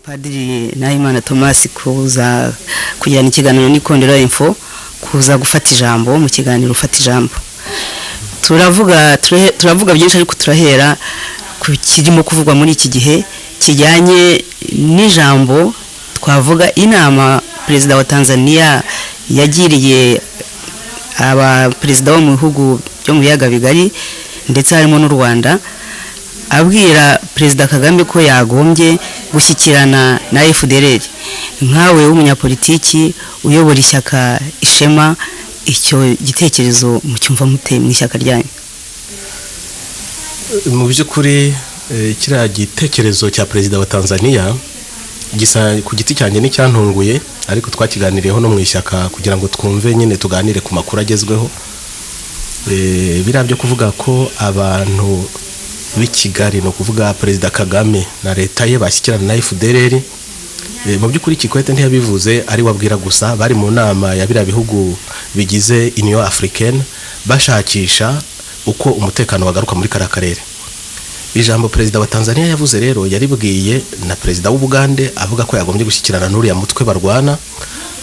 Padiri Nahimana Thomas kuza kugirana ikiganiro n'Ikondera Info, kuza gufata ijambo mu kiganiro ufata ijambo. Turavuga byinshi ariko turahera ku kirimo kuvugwa muri iki gihe kijyanye n'ijambo twavuga inama Perezida wa Tanzania yagiriye aba perezida bo mu bihugu byo mu biyaga bigari ndetse harimo n'u Rwanda, abwira Perezida Kagame ko yagombye gushyikirana na FDLR. Nkawe w'umunyapolitiki uyobora ishyaka Ishema, icyo gitekerezo mu cyumva mute mu ishyaka ryanyu? Mu by'ukuri kiriya gitekerezo cya Perezida wa Tanzania gisa ku giti cyanjye n'icyantunguye, ariko twakiganiriyeho no mu ishyaka kugira ngo twumve nyine tuganire ku makuru agezweho. Birabyo kuvuga ko abantu b'i Kigali no kuvuga Perezida Kagame na leta ye bashyikirana na FDLR, mu by'ukuri Kikwete ntiyabivuze ari wabwira gusa, bari mu nama ya biriya bihugu bigize Union Africaine bashakisha uko umutekano wagaruka muri karakarere. Ijambo Perezida wa Tanzania yavuze rero yaribwiye na Perezida w'Ubugande avuga ko yagombye gushyikirana n'uriya mutwe barwana,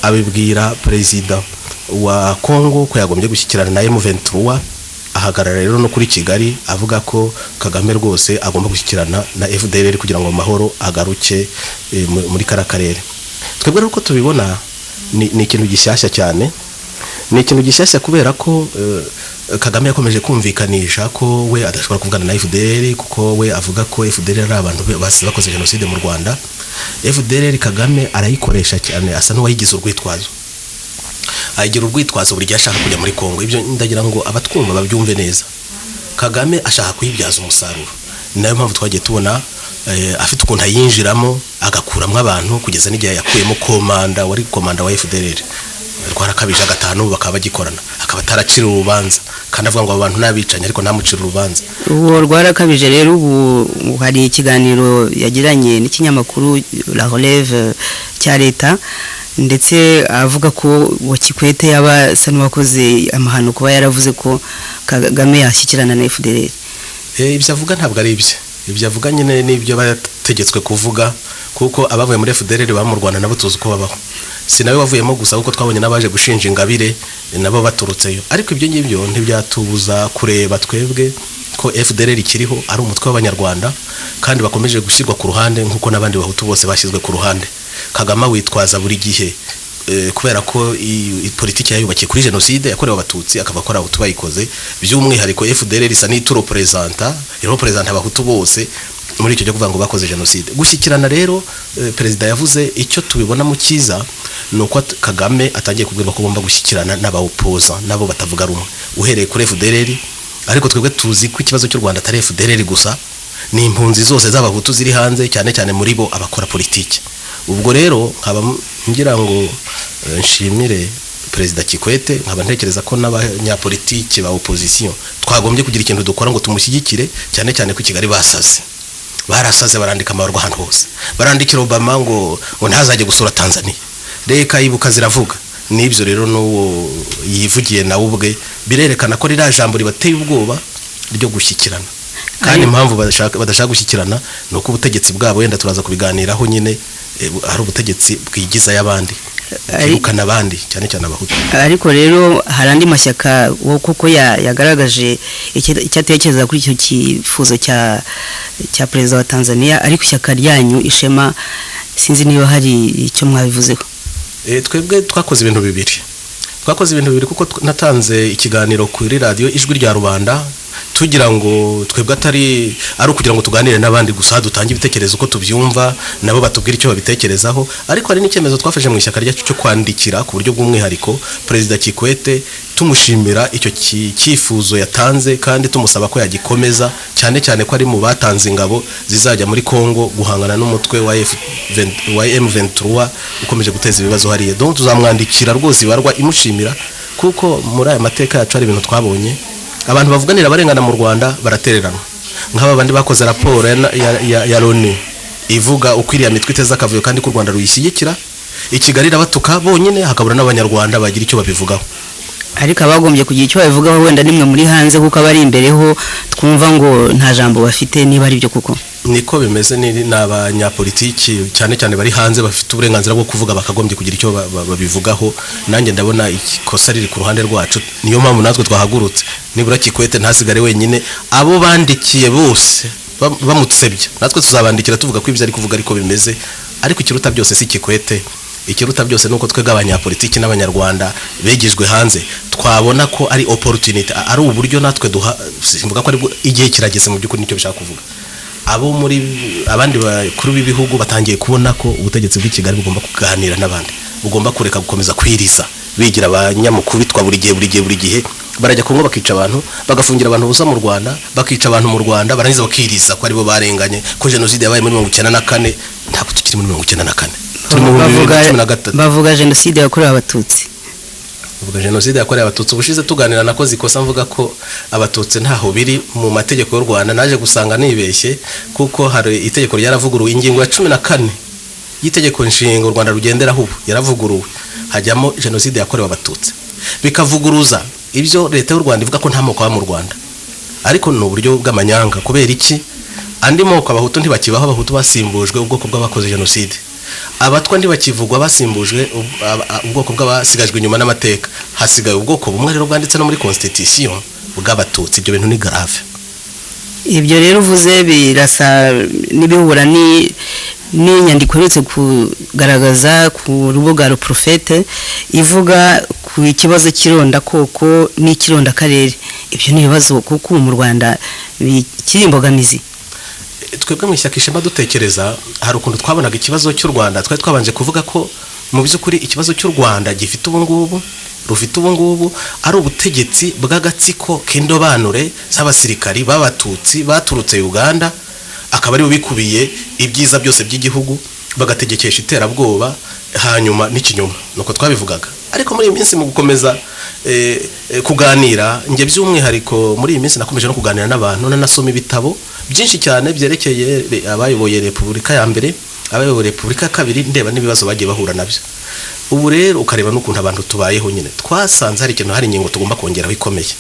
abibwira Perezida wa Kongo ko yagombye gushyikirana na M23, ahagarara rero no kuri Kigali avuga ko Kagame rwose agomba gushyikirana na FDLR kugira ngo amahoro agaruke muri karakarere. Twebwe rero ko tubibona ni ikintu gishyashya cyane, ni ikintu gishyashya kubera ko Kagame yakomeje kumvikanisha ko we adashobora kuvugana na FDLR kuko we avuga ko FDLR ari abantu bakoze genocide mu Rwanda. FDLR Kagame arayikoresha cyane, asa n'uwayigize urwitwazo, ayigira urwitwazo buri gihe ashaka kujya muri Kongo. Ibyo ndagira ngo abatwumva babyumve neza. Kagame ashaka kuyibyaza umusaruro, nayo mpamvu twagiye tubona afite ukuntu ayinjiramo agakuramo abantu kugeza n'igihe yakuyemo komanda wa FDLR. Rwarakabije agatanu bakaba bagikorana, akaba ataracira urubanza kandi avuga ngo abantu nabicanye ariko namucira urubanza. Uwo Rwarakabije rero ubu hari ikiganiro yagiranye n'ikinyamakuru La Relève cya leta, ndetse avuga ko Kikwete yaba asa n'uwakoze amahano kuba yaravuze ko Kagame yashyikirana na FDLR. Ibyo avuga ntabwo ari ibyo avuga nyine n'ibyo bategetswe kuvuga, kuko abavuye muri FDLR ba mu Rwanda nabo tuzi ko babaho. Si nawe wavuyemo gusa kuko twabonye nabaje gushinja Ingabire nabo baturutseyo, ariko ibyo ngibyo ntibyatubuza kureba twebwe ko FDLR ikiriho ari umutwe w'Abanyarwanda kandi bakomeje gushyirwa ku ruhande nk'uko n'abandi bahutu bose bashyizwe ku ruhande. Kagame witwaza buri gihe kubera ko politiki yayubakiye kuri genocide yakorewe abatutsi, akaba akora abahutu bayikoze, by'umwihariko FDLR isa n'iturepresenta abahutu bose muri icyo cyo kuvuga ngo bakoze genocide. Gushyikirana rero Perezida yavuze icyo tubibona mu cyiza nuko Kagame atangiye kubwirwa ko agomba gushyikirana n'abawupoza nabo batavuga rumwe uhereye kuri FDLR, ariko twebwe tuzi ko ikibazo cy'u Rwanda atari FDLR gusa, ni impunzi zose z'abahutu ziri hanze, cyane cyane muri bo abakora politiki. Ubwo rero nkaba ngira ngo nshimire Perezida Kikwete, nkaba ntekereza ko n'abanyapolitiki ba opposition twagombye kugira ikintu dukora ngo tumushyigikire, cyane cyane ko Kigali barasaze barandika amarwa hano hose, barandikira Obama ngo ntazajye gusura Tanzania, reka ibuka ziravuga n'ibyo rero n'uwo yivugiye nawe ubwe birerekana ko ririya jambo ribateye ubwoba ryo gushyikirana, kandi impamvu badashaka gushyikirana ni uko ubutegetsi bwabo wenda turaza kubiganiraho nyine hari ubutegetsi bwigiza y'abandi kirukana abandi cyane cyane abahutu. Ariko rero hari andi mashyaka kuko yagaragaje icyo atekereza kuri icyo kifuzo cya perezida wa Tanzania, ariko ishyaka ryanyu Ishema sinzi niba hari icyo mwabivuzeho. Twebwe twakoze ibintu bibiri kuko natanze ikiganiro kuri radio Ijwi rya Rubanda tugira ngo twebwe ari ukugira ngo tuganire n'abandi gusa dutange ibitekerezo uko tubyumva nabo batubwira icyo babitekerezaho, ariko hari n'icyemezo twafashe mu ishyaka ryacu cyo kwandikira ku buryo bw'umwihariko Perezida Kikwete tumushimira icyo cyifuzo yatanze kandi tumusaba ko yagikomeza, cyane cyane ko ari mu batanze ingabo zizajya muri Kongo guhangana n'umutwe wa M23 ukomeje guteza ibibazo hariya. Donc tuzamwandikira rwose ibarwa imushimira kuko muri aya mateka yacu hari ibintu twabonye abantu bavuganira abarengana mu Rwanda baratereranwa, nk'aba bandi bakoze raporo ya Loni ivuga ukwiriye mitwe iteza akavuyo kandi ku Rwanda ruyishyigikira, ikigali rabatuka bonyine hakabura n'abanyarwanda bagira icyo babivugaho. Ariko abagombye kugira icyo babivugaho wenda nimwe muri hanze kuko abari imbereho twumva ngo nta jambo bafite, niba ari byo kuko niko bimeze. N'abanyapolitiki cyane cyane bari hanze bafite uburenganzira bwo kuvuga bakagombye kugira icyo babivugaho. Nanjye ndabona ikosa riri ku ruhande rwacu, niyo mpamvu natwe twahagurutse. Nibura Kikwete ntasigare wenyine, abo bandikiye bose bamutsebya natwe tuzabandikira tuvuga ko ibyo ari kuvuga ariko bimeze. Ariko ikiruta byose si Kikwete, ikiruta byose nuko twega abanyapolitiki n'abanyarwanda begejwe hanze twabona ko ari opportunity, ari uburyo natwe simvuga ko ari igihe kirageze mu by'ukuri nicyo bishaka kuvuga. Abo muri abandi bakuru b'ibihugu batangiye kubona ko ubutegetsi bw'Ikigali bugomba kuganira n'abandi, bugomba kureka gukomeza kwiriza bigira abanyamukubitwa buri gihe barajya Kongo bakica abantu, bagafungira abantu buza mu Rwanda, bakica abantu mu Rwanda, barangiza bakiriza ko aribo barenganye ko genocide yabaye muri 1994. Ntabwo tukiri muri 1994, bavuga genocide yakorewe abatutsi. Bavuga genocide yakorewe abatutsi. Ubushize tuganira nakoze ikosa mvuga ko abatutsi ntaho biri mu mategeko y'u Rwanda, naje gusanga nibeshye kuko hari itegeko ryaravuguruwe, ingingo ya 14 y'itegeko nshinga u Rwanda rugenderaho ubu yaravuguruwe, hajyamo genocide yakorewe abatutsi, bikavuguruza ibyo leta y'u Rwanda ivuga ko nta moko mu Rwanda. Ariko no uburyo bw'amanyanga. Kubera iki? Andi moko abahutu ntibakibaho, abahutu basimbujwe ubwoko bw'abakoze genocide, abatwa ntibakivugwa basimbujwe ubwoko bw'abasigajwe inyuma n'amateka, hasigaye ubwoko bumwe rero bwanditse no muri constitution bw'abatutsi. Ibyo bintu ni grave. Ibyo rero uvuze birasa n'ibihura n'inyandiko iherutse kugaragaza ku rubuga Ruprofete ivuga ku ikibazo cy'ironda koko n'ikironda karere. Ibyo ni ibibazo kuko mu Rwanda bikiri imbogamizi. Twebwe mu ishyaka Ishema dutekereza hari ukuntu twabonaga ikibazo cy'u Rwanda, twari twabanje kuvuga ko mu by'ukuri ikibazo cy'u Rwanda rufite ubungubu ari ubutegetsi bw'agatsiko k'indobanure z'abasirikari b'abatutsi baturutse Uganda, akaba ari bikubiye ibyiza byose by'igihugu bagategekesha iterabwoba hanyuma n'ikinyoma. Nuko twabivugaga. Ariko muri iyi minsi mu gukomeza kuganira, nge by'umwihariko muri iyi minsi nakomeje no kuganira n'abantu, nanasoma ibitabo byinshi cyane byerekeye abayoboye Repubulika ya mbere, abayoboye Repubulika ya kabiri, ndeba n'ibibazo bagiye bahura nabyo. Ubu rero ukareba n'ukuntu abantu tubayeho nyine, twasanze hari ikintu, hari ingingo tugomba kongeraho ikomeye.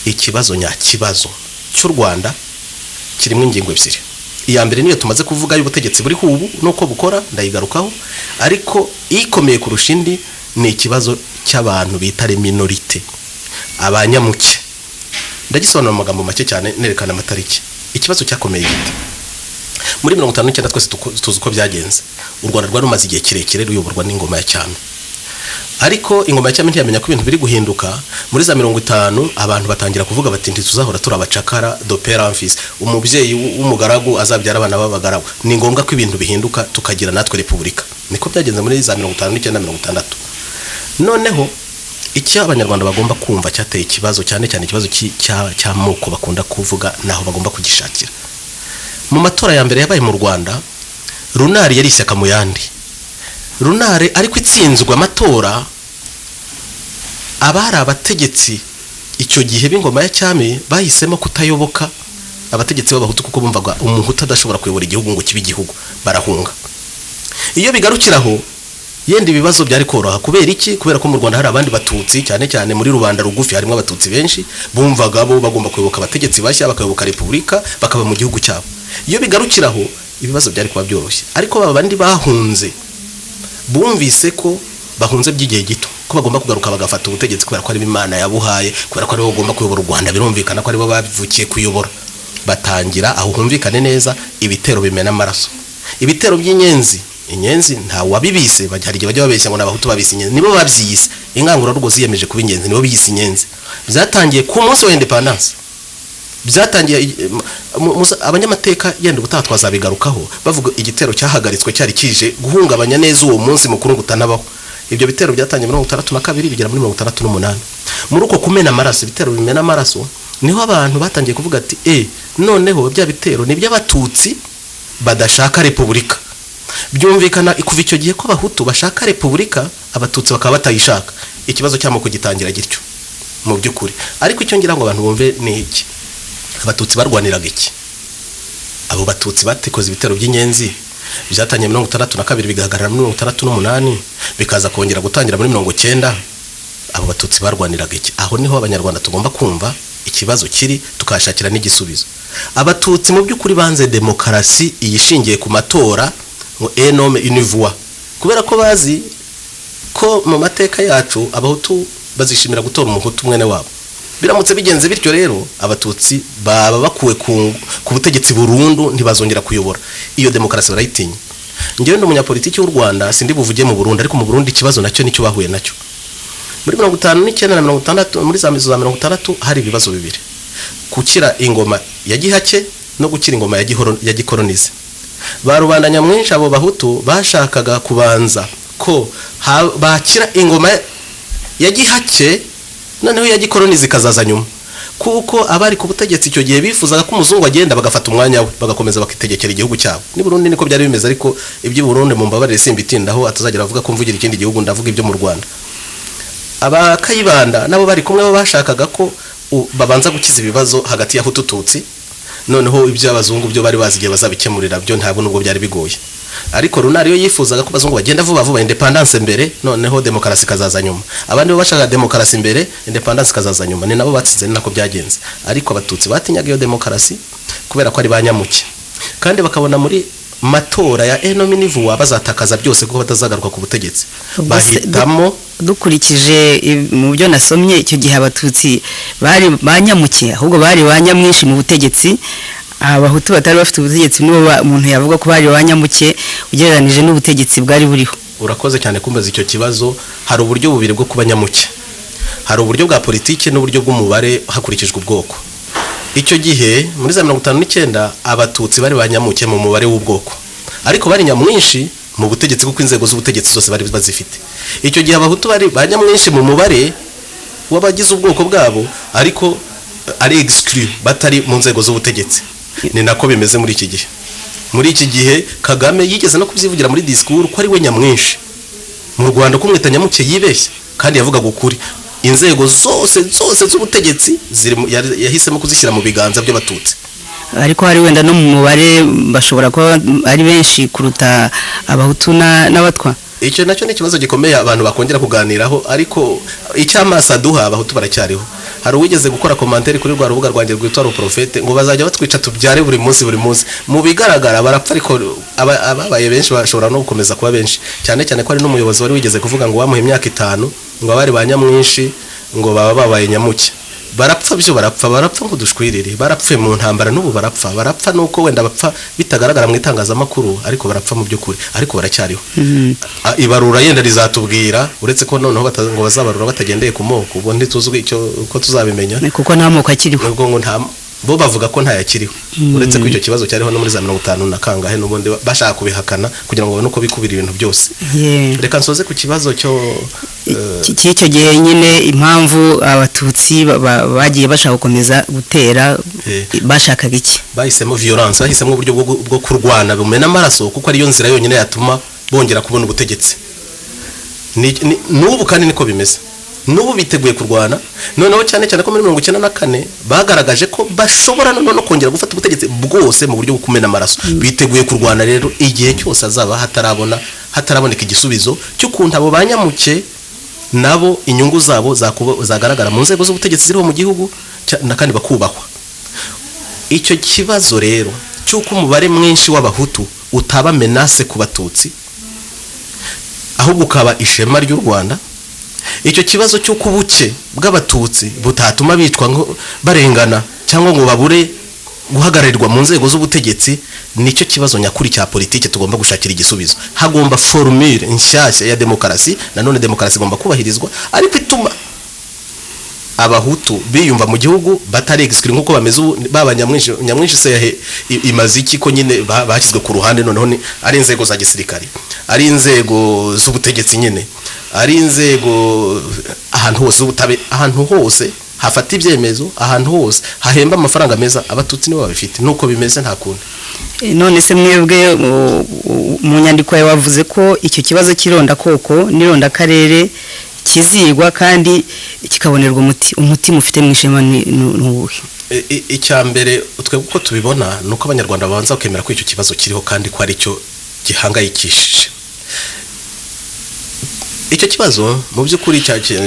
Ikibazo nyakibazo cy'u Rwanda kirimo ingingo ebyiri. Iya mbere niyo tumaze kuvuga y'ubutegetsi buri ubu nuko bukora, ndayigarukaho. Ariko ikomeye kurusha indi ni ikibazo cy'abantu bita minorite, abanyamuke. Ndagisobanura mu magambo make cyane nerekana amatariki. Ikibazo cyakomeye gite muri 1959 twese tuzi uko byagenze. U Rwanda rwari rumaze igihe kirekire ruyoborwa n'ingoma ya cyami, ariko ingoma ya cyami ntiyamenya ko ibintu biri guhinduka. Muri za 50 abantu batangira kuvuga bati ntituzahora turabacakara do père en fils, umubyeyi w'umugaragu azabyara abana b'abagaragu. Ni ngombwa ko ibintu bihinduka tukagira natwe repubulika. Niko byagenze muri za 59-60. Noneho icyo abanyarwanda bagomba kumva cyateye ikibazo, cyane cyane ikibazo cy'amoko bakunda kuvuga, naho bagomba kugishakira. Mu matora ya mbere yabaye mu Rwanda, Runari yari ishyaka mu yandi. Runari ariko itsinzwe amatora, abari abategetsi icyo gihe b'ingoma ya cyami bahisemo kutayoboka abategetsi b'abahutu kuko bumvaga umuhutu adashobora kuyobora igihugu ngo kibe igihugu, barahunga. Iyo bigarukiraho yenda ibibazo byari koroha. Kubera iki? Kubera ko mu Rwanda hari abandi batutsi, cyane cyane muri rubanda rugufi harimo abatutsi benshi bumvaga bo bagomba kuyoboka abategetsi bashya, bakayoboka repubulika, bakaba mu gihugu cyabo. Iyo bigarukiraho ibibazo byari kuba byoroshye. Ariko baba bandi bahunze bumvise ko bahunze by'igihe gito, ko bagomba kugaruka bagafata ubutegetsi kubera ko ari Imana yabuhaye, kubera ko ari bo bagomba kuyobora u Rwanda. Birumvikana ko ari bo bavukiye kuyobora. Batangira aho humvikane neza ibitero bimena amaraso, ibitero by'inyenzi. Inyenzi nta wabibise, hari igihe bajya babeshya ngo n'abahutu babise inyenzi, nibo babyiyise. Ingangura rugo ziyemeje kuba inyenzi, nibo biyise inyenzi. Byatangiye ku munsi wa independence, byatangiye abanyamateka yenda ubutaha twazabigarukaho bavuga igitero cyahagaritswe cyari kije guhungabanya neza uwo munsi mukuru gutanabaho. Ibyo bitero byatangiye muri 1962 bigera muri 1968. Muri uko kumena amaraso, ibitero bimena amaraso, niho abantu batangiye kuvuga ati noneho bya bitero ni by'abatutsi badashaka repubulika. Byumvikana kuva icyo gihe ko abahutu bashaka repubulika, abatutsi bakaba batayishaka. Ikibazo cy'amoko gitangira gityo mu by'ukuri. Ariko icyo ngira ngo abantu bumve ni iki, abatutsi barwaniraga iki? Abo batutsi batekoze ibitero by'inyenzi byatangiye muri 1962 bigahagarara muri 1968 bikaza kongera gutangira muri 1990. Abo batutsi barwaniraga iki? Aho niho abanyarwanda tugomba kumva ikibazo kiri, tukashakira n'igisubizo. Abatutsi mu by'ukuri banze demokarasi iyishingiye ku matora ngo enome univua, kubera ko bazi ko mu mateka yacu abahutu bazishimira gutora umuhutu mwene wabo. Biramutse bigenze bityo rero abatutsi baba bakuwe ku butegetsi burundu, ntibazongera kuyobora. Iyo demokarasi barayitinya. Ngewe n'umunyapolitiki w'u Rwanda sindi buvuge mu Burundi, ariko mu Burundi ikibazo nacyo nicyo bahuye nacyo. Muri 1959 na 1960, muri za mizo za 1960 hari ibibazo bibiri: gukira ingoma ya Gihake no gukira ingoma ya gikolonize. Ba rubanda nyamwinshi abo bahutu bashakaga kubanza ko bakira ingoma ya Gihake, noneho ya gikolonize ikazaza nyuma, kuko abari ku butegetsi icyo gihe bifuzaga ko umuzungu agenda bagafata umwanya we bagakomeza bakitegekera igihugu cyabo. Ni Burundi niko byari bimeze, ariko ibyo Burundi mu mbabarire simbitindaho, atazagera avuga ko mvugira ikindi gihugu, ndavuga ibyo mu Rwanda. Abakayibanda nabo bari kumwe, bo bashakaga ko babanza gukiza ibibazo hagati ya Hutu-Tutsi, noneho ibyo abazungu byo bari bazigiye bazabikemurira, byo ntabwo nubwo byari bigoye. Ariko Runariyo yifuzaga ko abazungu bagenda vuba vuba, independence mbere, noneho demokarasi kazaza nyuma. Abandi bo bashaka demokarasi mbere, independence kazaza nyuma. Ni nabo batsinze, ni nako byagenze. Ariko abatutsi batinyaga iyo demokarasi kubera ko ari banyamuke, kandi bakabona muri matora ya enome univua bazatakaza byose kuko batazagaruka ku butegetsi. Bahitamo dukurikije mu byo nasomye, icyo gihe abatutsi bari banyamuke, ahubwo bari banyamwinshi mu butegetsi. Abahutu batari bafite ubutegetsi nibo umuntu yavuga ko bari banyamuke ugereranije n'ubutegetsi bwari buriho. Urakoze cyane kumbaza icyo kibazo. Hari uburyo bubiri bwo kuba nyamuke. Hari uburyo bwa politiki n'uburyo bw'umubare hakurikijwe ubwoko. Icyo gihe muri za 1959 abatutsi bari banyamuke mu mubare w'ubwoko, ariko bari nyamwinshi mu butegetsi kuko inzego z'ubutegetsi zose bari bazifite. Icyo gihe abahutu bari banyamwinshi mu mubare w'abagize ubwoko bwabo, ariko ari exclu, batari mu nzego z'ubutegetsi. Ni nako bimeze muri iki gihe. Muri iki gihe Kagame yigeze no kubyivugira muri discours ko ari we nyamwinshi mu Rwanda, ko umwita nyamuke yibeshya, kandi yavugaga ukuri. Inzego zose z'ubutegetsi yahisemo kuzishyira mu biganza by'abatutsi. Ariko hari wenda no mu mubare bashobora kuba ari benshi kuruta abahutu n'abatwa. Icyo nacyo ni ikibazo gikomeye abantu bakongera kuganiraho, ariko icyamasa duha abahutu baracyariho. Hari uwigeze gukora commentaire kuri rwa rubuga rwanjye rwitwa Ruprofete ngo bazajya batwica tubyare buri munsi. Mu bigaragara barapfa, ariko ababaye benshi bashobora no gukomeza kuba benshi, cyane cyane ko ari n'umuyobozi wari wigeze kuvuga ngo wamuhe imyaka 5 ngo abari banyamwinshi ngo baba babaye nyamuke. Barapfa byo barapfa ngo dushwirire, barapfe mu ntambara, n'ubu barapfa nuko wenda bapfa bitagaragara mu itangazamakuru, ariko barapfa mu by'ukuri, ariko baracyariho. Ibarura yenda rizatubwira, uretse ko noneho ngo bazabarura batagendeye ku moko, ubu ntituzwi icyo uko tuzabimenya, kuko nta moko akiriho. Ubwo ngo nta bo bavuga ko nta yakiriho, uretse ko icyo kibazo cyariho no muri za 50 na kangahe, n'ubundi bashaka kubihakana kugira ngo babone uko bikubira ibintu byose. Reka nsoze ku kibazo cyo cy'icyo gihe nyine, impamvu abatutsi bagiye bashaka gukomeza gutera, bashakaga iki? Bahisemo violence, bahisemo uburyo bwo kurwana bumena amaraso, kuko ariyo nzira yonyine yatuma bongera kubona ubutegetsi. N'ubu kandi niko bimeze, n'ubu biteguye kurwana. Noneho cyane cyane ko muri 1994 bagaragaje ko bashobora no kongera gufata ubutegetsi bwose mu buryo bwo kumena amaraso. Biteguye kurwana rero igihe cyose azaba hatarabona hataraboneka igisubizo cy'ukuntu abo banyamuke nabo inyungu zabo zagaragara mu nzego z'ubutegetsi ziriho mu gihugu kandi bakubahwa. Icyo kibazo rero cy'uko umubare mwinshi w'abahutu utaba menace ku batutsi ahubwo ukaba ishema ry'u Rwanda, icyo kibazo cy'uko ubuke bw'abatutsi butatuma bicwa barengana cyangwa ngo babure guhagararirwa mu nzego z'ubutegetsi, nicyo kibazo nyakuri cya politike tugomba gushakira igisubizo. Hagomba formule nshyashya ya demokarasi, nanone demokarasi igomba kubahirizwa ariko ituma abahutu biyumva mu gihugu batari exclure nkuko bameze baba nyamwinshi se imaze iki ko nyine bashyizwe ku ruhande, noneho ari inzego za gisirikare, ari inzego z'ubutegetsi nyine, ari inzego ahantu hose ahantu hose hafata ibyemezo, ahantu hose hahemba amafaranga meza, abatutsi nibo babifite. Nuko bimeze nta kundi. None se mwebwe mu nyandiko yawe wavuze ko icyo kibazo kironda koko nironda karere kizigwa kandi kikabonerwa umuti mufite mwishema n'ubuhe? Icya mbere twebwe uko tubibona nuko abanyarwanda babanza kwemera ko icyo kibazo kiriho kandi ko ari cyo gihangayikishije. Icyo kibazo mu by'ukuri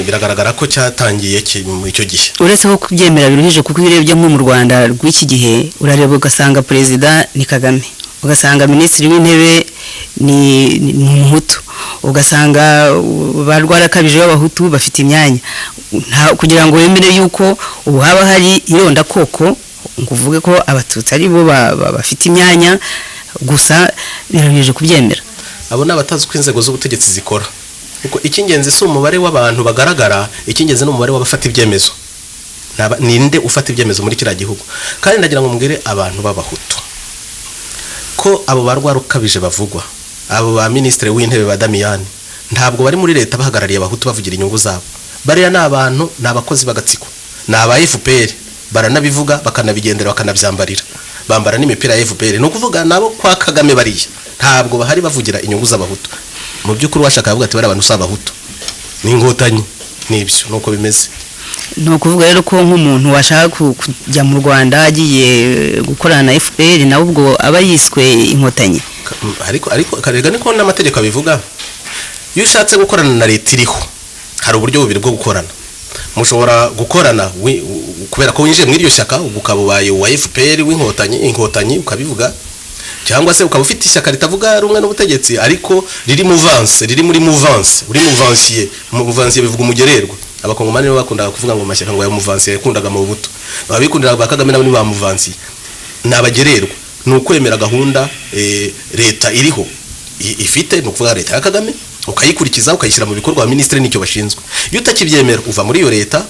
biragaragara ko cyatangiye mu icyo gihe. Uretse ko kubyemera biruhije, kuko urebye nko mu Rwanda rw'iki gihe urareba ugasanga perezida ni Kagame, ugasanga minisitiri w'intebe ni Umuhutu, ugasanga barwarakabije b'abahutu bafite imyanya. Kugira ngo wemere yuko ubu haba hari ironda koko ngo uvuge ko abatutsi ari bo bafite imyanya gusa, biraruhije kubyemera. Abo n'abatazi ko inzego z'ubutegetsi zikora. Kuko icy'ingenzi si umubare w'abantu bagaragara, icy'ingenzi n'umubare w'abafata ibyemezo. Ninde ufata ibyemezo muri kiriya gihugu? Kandi ndagira ngo mbwire abantu b'abahutu ko abo barwarukabije bavugwa, abo ba ministre w'intebe ba Damiyani, ntabwo bari muri leta bahagarariye abahutu bavugira inyungu zabo. Bariya n'abantu n'abakozi bagatsiko, n'aba FPR, baranabivuga bakanabigendera bakanabyambarira, bambara n'imipira ya FPR. No kuvuga nabo kwa Kagame bariya ntabwo bahari bavugira inyungu z'abahutu. Mu by'ukuri washaka kuvuga ati bari abantu s'abahutu ni inkotanyi, nibyo nuko bimeze. No kuvuga rero ko nk'umuntu washaka kujya mu Rwanda agiye gukorana na FPR nawe ubwo aba yiswe inkotanyi. Ariko karega niko n'amategeko abivuga. Iyo ushatse gukorana na leta iriho hari uburyo bubiri bwo gukorana. Mushobora gukorana kubera ko winjiye muri iryo shyaka ukaba ubaye wa FPR w'inkotanyi ukabivuga, cyangwa se ukaba ufite ishyaka ritavuga rumwe n'ubutegetsi ariko riri muri mouvance, uri mouvancier bivuga umugererwa. Abakongomani nibo bakundaga kuvuga ngo amashyaka ngo ya mouvancier yakundaga mu buto, babikundira ba Kagame nabo ni ba mouvancier, nabagererwa. Ni ukwemera gahunda leta iriho ifite, ni ukuvuga leta ya Kagame, ukayikurikiza ukayishyira mu bikorwa. Ministre nicyo bashinzwe. Iyo utakibyemera uva muri iyo leta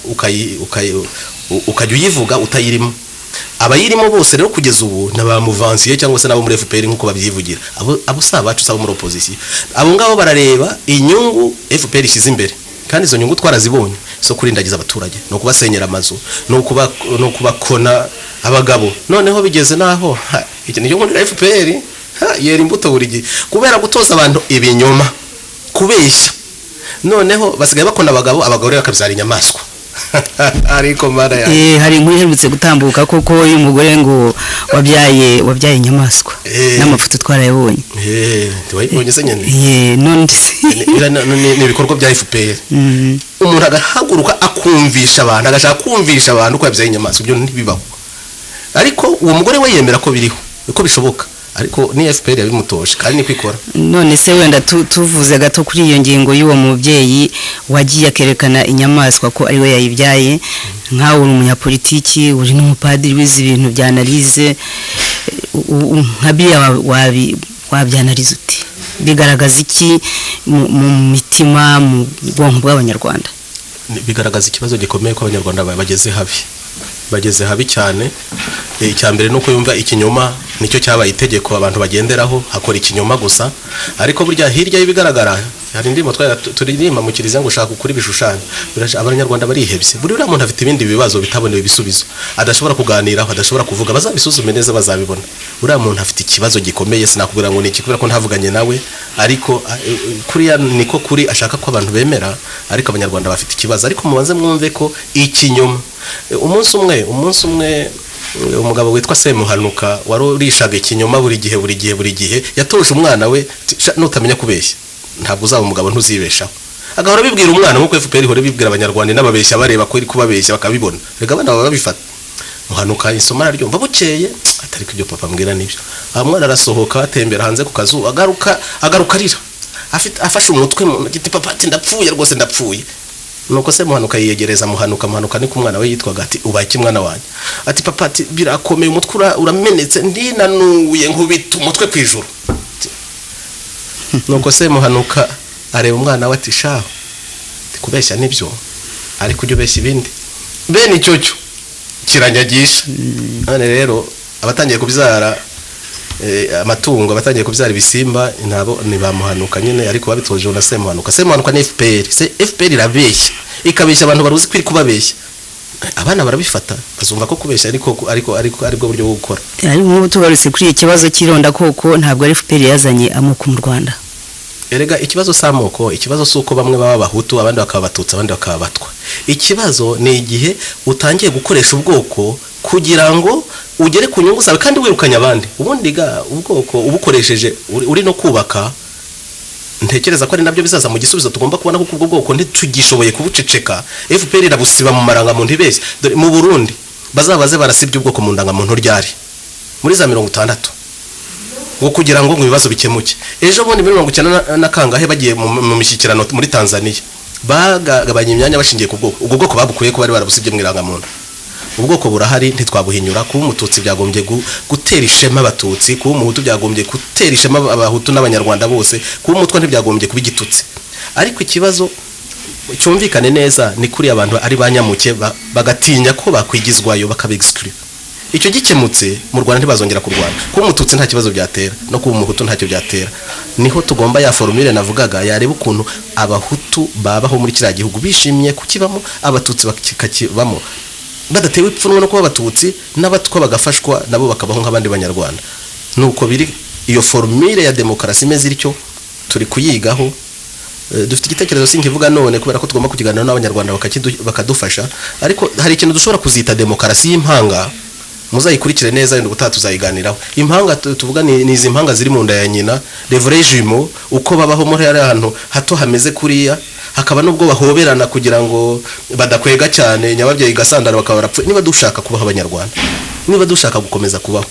ukajya uyivuga utayirimo. Abayirimo bose rero kugeza ubu naba mouvancier cyangwa se nabo muri FPR nkuko babyivugira, abo sabacu sabo muri opposition. Abo ngabo barareba inyungu FPR ishize imbere, kandi izo nyungu twarazibonye, so kurindagiza abaturage, no kubasenyera amazu, no kubakona abagabo. Noneho bigeze naho iki ni nyungu ya FPR yera imbuto buri gihe kubera gutoza abantu ibinyoma, kubeshya. Noneho basigaye bakona abagabo rero bakabyara inyamaswa. Ariko mara ya hari inkuru iherutse gutambuka koko uyu mugore ngo wabyaye inyamaswa n'amafoto twarayabonye. Wayibonye se nyene? None ni ibikorwa bya FPR. Umuntu agahaguruka akumvisha abantu, agashaka kumvisha abantu ko yabyaye inyamaswa, ibyo ntibibaho. Ariko uwo mugore we yemera ko biriho, uko bishoboka, ariko ni FPR yabimutoje kandi ni kwikora. None se wenda tuvuze gato kuri iyo ngingo y'uwo mubyeyi wagiye akerekana inyamaswa ko ari we yayibyaye, nkawe uri umunyapolitiki, uri n'umupadiri wize ibintu bya analize, nka biriya wabyanaliza uti? Bigaragaza iki mu mitima, mu bwonko bw'abanyarwanda? Bigaragaza ikibazo gikomeye ko abanyarwanda bageze habi cyane. Icyambere nuko yumva ikinyoma nicyo cyabaye itegeko abantu bagenderaho, hakora ikinyoma gusa. Ariko burya hirya y'ibigaragara hari ndimo turirimba mu kiriza ngo ushaka ukuri bishushanyo. Abanyarwanda barihebye, buri uriya muntu afite ibindi bibazo bitabonewe ibisubizo, adashobora kuganiraho, adashobora kuvuga. Bazabisuzume neza bazabibona. Uriya muntu afite ikibazo gikomeye, sinakubwira ngo ni ikikubera ko ntavuganye nawe, ariko kuriya niko kuri ashaka ko abantu bemera. Ariko abanyarwanda bafite ikibazo, ariko mubanze mwumve ko ikinyoma. Umunsi umwe umugabo witwa Semuhanuka warurishaga ikinyoma buri gihe yatoje umwana we nutamenya kubeshya ntabwo uzaba umugabo ntuzibeshaho agahora bibwira umwana nkuko FPR ihora bibwira abanyarwanda n'ababeshya bareba ko iri kubabeshya bakabibona rega abana baba babifata Muhanuka isoma naryumva bukeye atari kubyo papa mbwira nibyo umwana arasohoka atembera hanze ku kazu agaruka arira afashe umutwe mu giti papa ati ndapfuye rwose ndapfuye nuko Semuhanuka yiyegereza Muhanuka ni ku mwana we yitwaga ati ubaye iki mwana wanjye ati papa ati birakomeye umutwe uramenetse ndinanuye nkubita umutwe kwijuru nuko Semuhanuka areba umwana we ati shaho kubeshya nibyo ariko ujye ubeshya ibindi bene icyo kiranyagisha none rero abatangiye kubyara amatungo abatangiye kubyara ibisimba nabo ni bamuhanuka nyine ariko babitoje na Semuhanuka ni FPR irabeshya ikabeshya abantu baruzi kwiri kubabeshya abana barabifata bazumva ko kubeshya ariko buryo bwo gukora ari nk'ubu tugarutse kuri ikibazo cy'ironda koko ntabwo ari FPR yazanye amoko mu Rwanda erega ikibazo samoko ikibazo suko bamwe baba bahutu abandi bakaba batutsi abandi bakaba batwa ikibazo ni igihe utangiye gukoresha ubwoko kugira ngo ugere ku nyungu zawe kandi wirukanya abandi ubundi ga ubwoko ubukoresheje uri no kubaka ntekereza ko ari nabyo bizaza mu gisubizo tugomba kubona kuko ubwo bwoko ntitugishoboye kubuceceka FPR irabusiba mu marangamuntu ibeshye mu Burundi bazabaze barasibye ubwoko mu ndangamuntu ryari muri za 60 ngo kugira ngo ibibazo bikemuke ejo bundi 19 na kangahe bagiye mu mishyikirano muri Tanzania bagabanya imyanya bashingiye ku bwoko ubwo bwoko babukuye ko bari barabusibye mu irangamuntu ubwoko burahari ntitwabuhinyura kuba umututsi byagombye gutera ishema abatutsi kuba umuhutu byagombye gutera ishema abahutu n'abanyarwanda bose kuba umutwe ntibyagombye kuba igitutsi ariko ikibazo cyumvikane neza ni kuri abantu ari banyamuke bagatinya ko bakwigizwayo bakabexclude icyo gikemutse mu Rwanda ntibazongera kurwana kuba umututsi nta kibazo byatera no kuba umuhutu ntacyo byatera niho tugomba ya formule navugaga yareba ukuntu abahutu babaho muri kiriya gihugu bishimiye kukibamo abatutsi bakibamo badatewe ipfunwe no kuba abatutsi n'abatwa bagafashwa nabo bakabaho nk'abandi banyarwanda nuko biri iyo formule ya demokarasi imeze iricyo turi kuyigaho dufite igitekerezo sinkivuga none kubera ko tugomba kukiganira n'abanyarwanda bakadufasha ariko hari ikintu dushobora kuzita demokarasi y'impanga muzayikurikire neza yenda ubutaha tuzayiganiraho impanga tuvuga ni izi impanga ziri mu nda ya nyina levrejimo uko babaho muri ahantu hato hameze kuriya hakaba nubwo bahoberana kugira ngo badakwega cyane nyababyeyi gasandara bakaba barapfuye niba dushaka kubaho abanyarwanda niba dushaka gukomeza kubaho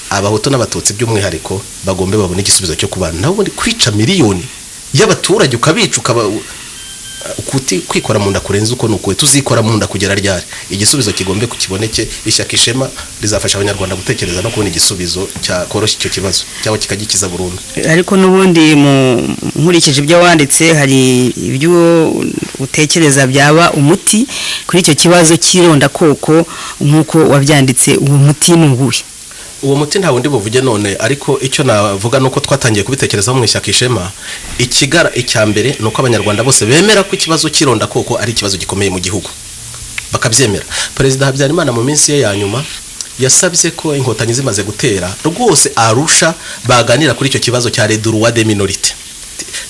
abahutu n'abatutsi by'umwihariko bagombe babone igisubizo cyo kubana nabo kwica miliyoni y'abaturage ukabica ukuti kwikora mu nda kurenza uko nuko tuzikora mu nda kugera ryari igisubizo kigombe kukiboneke ishyaka ishema rizafasha abanyarwanda gutekereza no kubona igisubizo cyakoroshya icyo kibazo cyangwa kikagikiza burundu ariko nubundi nkurikije ibyo wanditse hari ibyo utekereza byaba umuti kuri icyo kibazo cy'ironda koko nkuko wabyanditse uwo muti ni ubuhe uwo muti nta wundi buvuge none ariko icyo navuga nuko twatangiye kubitekerezaho mu ishyaka ishema ikigara icyambere nuko abanyarwanda bose bemera ko ikibazo cy'ironda koko ari ikibazo gikomeye mu gihugu bakabyemera Perezida Habyarimana mu minsi ye ya nyuma yasabye ko inkotanyi zimaze gutera rwose arusha baganira kuri icyo kibazo cya les droits des minorités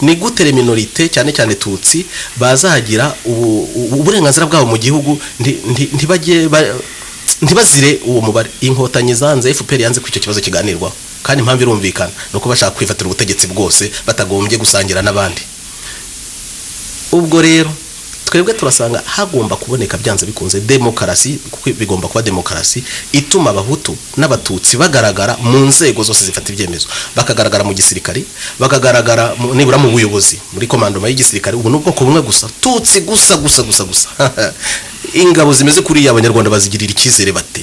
ni gute les minorités cyane cyane tutsi bazagira uburenganzira bwabo mu gihugu ntibazire uwo mubare inkotanyi zanze FPR yanze ku icyo kibazo kiganirwaho kandi impamvu irumvikana nuko bashaka kwifatira ubutegetsi bwose batagombye gusangira n'abandi ubwo rero twebwe turasanga hagomba kuboneka byanze bikunze demokarasi kuko bigomba kuba demokarasi ituma abahutu n'abatutsi bagaragara mu nzego zose zifata ibyemezo bakagaragara mu gisirikari bakagaragara nibura mu buyobozi muri komandoma y'igisirikari ubu nubwo bumwe gusa tutsi gusa ingabo zimeze kuri abanyarwanda bazigirira ikizere bate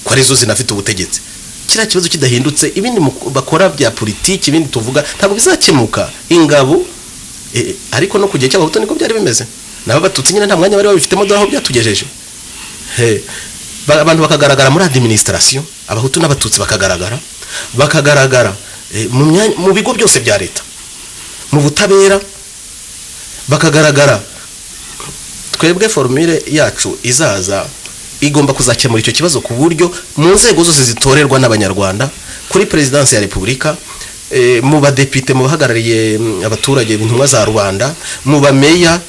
ko arizo zinafite ubutegetsi kiriya kibazo kidahindutse ibindi bakora bya politiki ibindi tuvuga ntabwo bizakemuka ingabo ariko no kugiye cy'abahutu niko byari bimeze nabo batutsi nyine nta mwanya bari babifitemo dore aho byatugejeje abantu bakagaragara muri administration abahutu n'abatutsi bakagaragara mu bigo byose bya leta mu butabera bakagaragara twebwe formule yacu izaza igomba kuzakemura icyo kibazo ku buryo mu nzego zose zitorerwa n'abanyarwanda kuri presidence ya Republika mu badepite mu bahagarariye abaturage intumwa za rubanda mu bameya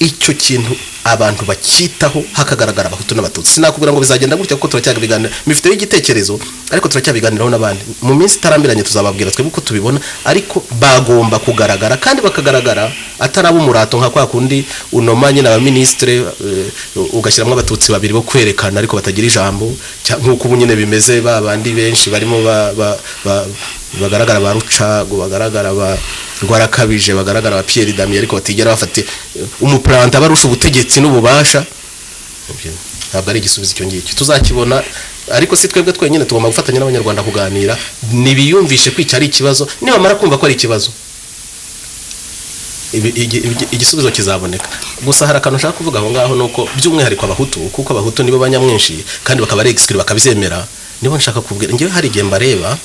icyo kintu abantu bakitaho hakagaragara abahutu n'abatutsi. Sinakubwira ngo bizagenda gutya kuko turacyabiganira, mifiteho igitekerezo ariko turacyabiganiraho n'abandi. Mu minsi itarambiranye tuzababwira twebwe uko tubibona, ariko bagomba kugaragara kandi bakagaragara ataraba umurato nka kwa kundi unomanye n'abaministre ugashyiramo abatutsi babiri bo kwerekana ariko batagira ijambo, nk'uko ubu nyine bimeze babandi benshi barimo bagaragara ba Rucago, bagaragara ba Rwarakabije, bagaragara ba Pierre Damien ariko batigera bafate umuplanta barusha ubutegetsi n'ububasha. Ntabwo ari igisubizo icyo ngicyo tuzakibona, ariko si twebwe twenyine tugomba gufatanya n'abanyarwanda kuganira nibiyumvishe kwica ari ikibazo. Niba mara kumva ko ari ikibazo igisubizo kizaboneka. Gusa hari akantu nshaka kuvuga aho ngaho nuko by'umwihariko abahutu, kuko abahutu nibo banyamwinshi kandi bakaba ari exclure bakabizemera, nibo nshaka kubwira. Ngewe hari igihe mbareba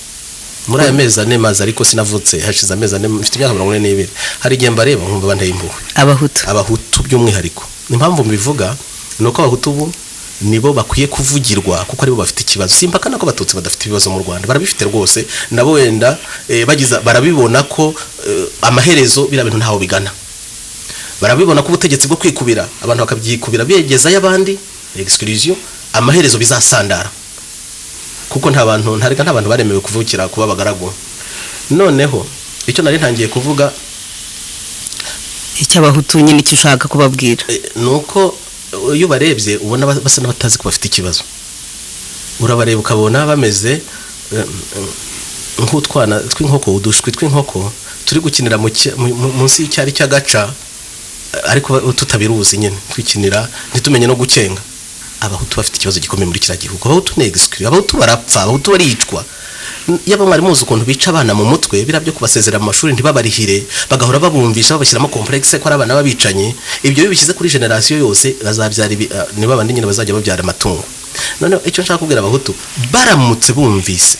muri aya mezi ane maze, ariko sinavutse hashize amezi ane, mfite imyaka 42. hari igihe mbareba nkumva banteye impuhwe abahutu by'umwihariko. Impamvu mbivuga nuko abahutu ubu nibo bakwiye kuvugirwa kuko aribo bafite ikibazo. Simpaka nako abatutsi badafite ibibazo mu Rwanda, barabifite rwose nabo wenda bagiza barabibona ko amaherezo bira bintu ntaho bigana. Barabibona ko ubutegetsi bwo kwikubira abantu bakabyikubira begeza y'abandi exclusion, amaherezo bizasandara kuko nta bantu baremewe kuvukira kuba bagaragu. Noneho icyo nari ntangiye kuvuga icy'abahutu nyine icyo ushaka kubabwira nuko iyo barebye ubona basa n'abatazi ko bafite ikibazo. Urabareba ukabona bameze nk'utwana tw'inkoko, udushwi tw'inkoko turi gukinira munsi y'icyari cy'agaca ariko tutabiruzi nyine twikinira ntitumenye no gucenga. Abahutu bafite ikibazo gikomeye muri kira gihugu. Abahutu n'exclure, abahutu barapfa, abahutu baricwa. Yaba mwari muzi ukuntu bica abana mu mutwe, birabyo kubasezera mu mashuri ntibabarihire, bagahora babumvisha babashyiramo complexe ko ari abana babicanye. Ibyo bibishyize kuri generation yose bazabyara niba abandi nyine bazajya babyara amatungo. None icyo nshaka kubwira abahutu, baramutse bumvise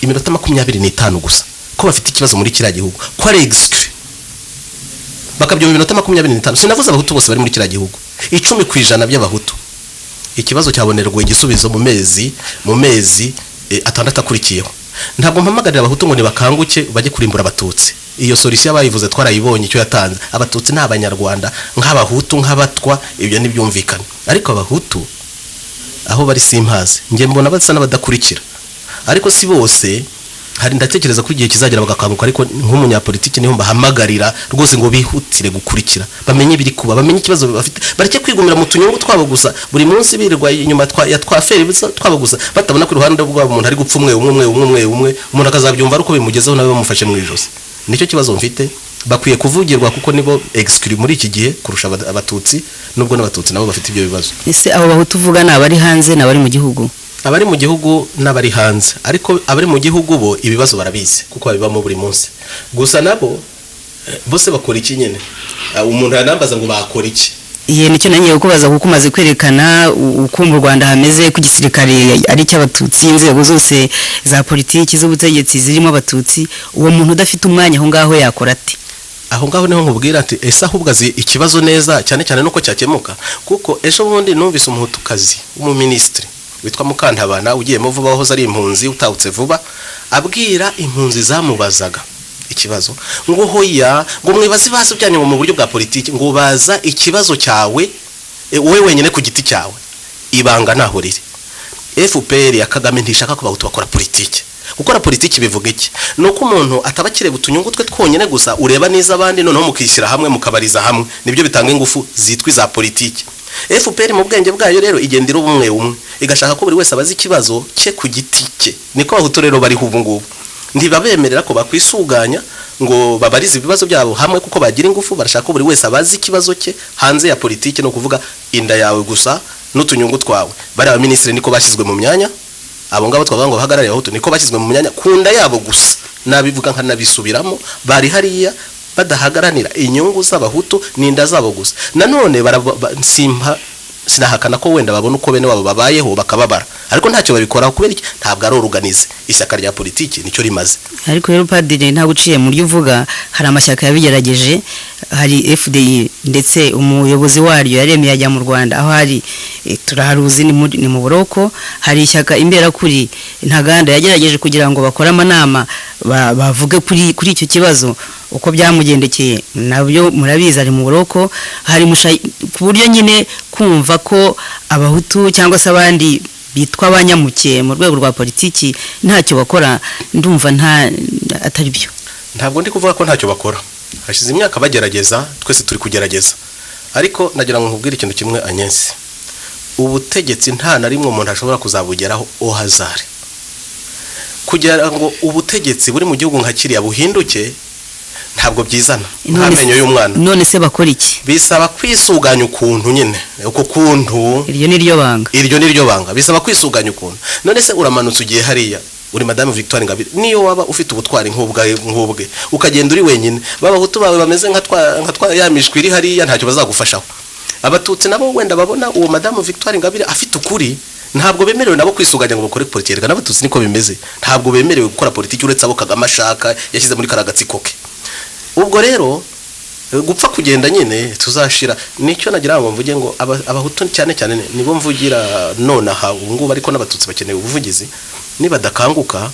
iminota 25 gusa ko bafite ikibazo muri kira gihugu, ko ari exclure, bakabyumva iminota 25. Sinavuze abahutu bose bari muri kira gihugu, 10% by'abahutu ikibazo cyabonerwa igisubizo mu mezi 6 akurikiyeho. Ntabwo mpamagarira abahutu ngo nibakanguke bajye kurimbura abatutsi. Iyo solution bayivuze twarayibonye icyo yatanze. Abatutsi n'abanyarwanda nk'abahutu nk'abatwa, ibyo nibyumvikana. Ariko abahutu aho bari simpaze, nge mbona basa n'abadakurikira, ariko si bose. Hari ndatekereza ko igihe kizagera bagakanguka, ariko nk'umunyapolitiki niho mbahamagarira rwose ngo bihutire gukurikira, bamenye biri kuba, bamenye ikibazo bafite, bareke kwigumira mu tunyungu twabo gusa, buri munsi birirwa inyuma ya twaferi twabo gusa, batabona ku ruhande rwabo umuntu ari gupfa umwe, umuntu akazabyumva ari uko bimugezeho nawe bamufashe mu ijosi. Nicyo kibazo mfite, bakwiye kuvugirwa kuko nibo exclure muri iki gihe kurusha abatutsi, nubwo n'abatutsi nabo bafite ibyo bibazo. Ese abo bahutu uvuga n'abari hanze n'abari mu gihugu? Abari mu gihugu n'abari hanze, ariko abari mu gihugu bo ibibazo barabizi kuko babibamo buri munsi. Gusa nabo bose bakora iki nyene? Umuntu yanambaza ngo bakora iki? Nicyo nangiye kukubaza kuko umaze kwerekana uko mu Rwanda hameze ku gisirikare ari cy'abatutsi, inzego zose za politiki z'ubutegetsi zirimo abatutsi. Uwo muntu udafite umwanya aho ngaho yakora ati? Aho ngaho niho nkubwira ati ese ahubwo azi ikibazo neza cyane cyane nuko cyakemuka, kuko ejo bundi numvise umuhutukazi w'umuministri witwa Mukantabana ugiyemo vuba wahoze ari impunzi utawutse vuba, abwira impunzi zamubazaga ikibazo ngo hoya ngo mwibazi baso byanye mu buryo bwa politiki, ngo baza ikibazo cyawe wowe wenyine ku giti cyawe, ibanga naho riri. FPR ya Kagame ntishaka ko bahutu bakora politiki. Gukora politiki bivuga iki? Nuko umuntu atabakire butunyungu twe twonyene gusa, ureba neza abandi noneho mukishyira hamwe mukabariza hamwe, nibyo bitanga ingufu zitwa za politiki. FPR mu bwenge bwayo rero igendera umwe igashaka ko buri wese abazi ikibazo cye ku giti cye. Niko abahutu rero bari ubu ngubu, ntibabemerera ko bakwisuganya ngo babarize ibibazo byabo hamwe kuko bagira ingufu, barashaka ko buri wese abazi ikibazo cye hanze ya politiki, no kuvuga inda yawe gusa n'utunyungu twawe. Bari abaminisitiri niko bashyizwe mu myanya, abo ngabo twavuga ngo bahagarariye abahutu niko bashyizwe mu myanya kunda yabo gusa, nabivuga nka nabisubiramo, bari hariya badahagaranira inyungu z'abahutu n'inda zabo gusa. Nanone sinahakana ko wenda babona uko bene wabo babayeho bakababara, ariko ntacyo babikoraho kubera iki? Ntabwo ari organize. Ishyaka rya politiki nicyo rimaze. Ariko rero padiri nta guciye mu ryo uvuga, hari amashyaka yabigerageje, hari FDI ndetse umuyobozi waryo yaremeye ajya mu Rwanda, aho hari turaharuzi ni mu Buroko, hari ishyaka imbera kuri Ntaganda yagerageje kugira ngo bakore amanama bavuge kuri icyo kibazo uko byamugendekeye. Nabyo murabizi ari mu buroko, hari ku buryo nyine kumva ko abahutu cyangwa se abandi bitwa abanyamuke mu rwego rwa politiki ntacyo bakora, ndumva atari byo. Ntabwo ndi kuvuga ko ntacyo bakora, hashize imyaka bagerageza, twese turi kugerageza, ariko nagira ngo nkubwire ikintu kimwe Agnes, ubutegetsi nta na rimwe umuntu ashobora kuzabugeraho ohazare. Kugira ngo ubutegetsi buri mu gihugu nka kiriya buhinduke ntabwo byizana, nta menyo y'umwana. None se bakora iki? Bisaba kwisuganya ukuntu nyine, uko kuntu iryo ni ryo banga, bisaba kwisuganya ukuntu. None se uramanutse ugiye hariya uri Madame Victoire Ingabire, niyo waba ufite ubutwari nk'ubwe ukagenda uri wenyine, babahutu bawe bameze nka yamishwe iri hariya, ntacyo bazagufashaho. Abatutsi nabo wenda babona uwo Madame Victoire Ingabire afite ukuri, ntabwo bemerewe nabo kwisuganya ngo bakore politiki. N'abatutsi niko bimeze, ntabwo bemerewe gukora politiki uretse abo Kagame ashaka yashyize muri karagatsiko ke. Ubwo rero gupfa kugenda nyine tuzashira. Nicyo nagira ngo mvuge ngo abahutu cyane cyane nibo mvugira nonaha ubu ngubu, ariko n'abatutsi bakeneye ubuvugizi. Niba dakanguka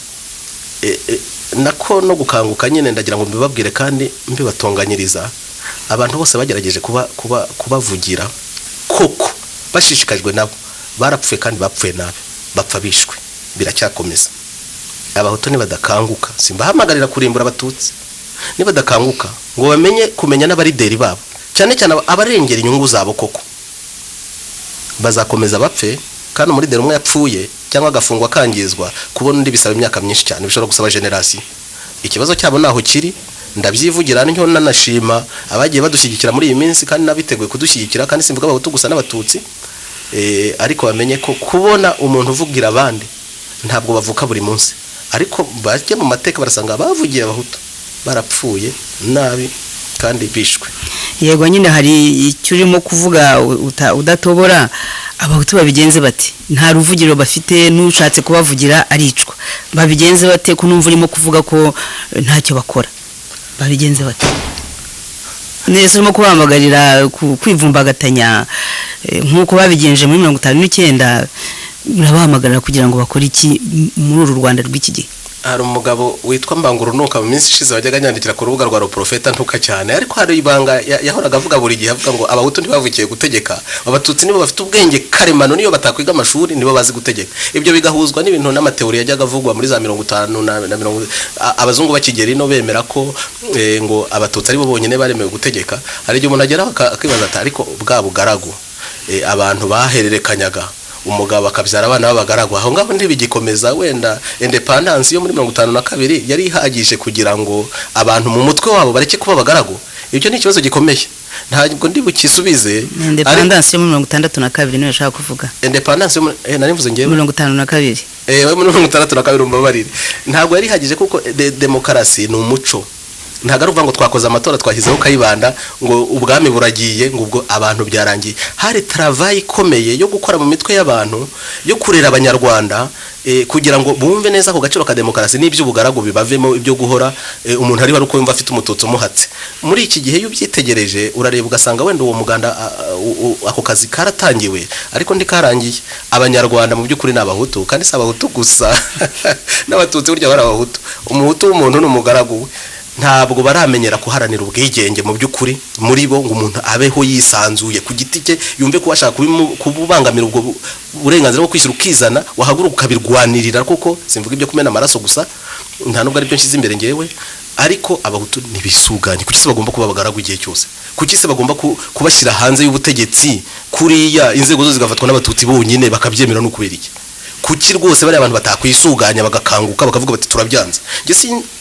nako no gukanguka nyine ndagira ngo mbibabwire kandi mbibatonganyiriza. Abantu bose bagerageje kubavugira koko bashishikajwe nabo barapfuye kandi bapfuye nabi, bapfa bishwe, biracyakomeza. Abahutu nibadakanguka, simbahamagarira kurimbura abatutsi, nibadakanguka ngo bamenye kumenya n'abarideri babo, cyane cyane abarengera inyungu zabo, koko bazakomeza bapfe. Kandi umurideri umwe yapfuye cyangwa agafungwa kangizwa, kubona undi bisaba imyaka myinshi cyane, bishobora gusaba generation. Ikibazo cyabo naho kiri, ndabyivugira ntyo nanashima abagiye badushyigikira muri iyi minsi kandi nabiteguye kudushyigikira, kandi simvuga abahutu gusa n'abatutsi. Ariko bamenye ko kubona umuntu uvugira abandi ntabwo bavuka buri munsi, ariko bajye mu mateka barasanga bavugiye abahutu barapfuye nabi kandi bishwe. Yego nyine hari icyo urimo kuvuga udatobora. Abahutu babigenze bati nta ruvugiro bafite, n'ushatse kubavugira aricwa. Babigenze bate ko numva urimo kuvuga ko ntacyo bakora? Babigenze bate? Nese urimo kubahamagarira kwivumbagatanya nk'uko babigenje muri 59, urabahamagarira kugira ngo bakore iki muri uru Rwanda rw'iki gihe? Hari umugabo witwa Mbangurunuka mu minsi ishize wajyaga nyandikira ku rubuga rwa Profeta ntuka cyane, ariko hari ibanga yahoraga avuga buri gihe, avuga ngo abahutu ntibavukiye gutegeka, abatutsi nibo bafite ubwenge karemano, niyo batakwiga amashuri nibo bazi gutegeka. Ibyo bigahuzwa n'ibintu n'amateori yajyaga avugwa muri za 50 na 40, abazungu bakigera ino bemera ko ngo abatutsi ari bo bonyine baremewe gutegeka. Hari igihe umuntu agera akibaza ati ariko bwa bugaragu abantu bahererekanyaga, umugabo akabyara abana b'abagaragu, aho ngaho ntibigikomeza. Wenda independence yo muri 52 yari ihagije kugira ngo abantu mu mutwe wabo bareke kuba abagaragu. Ibyo ni ikibazo gikomeye, ntabwo ndi bukisubize. Independence yo muri 62 niyo yashaka kuvuga. Independence nari mvuze ngiye muri 52. Muri 62 umbabarire, ntabwo yari ihagije kuko demokarasi ni umuco. Ntago ari ngo twakoze amatora twashyizeho Kayibanda ngo ubwami buragiye ngo ubwo abantu byarangiye. Hari travail ikomeye yo gukora mu mitwe y'abantu, yo kurera abanyarwanda kugira ngo bumve neza ko gaciro ka demokarasi n'ibyo ubugaragu bibavemo, ibyo guhora umuntu ari uko yumva afite umututsi umuhatse. Muri iki gihe iyo byitegereje urareba ugasanga wenda uwo muganda ako kazi karatangiwe, ariko ndikarangiye. Abanyarwanda mu by'ukuri n'abahutu, kandi si abahutu gusa n'abatutsi burya bari abahutu. Umuhutu w'umuntu n'umugaragu ntabwo baramenyera kuharanira ubwigenge mu by'ukuri muri bo, ngo umuntu abeho yisanzuye ku giti cye, yumve ko ashaka kububangamira ubwo burenganzira bwo kwishyura ukizana, wahaguruka ukabirwanirira. Kuko simvuga ibyo kumena amaraso gusa, nta nubwo ari byo nshyize imbere ngewe, ariko abahutu nibisuganye. Kuki se bagomba kuba abagaragu igihe cyose? Kuki se bagomba kubashyira hanze y'ubutegetsi kuriya inzego zo zigafatwa n'abatutsi bonyine bakabyemera no kubera iki? Kuki rwose bari abantu batakwisuganya bagakanguka bakavuga bati turabyanze?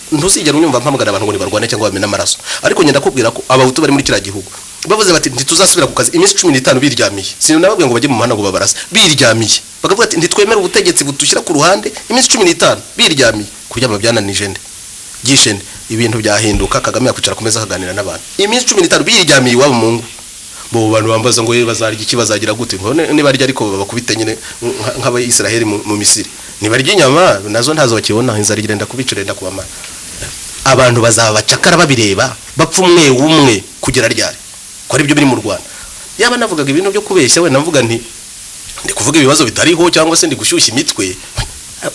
Ntuzigera unyumva mpamagara abantu ngo nibarwane cyangwa bamena amaraso, ariko ngenda kubwira ko abahutu bari muri kira gihugu bavuze bati ntituzasubira ku kazi iminsi 15 biryamiye. Sinababwiye ngo bajye mu muhanda ngo babarasa, biryamiye. Bakavuga ati ntitwemera ubutegetsi butushyira ku ruhande iminsi 15 biryamiye. Kuryama byananije nde? Gishende ibintu byahinduka, Kagame yakwicara kumeza akaganira n'abantu iminsi 15 biryamiye iwabo mu ngo. Bo bantu bambaza ngo bazarya iki, bazagira gute? Niba arya ariko babakubite nyine nk'Abayisiraheli mu Misiri, nibarya inyama nazo ntazo bakibona, inzara igenda kubicurenda kubamara. Abantu bazaba bacakara babireba, bapfa umwe kugera ryari ko ari byo biri mu Rwanda. Yaba navugaga ibintu byo kubeshya, we navuga nti ndi kuvuga ibibazo bitariho cyangwa se ndi gushyushya imitwe,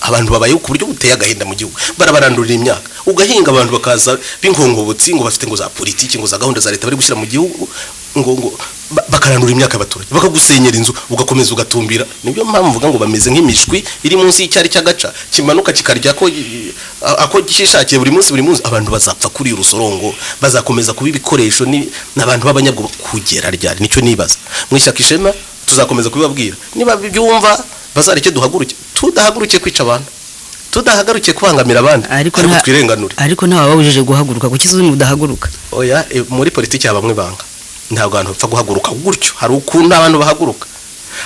abantu babayeho ku buryo buteye agahinda mu gihugu, barabarandurira imyaka, ugahinga abantu bakaza b'inkongobotsi ngo bafite ngo za politiki ngo za gahunda za leta bari gushyira mu gihugu ngo bakarandura imyaka y'abaturage, bakagusenyera inzu ugakomeza ugatumbira. Nibyo mpamvu mvuga ngo bameze nk'imishwi iri munsi y'icyari cy'agaca kimanuka kikarya ako gishishakiye buri munsi. Abantu bazapfa kuri urusorongo, bazakomeza kuba ibikoresho n'abantu b'abanyabwo kugera ryari. Nicyo nibaza mu ishyaka Ishema tuzakomeza kubibabwira, niba byumva bazareke duhaguruke, tudahaguruke kwica abantu, tudahagaruke kubangamira abandi, ariko twirenganure. Ariko nta wabujije guhaguruka, kuki uzuni udahaguruka? Oya, muri politiki y'abamwe banga ntabwo abantu bapfa guhaguruka gutyo. Hari ukuntu abantu bahaguruka,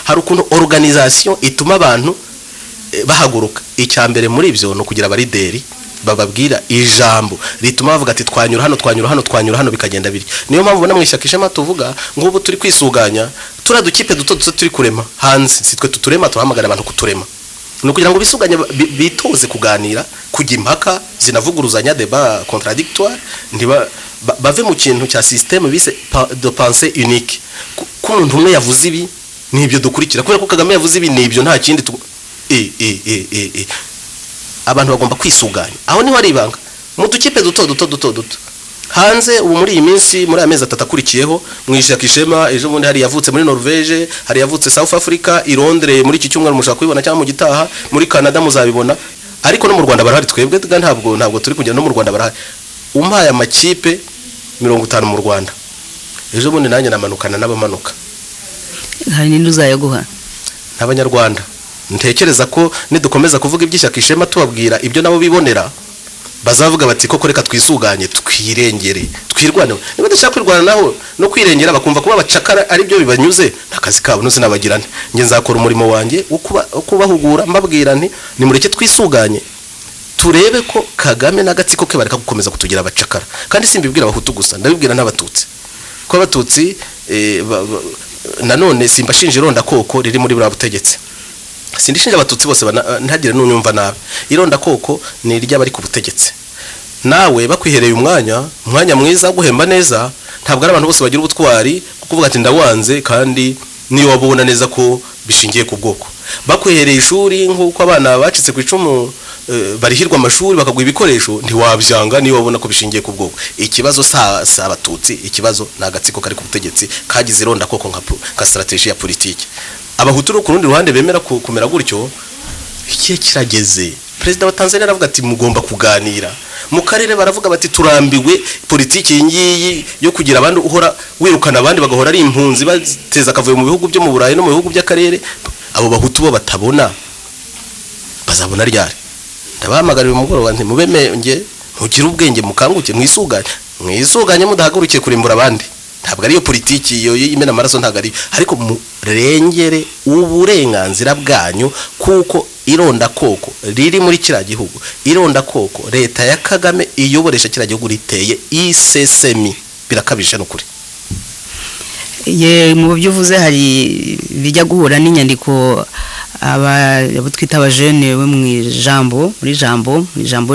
hari ukuntu organisation ituma abantu bahaguruka. Icya mbere muri ibyo no kugira abarideri bababwira ijambo rituma bavuga ati twanyura hano bikagenda biri. Niyo mpamvu ubona mu ishyaka Ishema tuvuga ngo ubu turi kwisuganya, turadukipe duto turi kurema hanze, sitwe tuturema, tuhamagara abantu kuturema. No kugira ngo bisuganye bitoze kuganira, kujya impaka zinavuguruzanya, débat contradictoire, ndiba bave mu kintu cya système bise de pensée unique. Ko umuntu umwe yavuze ibi nibyo dukurikira, kubera ko Kagame yavuze ibi nibyo, nta kindi abantu bagomba kwisuganya. Aho niho ari ibanga mu dukipe duto hanze. Ubu muri iyi minsi, muri amezi 3 akurikiyeho mu ishyaka Ishema, ejo bundi hari yavutse muri Norvège, hari yavutse South Africa, i Londres muri iki cyumweru mushaka kubibona cyangwa mu gitaha, muri Canada muzabibona, ariko no mu Rwanda barahari. Twebwe ntabwo turi kugenda, no mu Rwanda barahari. Umpaye amakipe 50 mu Rwanda, ejo bundi nanjye namanukana n'abamanuka. Hari ninde uzayaguha? N'abanyarwanda. Ntekereza ko nidukomeza kuvuga iby'ishyaka Ishema tubabwira ibyo nabo bibonera, bazavuga bati koko reka twisuganye, twirengere, twirwane. Niba dushaka kwirwana naho no kwirengera, bakumva kuba bacakara ari byo bibanyuze, nakazi kabo no sinabagirane. Nge nzakora umurimo wanjye ukubahugura, mbabwira nti nimureke twisuganye, turebe ko Kagame n'agatsiko ke bareka gukomeza kutugira abacakara. Kandi simbibwira abahutu gusa, ndabibwira n'abatutsi, ko abatutsi nanone simbashinje ironda koko riri muri bura butegetsi. Sindishinja abatutsi bose ntagire n'unyumva nabi. Ironda koko ni irya bari ku butegetsi. Nawe bakwihereye umwanya mwiza guhemba neza, ntabwo ari abantu bose bagira ubutwari kuvuga ati ndawanze, kandi niyo wabona neza ko bishingiye ku bwoko. Bakwihereye ishuri nk'uko abana bacitse ku icumu barihirwa amashuri bakagwa ibikoresho, ntiwabyanga niyo wabona ko bishingiye ku bwoko. Ikibazo sa abatutsi, ikibazo n'agatsiko kari ku butegetsi kagize ironda koko nka strategie ya politiki. Abahutu ku rundi ruhande bemera kumera gutyo, ikihe kirageze. Perezida wa Tanzania aravuga ati mugomba kuganira. Mu karere baravuga bati turambiwe politiki ngiyi yo kugira abandi uhora wirukana abandi bagahora ari impunzi bateza akavuye mu bihugu byo mu Burayi no mu bihugu by'akarere. Abo bahutu bo batabona, bazabona ryari? Ndabahamagarira umugoroba nti mubemenge, mugire ubwenge, mukanguke, mwisuganye mudahagurukiye kurimbura abandi. Ntabwo ariyo politiki iyo imena amaraso, ntabwo ari, ariko murengere uburenganzira bwanyu, kuko ironda koko riri muri kira gihugu, ironda koko leta ya Kagame iyoboresha kira gihugu riteye isesemi, birakabije n'ukuri. Ye mu byo uvuze hari bijya guhura n'inyandiko abo twita abajene bo muri Jambo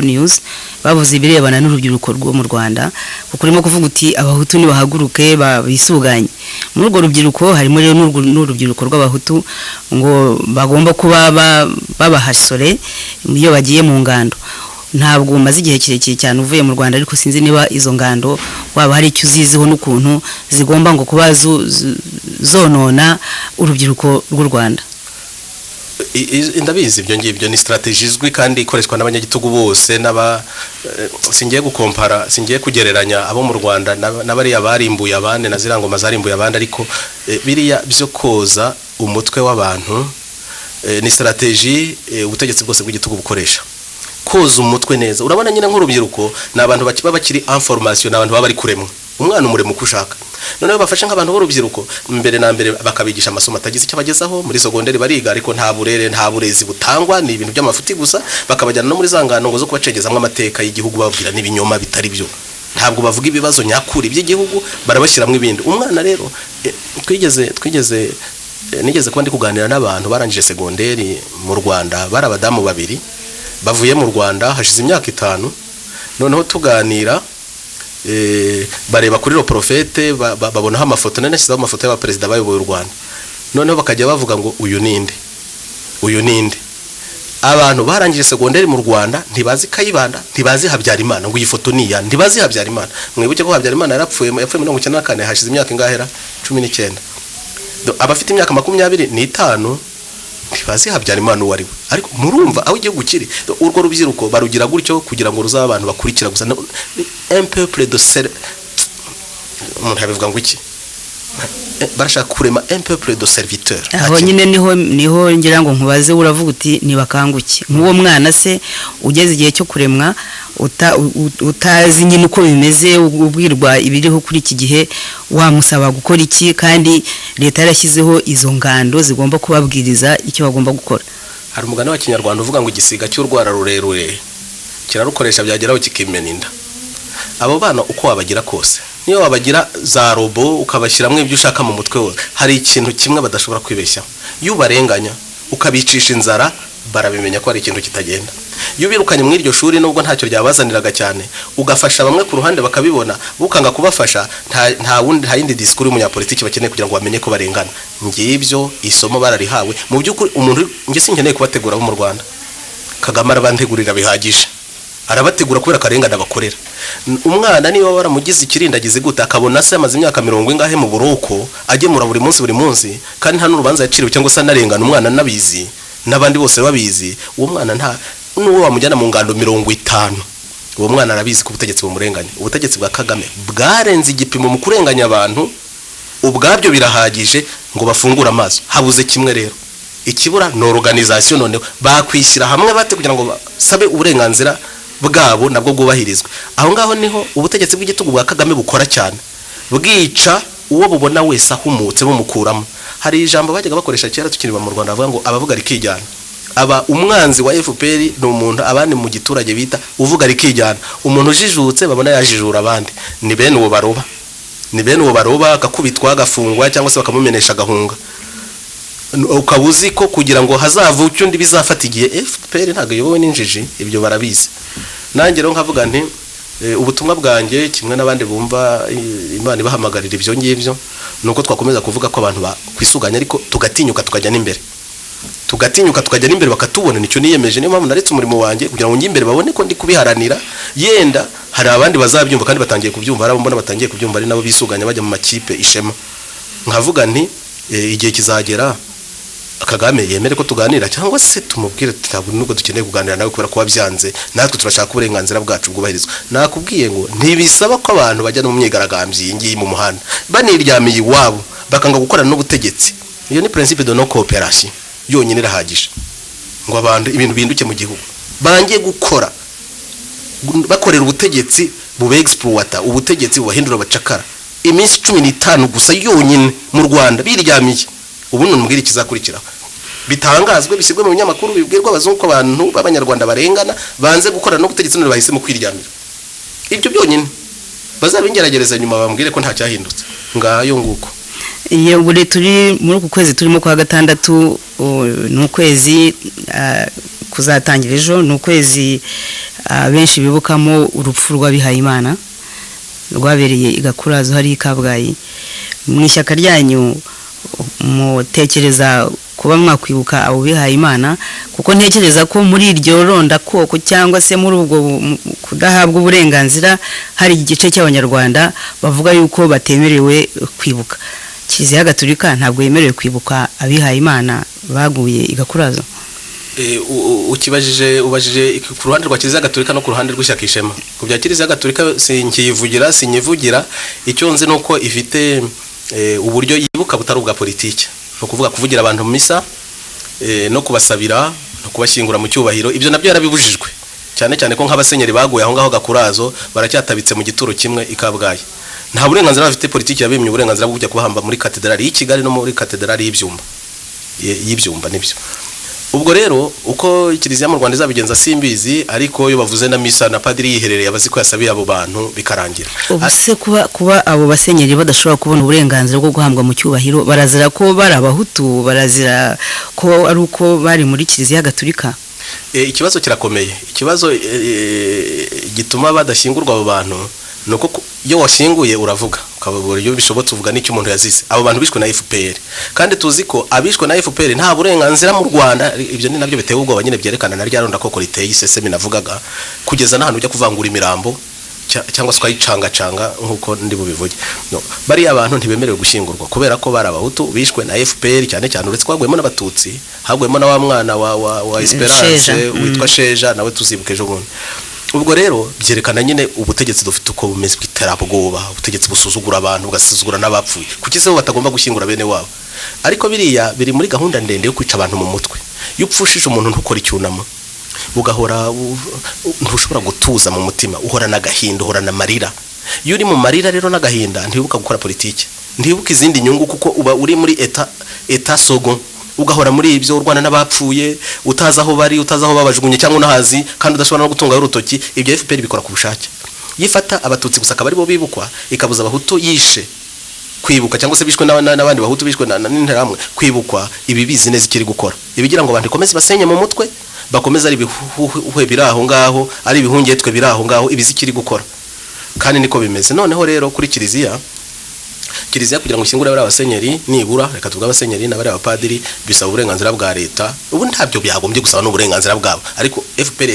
News bavuze ibirebana n'urubyiruko rwo mu Rwanda, kuko urimo kuvuga uti abahutu ni bahaguruke bisuganye. Muri urwo rubyiruko harimo rero n'urubyiruko rw'abahutu ngo bagomba kuba babahasore iyo bagiye mu ngando. Ntabwo umaze igihe kirekire cyane uvuye mu Rwanda, ariko sinzi niba izo ngando waba hari icyo uziziho n'ukuntu zigomba ngo kuba zonona urubyiruko rw'u Rwanda. Ndabizi ibyo ngibyo ni strategy izwi kandi ikoreshwa n'abanyagitugu bose, singiye gukompara, singiye kugereranya abo mu Rwanda n'abari abarimbuye abandi na zirangoma zarimbuye abandi, ariko biriya byo koza umutwe w'abantu ni strategy ubutegetsi bwose bw'igitugu bukoresha. Koza umutwe neza, urabona nyine nk'urubyiruko n'abantu bakiba bakiri information, n'abantu baba bari kuremwa umwana umuremo kushaka. Noneho bafashe nk'abantu b'urubyiruko mbere na mbere bakabigisha amasomo atagize icyo bagezaho. Muri segonderi bariga, ariko nta burezi butangwa, ni ibintu by'amafuti gusa. Bakabajyana no muri zangano ngo zo kubacegezamo amateka y'igihugu, babwira n'ibinyoma bitari byo. Ntabwo bavuga ibibazo nyakuri by'igihugu, barabashyiramo ibindi. Umwana rero nigeze kuba ndi kuganira n'abantu barangije segonderi mu Rwanda, bari abadamu babiri bavuye mu Rwanda hashize imyaka 5. Noneho tuganira bareba kuri ro profete, babonaho amafoto, nashyizeho amafoto y'abaperezida bayoboye u Rwanda. Noneho bakajya bavuga ngo uyu ninde abantu barangije segonderi mu Rwanda ntibazi Kayibanda, ntibazi Habyarimana, ngo iyi foto ni ya, ntibazi Habyarimana. Mwibuke ko Habyarimana yapfuye 1994, hashize imyaka ingahera 19. Abafite imyaka 25 ntibazi Habyarimana uwo ari we. Ariko murumva aho igihugu kiri, urwo rubyiruko barugira gutyo kugira ngo ruzaba abantu bakurikira gusa un peuple de ser umuntu yabivuga ngo iki, barashaka kurema un peuple de serviteur. Aho nyine niho ngira ngo nkubaze, uravuga uti nibakanguke nk'uwo mwana se ugeze igihe cyo kuremwa utazi nyine uko bimeze, ubwirwa ibiriho kuri iki gihe, wamusaba gukora iki? Kandi leta yarashyizeho izo ngando zigomba kubabwiriza icyo bagomba gukora. Hari umugani wa Kinyarwanda uvuga ngo igisiga cy'urwara rurerure kirarukoresha byageraho kikimena inda. Abo bana uko wabagira kose, niyo wabagira za robo ukabashyiramo ibyo ushaka mu mutwe wose, hari ikintu kimwe badashobora kwibeshya. Iyo ubarenganya ukabicisha inzara, barabimenya ko hari ikintu kitagenda. Iyo birukanye muri iryo shuri nubwo ntacyo ryabazaniraga cyane, ugafasha bamwe ku ruhande bakabibona, bukanga kubafasha, nta yindi disikuru y'umunyapolitiki bakeneye kugira ngo bamenye ko barengana. Ngibyo isomo bararihawe. Mu by'ukuri umuntu nge sinkeneye kubategura bo mu Rwanda. Kagame arabantegurira bihagije, arabategura kubera karengana bakorera. Umwana niba waramugize ikirindagize gute akabona se amaze imyaka 40 ingahe mu buroko agemura buri munsi kandi nta n'urubanza yaciriwe cyangwa se narengana, umwana nabizi n'abandi bose babizi, uwo mwana nta n'uwo wamujyana mu ngando 50, uwo mwana arabizi ko ubutegetsi bumurenganya. Ubutegetsi bwa Kagame bwarenze igipimo mu kurenganya abantu, ubwabyo birahagije ngo bafungure amaso. Habuze kimwe rero, ikibura no organisation. Noneho bakwishyira hamwe bate kugira ngo basabe uburenganzira bwabo nabwo bwubahirizwe. Aho ngaho niho ubutegetsi bw'igitugu bwa Kagame bukora cyane, bwica uwo bubona wese ahumutse bumukuramo. Hari ijambo bajyaga bakoresha kera tukiriba mu Rwanda, bavuga ngo abavuga rikijyana. Aba umwanzi wa FPR no umuntu abandi mu giturage bita uvuga rikijyana. Umuntu ujijutse babona yajijura abandi, ni bene uwo baroba, akakubitwa agafungwa cyangwa se bakamumenesha gahunga. Ukabuzi ko kugira ngo hazavuke undi bizafata igihe. FPR ntago yobowe n'injiji, ibyo barabizi. Nanjye rero nkavuga nti ubutumwa bwanjye kimwe n'abandi bumva Imana ibahamagarira ibyo ngibyo, nuko twakomeza kuvuga ko abantu bakwisuganya ariko tugatinyuka tukajya n'imbere. Bakatubona. Nicyo niyemeje, niyo mpamvu naretse umurimo wanjye kugira ngo njye imbere babone ko ndi kubiharanira. Yenda hari abandi bazabyumva kandi batangiye kubyumva, hari abo mbona batangiye kubyumva ari nabo bisuganya bajya mu makipe Ishema. Nkavuga nti igihe kizagera Kagame yemere ko tuganira, cyangwa se tumubwire tutabwo nubwo dukeneye kuganira nawe kubera ko wabyanze, natwe turashaka uburenganzira bwacu bwubahirizwa. Nakubwiye ngo ntibisaba ko abantu bajya no myigaragambye ngiyi mu muhanda baniryamiye iwabo bakanga gukorana n'ubutegetsi. Iyo ni principe de non coopération yonyine irahagije ngo abantu ibintu binduke mu gihugu. Bangiye gukora bakorera ubutegetsi bube exploiter, ubutegetsi bubahindura abacakara. Iminsi 15 gusa yonyine mu Rwanda biryamiye. Ubu numubwira ikizakurikira bitangazwe bisibwe mu binyamakuru bibwirwa abazungu ko abantu b'abanyarwanda barengana banze gukorana n'ubutegetsi none bahise mu kwiryamira. Ibyo byonyine bazabingeragereza nyuma bambwire ko nta cyahindutse. Ngayo nguko iyo buri turi muri uku kwezi turimo kwa gatandatu, n'ukwezi kuzatangira ejo, n'ukwezi benshi bibukamo urupfu rw'Abihayimana rwabereye igakurazo hari Kabgayi. Mu ishyaka ryanyu mutekereza kuba mwakwibuka abo Bihayimana? Kuko ntekereza ko muri iryo ronda koko cyangwa se muri ubwo kudahabwa uburenganzira hari igice cy'abanyarwanda bavuga yuko batemerewe kwibuka. Kiliziya Gatolika ntabwo yemerewe kwibuka Abihayimana baguye igakurazo. Ubajije ku ruhande rwa Kiliziya Gatolika no ku ruhande rw'ishyaka Ishema. Ku bya Kiliziya Gatolika sinyivugira, icyo nzi nuko ifite uburyo yibuka butari ubwa politiki, no kuvuga kuvugira abantu mu misa, no kubasabira, no kubashyingura mu cyubahiro. Ibyo nabyo yarabibujijwe, cyane cyane ko nk'abasenyeri baguye aho ngaho gakurazo baracyatabitse mu gituro kimwe ikabgaye. Nta burenganzira bafite, politiki yabimye uburenganzira bwo kujya kubahamba muri katedrali y'i Kigali no muri katedrali y'ibyumba nibyo. Ubwo rero uko Kiliziya mu Rwanda izabigenza simbizi, ariko yo bavuze na misa na padiri yiherereye abazi ko yasabiye abo bantu bikarangira. Ubuse kuba abo basenyeri badashobora kubona uburenganzira bwo guhambwa mu cyubahiro, barazira ko bari abahutu, barazira ko ari uko bari muri Kiliziya Gatolika. Ikibazo kirakomeye. Ikibazo gituma badashyingurwa abo bantu nuko iyo washyinguye uravuga ukabura iyo bishobotse uvuga n'icyo umuntu yazize. Abo bantu bishwe na FPR, kandi tuzi ko abishwe na FPR nta burenganzira mu Rwanda. Ibyo ni nabyo biteye ubwoba nyine, byerekana na rya ronda koko riteye isesemi navugaga, kugeza n'ahantu ujya kuvangura imirambo cyangwa se ukayicanga nk'uko ndi bubivuge. No, bari abantu ntibemerewe gushyingurwa kubera ko bari abahutu bishwe na FPR, cyane cyane uretse kwagwemo n'abatutsi, hagwemo na wa mwana wa Esperance witwa Sheja, nawe tuzibuke ejo bundi. Ubwo rero byerekana nyine ubutegetsi dufite uko bumeze bw'iterabwoba, ubutegetsi busuzugura abantu, bugasuzugura n'abapfuye, kuki se batagomba gushyingura bene wabo. Ariko biriya biri muri gahunda ndende yo kwica abantu mu mutwe. Iyo upfushije umuntu ntukora icyunamo, ugahora ntushobora gutuza mu mutima, uhora n'agahinda, uhora n'amarira. Iyo uri mu marira rero n'agahinda, ntibuka gukora politike, ntibuka izindi nyungu, kuko uba uri muri eta sogo, ugahora muri ibyo urwana n'abapfuye, utaza aho bari, utaza aho babajugunye cyangwa unahazi, kandi udashobora no gutunga urutoki. Ibyo FPR bikora ku bushake, yifata abatutsi gusa akaba ari bo bibukwa, ikabuza abahutu yishe kwibuka, cyangwa se bishwe n'abandi bahutu bishwe n'interamwe kwibukwa. Ibi bizi neza ikiri gukora, ibigira ngo abantu ikomeze basenye mu mutwe, bakomeza ari ibihuhwe biri aho ngaho, ari ibihungetwe biri aho ngaho, ibizi ikiri gukora. Kandi niko bimeze. Noneho rero kuri kiliziya kugira ngo ishyingure bari abasenyeri, nibura reka tuvuga abasenyeri n'abari abapadiri, bisaba uburenganzira bwa leta. Ubu ntabyo byagombye gusaba n'uburenganzira bwabo, ariko FPR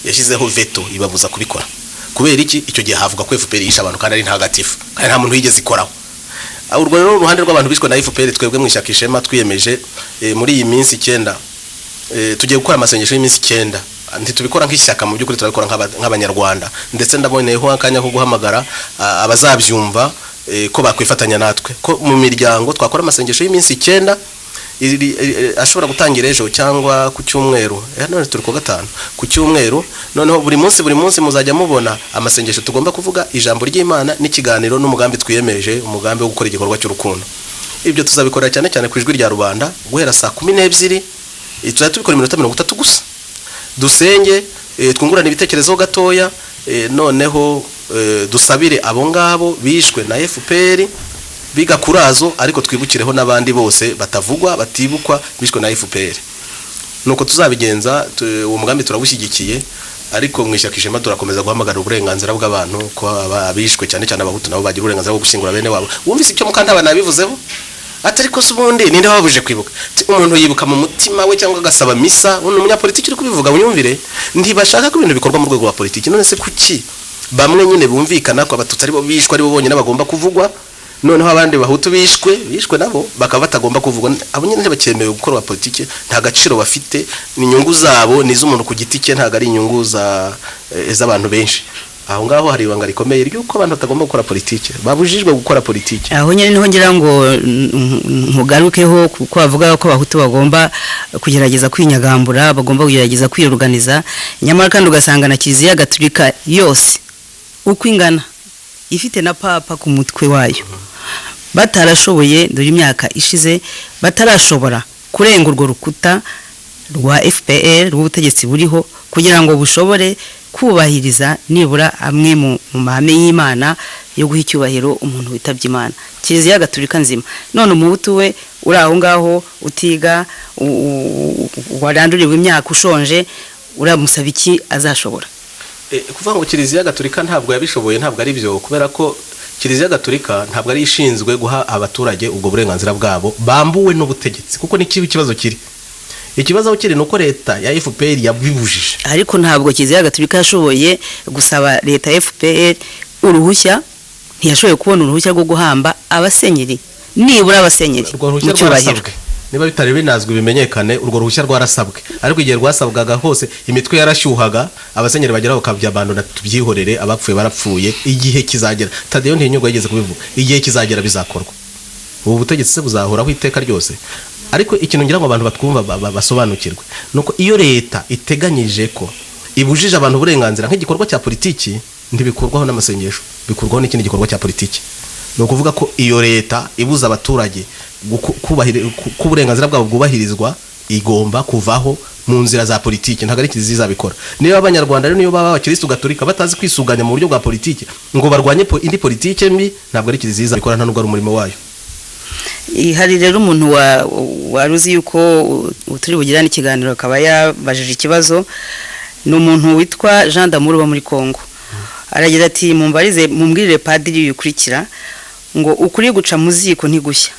yashyizeho veto ibabuza kubikora. Kubera iki? Icyo gihe havuga ko FPR yisha abantu kandi ari ntagatifu, kandi nta muntu yigeze ikoraho. Urwo rero uruhande rw'abantu bishwe na FPR, twebwe mu ishyaka Ishema twiyemeje muri iyi minsi 9 tugiye gukora amasengesho y'iminsi 9. Ntitubikora nk'ishyaka, mu by'ukuri turabikora nk'abanyarwanda, ndetse ndaboneyeho akanya ko guhamagara abazabyumva ko bakwifatanya natwe, ko mu miryango twakora amasengesho y'iminsi 9 ashobora gutangira ejo cyangwa ku cyumweru. None turi ku gatanu, ku cyumweru. Noneho buri munsi muzajya mubona amasengesho tugomba kuvuga ijambo ry'Imana n'ikiganiro n'umugambi twiyemeje, umugambi wo gukora igikorwa cy'urukundo. Ibyo tuzabikorera cyane cyane ku ijwi rya rubanda guhera saa 12. Tuzajya tubikora iminota 30 gusa, dusenge, twungurana ibitekerezo gatoya, noneho dusabire abo ngabo bishwe na FPR biga kurazo, ariko twibukireho n'abandi bose batavugwa batibukwa bishwe na FPR. Nuko tuzabigenza. Uwo mugambi turawushyigikiye, ariko mu ishyaka Ishema turakomeza guhamagara uburenganzira bw'abantu, ko abishwe cyane cyane abahutu nabo bagira uburenganzira bwo gushyingura bene wabo. Wumvise icyo Mukantaba nabivuzeho? Atari ko subundi ninde wabuje kwibuka? Umuntu yibuka mu mutima we cyangwa agasaba misa. Umunyapolitiki uri kubivuga munyumvire, ntibashaka ko ibintu bikorwa mu rwego rwa politiki. None se kuki bamwe nyine bumvikana ko abatutsi ari bo bishwe, ari bo bonyine bagomba kuvugwa, noneho abandi bahutu bishwe nabo bakaba batagomba kuvugwa? Abo nyine ntibakemewe gukora politiki, nta gaciro bafite, ni inyungu zabo, ni iz'umuntu ku giti cye, ntago ari inyungu z'abantu benshi. Aho ngaho hari ibanga rikomeye ry'uko abantu batagomba gukora politiki, babujijwe gukora politiki. Aho nyine niho ngira ngo ntugarukeho, kuko bavuga ko abahutu bagomba kugerageza kwinyagambura, bagomba kugerageza kwiruganiza, nyamara kandi ugasanga na Kiliziya Gatolika yose uko ingana ifite na papa ku mutwe wayo, batarashoboye dore imyaka ishize batarashobora kurenga urwo rukuta rwa FPR rw'ubutegetsi buriho, kugira ngo bushobore kubahiriza nibura amwe mu mahame y'Imana yo guha icyubahiro umuntu witabye Imana. Kiliziya Gatolika nzima none umuhutu we uri aho ngaho utiga, waranduriwe imyaka, ushonje, uramusaba iki azashobora? Kuvuga ngo Kiliziya Gatolika ntabwo yabishoboye, ntabwo ari byo, kubera ko Kiliziya Gatolika ntabwo ari ishinzwe guha abaturage ubwo burenganzira bwabo bambuwe n'ubutegetsi, kuko ni kibazo kiri. Ikibazo kiri nuko leta ya FPR yabibujije, ariko ntabwo Kiliziya Gatolika yashoboye gusaba leta ya FPR uruhushya, ntiyashoboye kubona uruhushya rwo guhamba abasenyeri, nibura abasenyeri mu cyubahiro. Niba bitari binazwe bimenyekane, urwo ruhushya rwarasabwe, ariko igihe rwasabwaga hose imitwe yarashyuhaga, abasenyeri bageraho bakabya abantu tubyihorere, abapfuye barapfuye, igihe kizagera. Tadeyo ntinyungu yageze kubivuga, igihe kizagera bizakorwa. Ubu butegetsi se buzahoraho iteka ryose. Ariko ikintu ngira ngo abantu batwumva basobanukirwe nuko iyo leta iteganyije ko ibujije abantu uburenganzira nk'igikorwa cya politiki, ntibikorwaho n'amasengesho, bikorwaho n'ikindi gikorwa cya politiki. No kuvuga ko iyo leta ibuza abaturage kuburenganzira bwabo bwubahirizwa, igomba kuvaho mu nzira za politiki, ntago ari Kiliziya izabikora. Niba abanyarwanda rero niyo baba abakristo Gatolika batazi kwisuganya mu buryo bwa politiki ngo barwanye indi politiki mbi, ntabwo ari Kiliziya izabikora, nta nubwo ari umurimo wayo. Hari rero umuntu waruzi yuko turi bugirane ikiganiro akaba yabajije ikibazo, ni umuntu witwa Jean d'Amour wo muri Kongo. aragira ati mumbwirire padiri bikurikira ngo ukuri guca mu ziko ntigushya,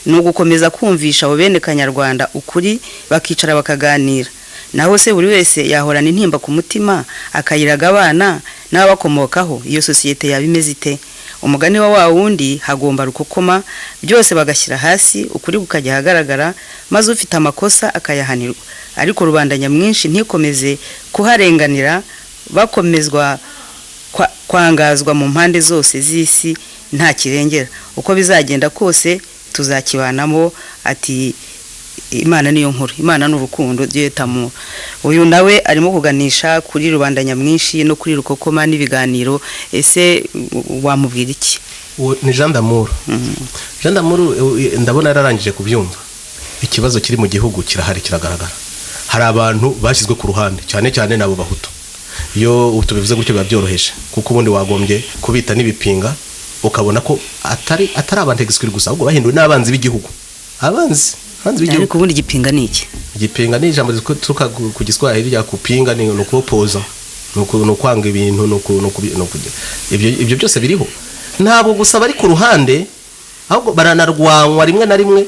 ni ugukomeza kumvisha abo bene Kanyarwanda ukuri bakicara bakaganira, naho se buri wese yahorana intimba ku mutima akayiraga abana n'abakomokaho, iyo sosiyete yabimeze ite? Umugani wa wundi hagomba rukokoma, byose bagashyira hasi, ukuri kukajya hagaragara, maze ufite amakosa akayahanirwa, ariko rubanda nyamwinshi ntikomeze kuharenganira, bakomezwa kwangazwa mu mpande zose z'isi nta kirengera. Uko bizagenda kose tuzakibanamo, ati Imana niyo nkuru, Imana n'urukundo byetamu. Uyu nawe arimo kuganisha kuri rubanda nyamwinshi no kuri rukokoma n'ibiganiro. Ese wamubwira iki? Ni Jean d'Amour. Jean d'Amour ndabona yararangije kubyumva. Ikibazo kiri mu gihugu kirahari, kiragaragara. Hari abantu bashyizwe ku ruhande, cyane cyane nabo bahutu. Iyo tubivuze gutyo biba byoroheje, kuko ubundi wagombye kubita n'ibipinga ukabona ko atari abantu exclure gusa, ahubwo bahinduwe n'abanzi b'igihugu. Abanzi b'igihugu. Ariko ubundi igipinga ni iki? Igipinga ni ijambo rituruka ku Giswahili rya kupinga, ni ukupoza, no kwanga ibintu, ibyo byose biriho. Ntabwo gusa bari ku ruhande, ahubwo baranarwanwa rimwe na rimwe,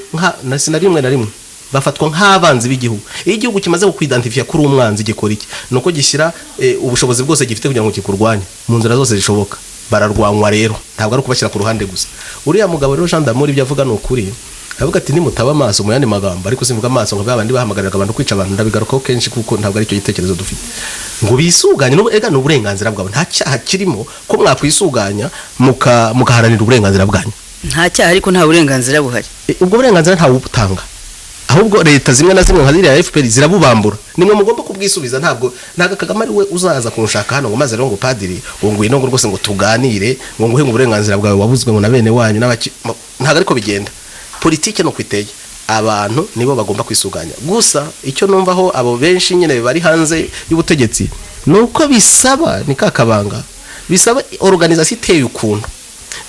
rimwe na rimwe bafatwa nk'abanzi b'igihugu. Iyo igihugu kimaze kukwidentifya kuri umwanzi gikora iki? Nuko gishyira ubushobozi bwose gifite kugira ngo kikurwanye mu nzira zose zishoboka. Bararwanwa rero, ntabwo ari kubashyira ku ruhande gusa. Uriya mugabo rero Jean d'Amour ibyo avuga ni ukuri. Avuga ati nimutaba amaso mu yandi magambo, ariko simvuga amaso ngo babandi bahamagarira abantu kwica abantu, ndabigarukaho kenshi kuko ntabwo ari cyo gitekerezo dufite. Ngo bisuganye n'uburenganzira bwabo, nta cyaha kirimo ko mwakwisuganya mukaharanira uburenganzira bwanyu. Nta cyaha, ariko nta burenganzira buhari. Ubwo burenganzira ntawe ubutanga, ahubwo leta zimwe na zimwe nka ziriya FPR zirabubambura. Nimwe mugomba kubwisubiza. Ntabwo Kagame ari we uzaza kunshaka hano ngo maze rero ngo padiri ngo ino ngo rwose ngo tuganire ngo nguhe uburenganzira bwawe wabuzwe ngo na bene wanyu ntabwo ariko bigenda. Politike no kwiteye abantu nibo bagomba kwisuganya. Gusa icyo numvaho abo benshi nyine bari hanze y'ubutegetsi nuko bisaba ni kakabanga, bisaba organisation iteye ukuntu,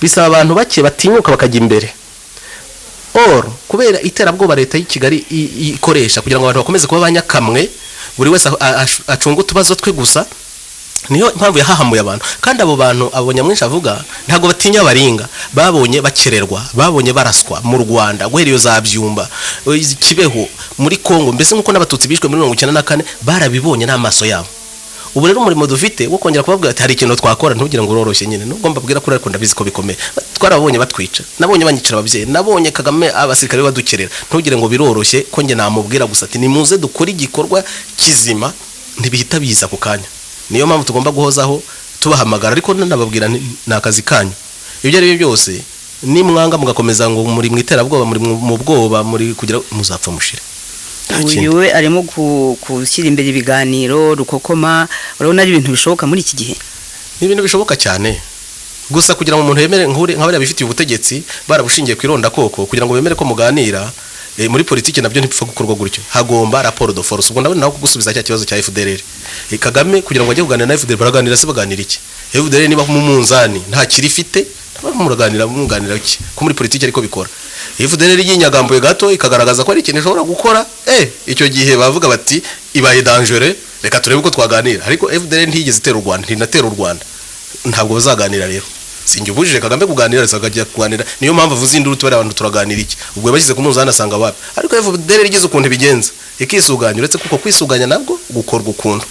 bisaba abantu bake batinyuka bakajya imbere. Kubera iterabwoba leta y'i Kigali ikoresha kugira ngo abantu bakomeze kuba banyakamwe, buri wese acunga utubazo twe gusa, niyo mpamvu yahahamuye abantu. Kandi abo bantu abo nyamwinshi avuga ntago batinya baringa, babonye bakererwa, babonye baraswa mu Rwanda, guhera iyo za Byumba, Kibeho, muri Kongo, mbese nkuko n'abatutsi bishwe muri 1994 barabibonye n'amaso yabo. Ubu rero umurimo dufite wo kongera kubabwira ati hari ikintu twakora, ntugire ngo uroroshye nyine, nubwo mbabwira ko ariko ndabizi ko bikomeye. Twarabonye batwica, nabonye banyicira ababyeyi, nabonye Kagame abasirikare badukerera, ntugire ngo biroroshye ko nge namubwira gusa ati nimuze dukora igikorwa kizima, ntibihita biza ku kanya. Niyo mpamvu tugomba guhozaho tubahamagara, ariko nababwira nakazi kanyu. Ibyo ari byo byose nimwanga mugakomeza ngo muri mwiterabwoba, muri mu bwoba, muri kugira muzapfa mushire. Uyu we arimo gushyira imbere ibiganiro rukokoma, urabona ari ibintu bishoboka muri iki gihe? Ni ibintu bishoboka cyane, gusa kugira ngo umuntu yemere nk'abari bifitiye ubutegetsi barabushingiye ku ironda koko, kugira ngo bemere ko muganira muri politiki nabyo ntipfa gukorwa gutyo. Hagomba rapport de force. Ubwo ndabona naho kugusubiza cya kibazo cya FDLR. Kagame kugira ngo ajye kuganira na FDLR baraganira, se baganira iki? FDLR niba mu munzani nta kirifite, muraganira iki? Ko muri politiki ariko bikora. FDLR y'inyagambo gato ikagaragaza ko ari ikintu ishobora gukora, icyo gihe bavuga bati ibaye dangereux, reka turebe uko twaganira. Ariko FDLR ntigeze itera u Rwanda, ntinatera u Rwanda, ntabwo bazaganira rero. Sinjye ubujije Kagame kuganira, sakajya kuganira. Niyo mpamvu avuze induru tubara abantu turaganira iki? Ubwo yabashyize ku munzani asanga wapi. Ariko FDLR igize ukuntu bigenza ikisuganya, uretse kuko kwisuganya nabwo gukorwa ukuntu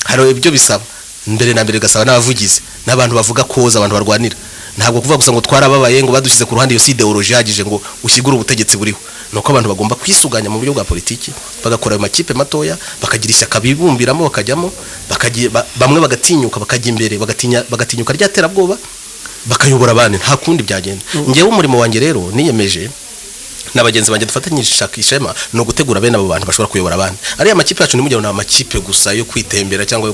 hari ibyo bisaba. Mbere na mbere gasaba n'abavugizi n'abantu bavuga koza abantu barwanira. Ntabwo kuvuga gusa ngo twarababaye ngo badushyize ku ruhande iyo ideology yagije ngo ushyigure ubutegetsi buriho. Nuko abantu bagomba kwisuganya mu buryo bwa politiki, bagakora ayo makipe matoya, bakagira ishyaka bibumbiramo, bakajyamo, bamwe bagatinyuka bakajya imbere, bagatinyuka ryaterabwoba, bakayobora abandi. Nta kundi byagenda. Ngewe umurimo wanjye rero niyemeje n'abagenzi banjye dufatanyije ishema no gutegura bene abo bantu bashobora kuyobora abandi. Ariya makipe yacu nimujye na makipe gusa yo kwitembera cyangwa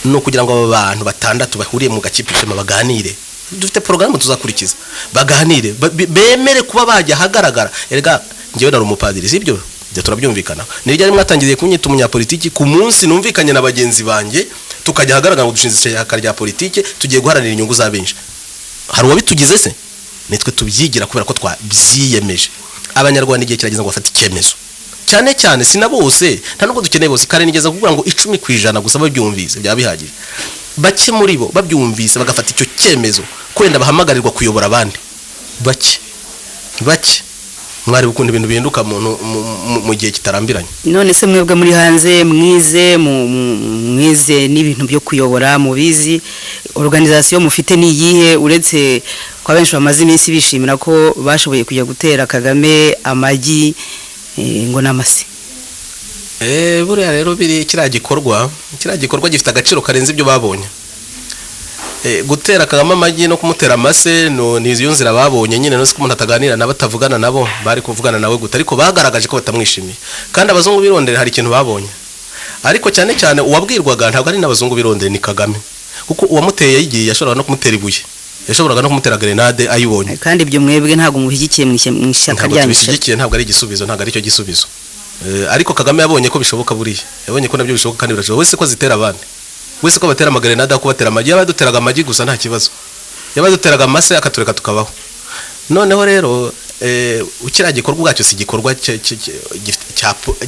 no kugira ngo aba bantu batandatu bahuriye mu gakipe ishema baganire. Dufite porogaramu tuzakurikiza, baganire, bemere kuba bajya hagaragara. Erega ngewe nari umupadiri, sibyo? Turabyumvikana. Niryo ari mwatangiriye kunyita umunyapolitiki ku munsi numvikanye na bagenzi banjye, tukajya hagaragara ngo dushinze ishyaka rya politiki, tugiye guharanira inyungu za benshi. Hari uwabitugize se? Nitwe tubyigira kubera ko twabyiyemeje. Abanyarwanda igihe kirageza ngo bafate icyemezo. Cyane cyane sina bose, nta nubwo dukeneye bose. Kare nigeza kuvuga ngo 10% gusa babyumvise byaba bihagije. bake muri bo babyumvise bagafata icyo cyemezo kwenda bahamagarirwa kuyobora abandi, bake mwari gukunda ibintu bihinduka mu gihe kitarambiranye. None se mwebwe muri hanze mwize n'ibintu byo kuyobora mubizi, organisation mufite ni yihe uretse kwa benshi bamaze iminsi bishimira ko bashoboye kujya gutera Kagame amagi ngo namase? Buriya rero biri kiriya gikorwa gifite agaciro karenze ibyo babonye. Gutera Kagame amagi no kumutera amase ni izo nzira babonye nyine, no se ko umuntu ataganira nabo atavugana nabo bari kuvugana nawe gute, ariko bagaragaje ko batamwishimiye. Kandi abazungu birondera hari ikintu babonye, ariko cyane cyane uwabwirwaga ntabwo ari n'abazungu birondera, ni Kagame, kuko uwamuteye yigiye yashoboraga no kumutera ibuye, yashoboraga no kumutera grenade ayibonye. Kandi ibyo mwebwe ntabwo muhigikiye mu ishyaka ryanyu? Ntabwo ari igisubizo, ntabwo ari cyo gisubizo. Ariko Kagame yabonye ko bishoboka, buriya yabonye ko nabyo bishoboka kandi birashoboka. Wese ko zitera abandi, wese ko batera amagrenade ako batera amagi, yabaduteraga amagi gusa nta kibazo, yabaduteraga amase akatureka tukabaho. Noneho rero ukira gikorwa ubwacyo si gikorwa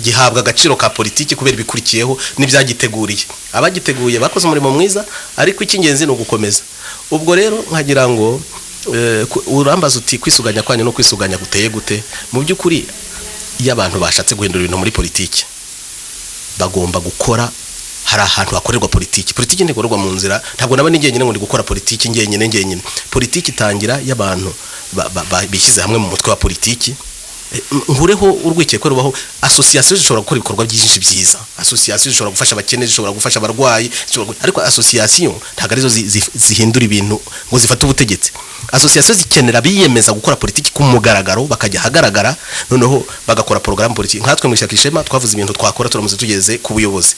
gihabwa agaciro ka politiki kubera bikurikiyeho n'ibyagiteguriye. Abagiteguye bakoze umurimo mwiza, ariko icy'ingenzi ni ugukomeza. Ubwo rero nkagira ngo urambaza uti kwisuganya kwanyu no kwisuganya guteye gute? Mu by'ukuri iyo abantu bashatse guhindura ibintu muri politiki bagomba gukora, hari ahantu hakorerwa politiki ntikorerwa mu nzira. Ntabwo naba ningenyine ngo ndi gukora politiki ngenyine. Politiki itangira y'abantu bishyize hamwe mu mutwe wa politiki. Nkureho urwikekwe rubaho, association zishobora gukora ibikorwa byinshi byiza, association zishobora gufasha abakene, zishobora gufasha abarwayi, ariko association ntabwo arizo zihindura ibintu ngo zifate ubutegetsi. Association zikenera biyemeza gukora politiki ku mugaragaro, bakajya hagaragara, noneho bagakora program politiki. Nkatwe mu ishyaka Ishema twavuze ibintu twakora turamuze tugeze ku buyobozi,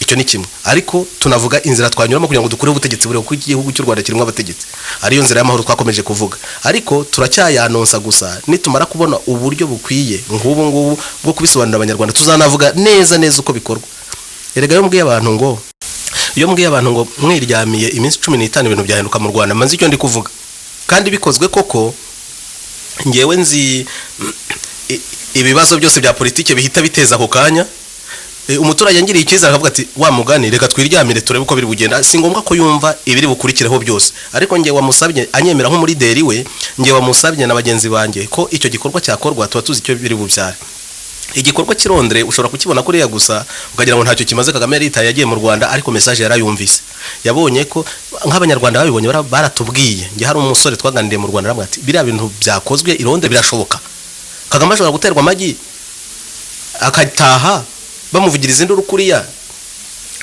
icyo ni kimwe. Ariko tunavuga inzira twanyuramo kugira ngo dukure ubutegetsi buri ku igihugu cy'u Rwanda kirimo abategetsi, ariyo nzira y'amahoro twakomeje kuvuga. Ariko turacyayanonsa gusa, nitumara kubona uburyo bukwiye ngubu bwo kubisobanurira abanyarwanda tuzanavuga neza uko bikorwa. Erega yo mbwiye abantu ngo mwiryamiye iminsi 15 ibintu byahinduka mu Rwanda, manzi icyo ndi kuvuga. Kandi bikozwe koko, ngewe nzi ibibazo byose bya politike bihita biteza ako kanya. Umuturage ngiriye ikiza akavuga ati wa mugani reka twiryamire turebe uko biri bugenda. Si ngombwa ko yumva ibiri bukurikireho byose, ariko nge wamusabye anyemera nko muri deri we, nge wamusabye na bagenzi banjye ko icyo gikorwa cyakorwa tuba tuzi icyo biri bubyare. Igikorwa kirondere ushobora kukibona kuriya gusa ukagira ngo ntacyo kimaze. Kagame yaritaye yagiye mu Rwanda, ariko message yarayumvise, yabonye ko nk'abanyarwanda babibonye baratubwiye. Nge hari umusore twaganiriye mu Rwanda aramubwira ati biriya bintu byakozwe irondere birashoboka. Kagame ashobora guterwa amagi akataha bamuvugiriza induru kuriya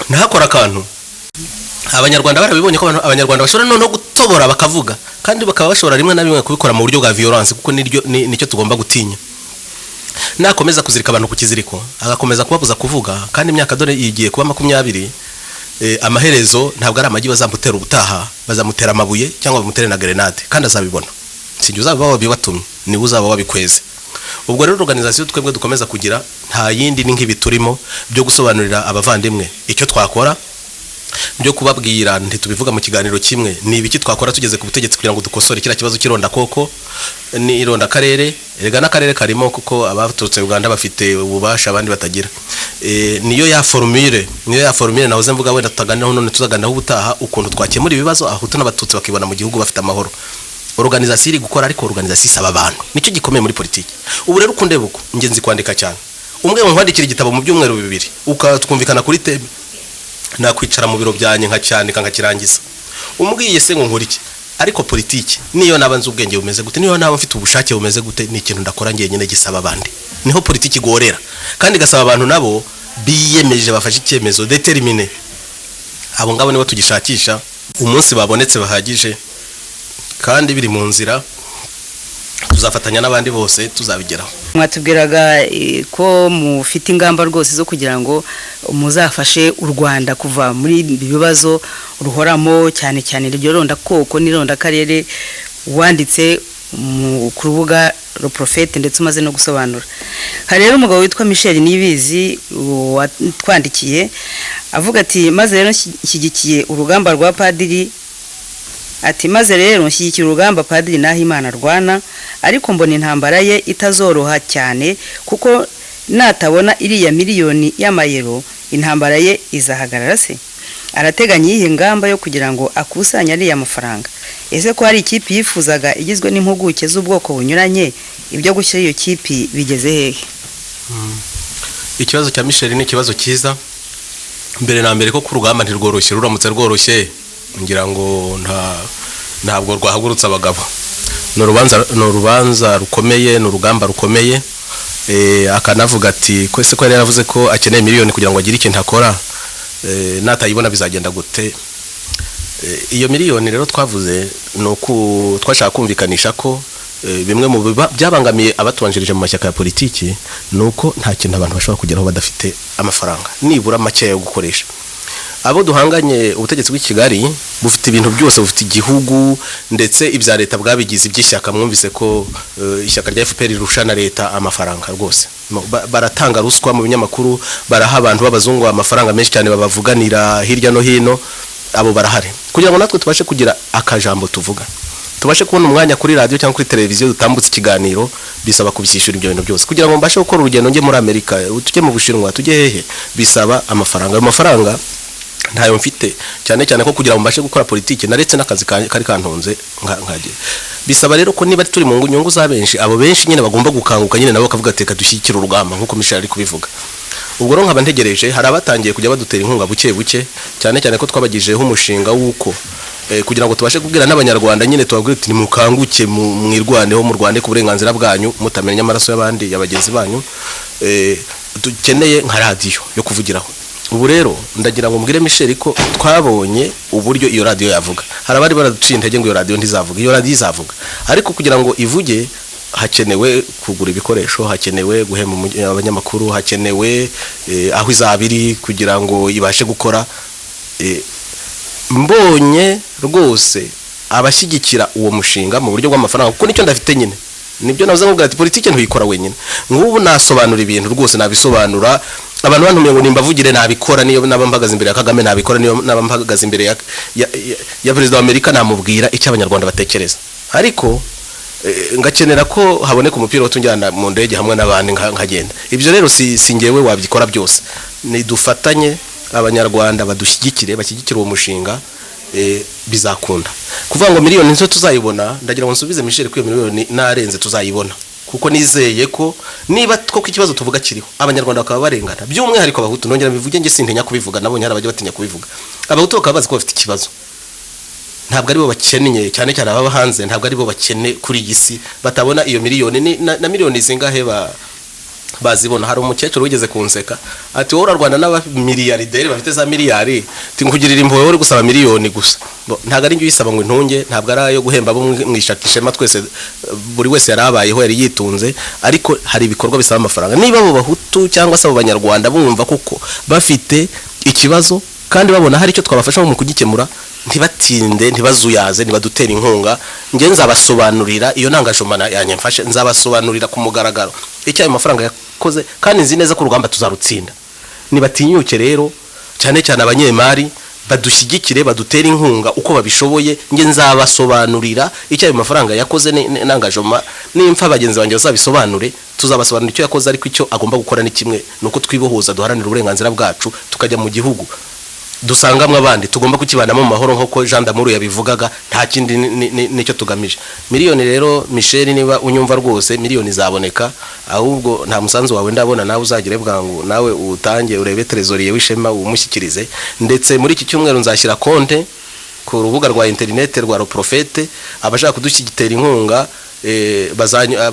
ntakora akantu. Abanyarwanda barabibonye ko abanyarwanda bashobora no gutobora bakavuga, kandi bakaba bashobora rimwe na rimwe kubikora mu buryo bwa violence, kuko nicyo tugomba gutinya. Nakomeza kuzirika abantu ku kiziriko, agakomeza kubabuza kuvuga, kandi imyaka dore yigiye kuba 20, amaherezo ntabwo ari amagi bazamutera ubutaha, bazamutera amabuye cyangwa bamutere na grenade, kandi azabibona. Sinjye uzaba wabibatumye, ni uzaba wabikweze. Ubwo rero organisation twebwe dukomeza kugira nta yindi ni nk'ibi turimo byo gusobanurira abavandimwe icyo twakora, byo kubabwira ntitubivuga mu kiganiro kimwe, ni ibiki twakora tugeze ku butegetsi kugira ngo dukosore kira kibazo kironda koko ni ironda karere. Erega n'akarere karimo kuko abaturutse Uganda bafite ububasha abandi batagira. Niyo ya formule nahoze mvuga wenda tutaganiraho, none tuzaganiraho ubutaha ukuntu twakemura ibibazo aho n'abatutsi bakibona mu gihugu bafite amahoro. Organisation iri gukora, ariko organisation isaba abantu, nicyo gikomeye muri politiki. Ubu rero ukundebe uko ngenzi kwandika cyane, umwe nkwandikira igitabo mu byumweru 2 ukatwumvikana kuri teme, nakwicara mu biro byanye nkacyandika nkakirangiza. Umbwiye se ngo nkora iki? Ariko politiki niyo nabanze ubwenge bumeze gute, niyo naba mfite ubushake bumeze gute, ni ikintu ndakora ngenyene gisaba abandi. Niho politiki gorera, kandi gasaba abantu nabo biyemeje bafashe icyemezo determine. Abo ngabo nibo tugishakisha, umunsi babonetse bahagije kandi biri mu nzira, tuzafatanya n'abandi bose tuzabigeraho. Mwatubwiraga ko mufite ingamba rwose zo kugira ngo muzafashe u Rwanda kuva muri ibibazo ruhoramo, cyane ryoronda koko nironda karere. Wanditse ku rubuga Le Prophète ndetse umaze no gusobanura. Hari rero umugabo witwa Michel Nibizi watwandikiye avuga ati maze rero nshyigikiye urugamba rwa padiri, ati maze rero nshyigikira urugamba Padiri Nahimana rwana, ariko mbona intambara ye itazoroha cyane, kuko natabona iriya miliyoni y'amayero intambara ye izahagarara se. arateganya iyihe ngamba yo kugira ngo akusanye ariya mafaranga? Ese ko hari ikipe yifuzaga igizwe n'impuguke z'ubwoko bunyuranye, ibyo gushyira iyo kipe bigeze hehe? Ikibazo cya Michel ni ikibazo cyiza. Mbere na mbere ko ku rugamba ntirworoshye, ruramutse rworoshye ngira ngo ntabwo rwahagurutsa abagabo. No rubanza rukomeye, no rugamba rukomeye. Akanavuga ati ko ese ko yari yaravuze ko akeneye miliyoni kugira ngo agire ikintu akora, natayibona bizagenda gute? Iyo miliyoni rero twavuze nuko twashaka kumvikanisha ko bimwe mu byabangamiye abatubanjirije mu mashyaka ya politiki nuko nta kintu abantu bashobora kugeraho badafite amafaranga nibura make yo gukoresha. Abo duhanganye ubutegetsi bw'i Kigali bufite ibintu byose, bufite igihugu ndetse ibya leta bwabigize iby'ishyaka. Mwumvise ko ishyaka rya FPR rirushana leta amafaranga rwose, baratanga ruswa mu binyamakuru, baraha abantu b'abazungu amafaranga menshi cyane babavuganira hirya no hino. Abo barahari kugira ngo natwe tubashe kugira akajambo tuvuga, tubashe kubona umwanya kuri radio cyangwa kuri televiziyo dutambutse ikiganiro, bisaba kubishyura ibyo bintu byose. Kugira ngo mbashe gukora urugendo nge muri Amerika, tujye mu Bushinwa, tujye hehe, bisaba amafaranga. Ayo mafaranga ntayo mfite, cyane cyane ko kugira ngo mbashe gukora politiki naretse n'akazi kari kantonze nkaje. Bisaba rero ko niba turi mu nyungu za benshi, abo benshi nyine bagomba gukanguka nyine nabo bakavuga ati kadushyikira urugamba nkuko Michel ari kubivuga. Ubwo ronka bantegereje, hari abatangiye kujya badutera inkunga buke buke, cyane cyane ko twabagijeho umushinga wuko kugira ngo tubashe kubwira n'abanyarwanda nyine tubabwira ati nimukanguke mwirwaneho, murwane ku burenganzira bwanyu, mutamenya amaraso y'abandi yabagenzi banyu. Dukeneye nka radio yo kuvugiraho. Ubu rero ndagira ngo mbwire Michel ko twabonye uburyo iyo radio yavuga. Hari abari baraduciye intege ngo iyo radio ntizavuga. Iyo radio izavuga, ariko kugira ngo ivuge hakenewe kugura ibikoresho, hakenewe guhema abanyamakuru, hakenewe aho izabiri kugira ngo ibashe gukora. Mbonye rwose abashyigikira uwo mushinga mu buryo bw'amafaranga, kuko nicyo ndafite nyine. Nibyo navuze ngo ati politiki ntuyikora wenyine. Nk'ubu nasobanura ibintu rwose nabisobanura, abantu bantumye ngo nimbavugire nabikora, niyo nabambagaza imbere ya Kagame nabikora, niyo nabambagaza imbere ya Perezida wa Amerika namubwira icyo abanyarwanda batekereza. Ariko ngakenera ko haboneka umupira utunjyana mu ndege hamwe n'abandi nkagenda. Ibyo rero si ngewe wabyikora byose. Ni dufatanye abanyarwanda badushyigikire, bashyigikire uwo mushinga, bizakunda. Kuvuga ngo miliyoni nizo tuzayibona, ndagira ngo nsubize Michel ko iyo miliyoni narenze tuzayibona, kuko nizeye ko niba koko ikibazo tuvuga kiriho abanyarwanda bakaba barengana, by'umwihariko abahutu. Nongera bivuge nge sintinya kubivuga, nabonye hari abajya batinya kubivuga. Abahutu bakaba bazi ko bafite ikibazo, ntabwo ari bo bakennye, cyane cyane ababa hanze ntabwo ari bo bakenne kuri iyi si batabona iyo miliyoni na miliyoni zingahe bazibona. Hari umukecuru wigeze kunseka ati wowe urarwana n'abamiliyarderi bafite za miliyari, tingukugirira impuhwe uri gusaba miliyoni gusa. Ntabwo ari njye uyisaba ngo intunge, ntabwo ari ayo guhemba bo mwishakishema twese, buri wese yarabayeho yari yitunze, ariko hari ibikorwa bisaba amafaranga. Niba abo bahutu cyangwa se abo banyarwanda bumva kuko bafite ikibazo kandi babona hari icyo twabafasha mu kugikemura, ntibatinde, ntibazuyaze, ntibadutera inkunga. Nge nzabasobanurira iyo ntangajomana yanjye mfashe, nzabasobanurira ku mugaragaro icyo ayo mafaranga yakoze, kandi nzi neza ko urugamba tuzarutsinda. Nibatinyuke rero, cyane cyane abanyemari badushyigikire, badutera inkunga uko babishoboye. Nge nzabasobanurira icyo ayo mafaranga yakoze n'angajoma, nimfa bagenzi banjye bazabisobanure, tuzabasobanurira icyo yakoze, ariko icyo agomba gukora ni kimwe, nuko twibohoza duharanira uburenganzira bwacu, tukajya mu gihugu dusangamwe abandi, tugomba kukibanamo mu mahoro nk'uko Jean Damour yabivugaga. Nta kindi nicyo tugamije. Miliyoni rero Michel, niba unyumva rwose, miliyoni zaboneka, ahubwo nta musanzu wawe ndabona, nawe uzagire bwangu nawe utange urebe trezoriye w'Ishema umushyikirize. Ndetse muri iki cyumweru nzashyira konte ku rubuga rwa internet rwa Le Prophète, abashaka kudushyigitera inkunga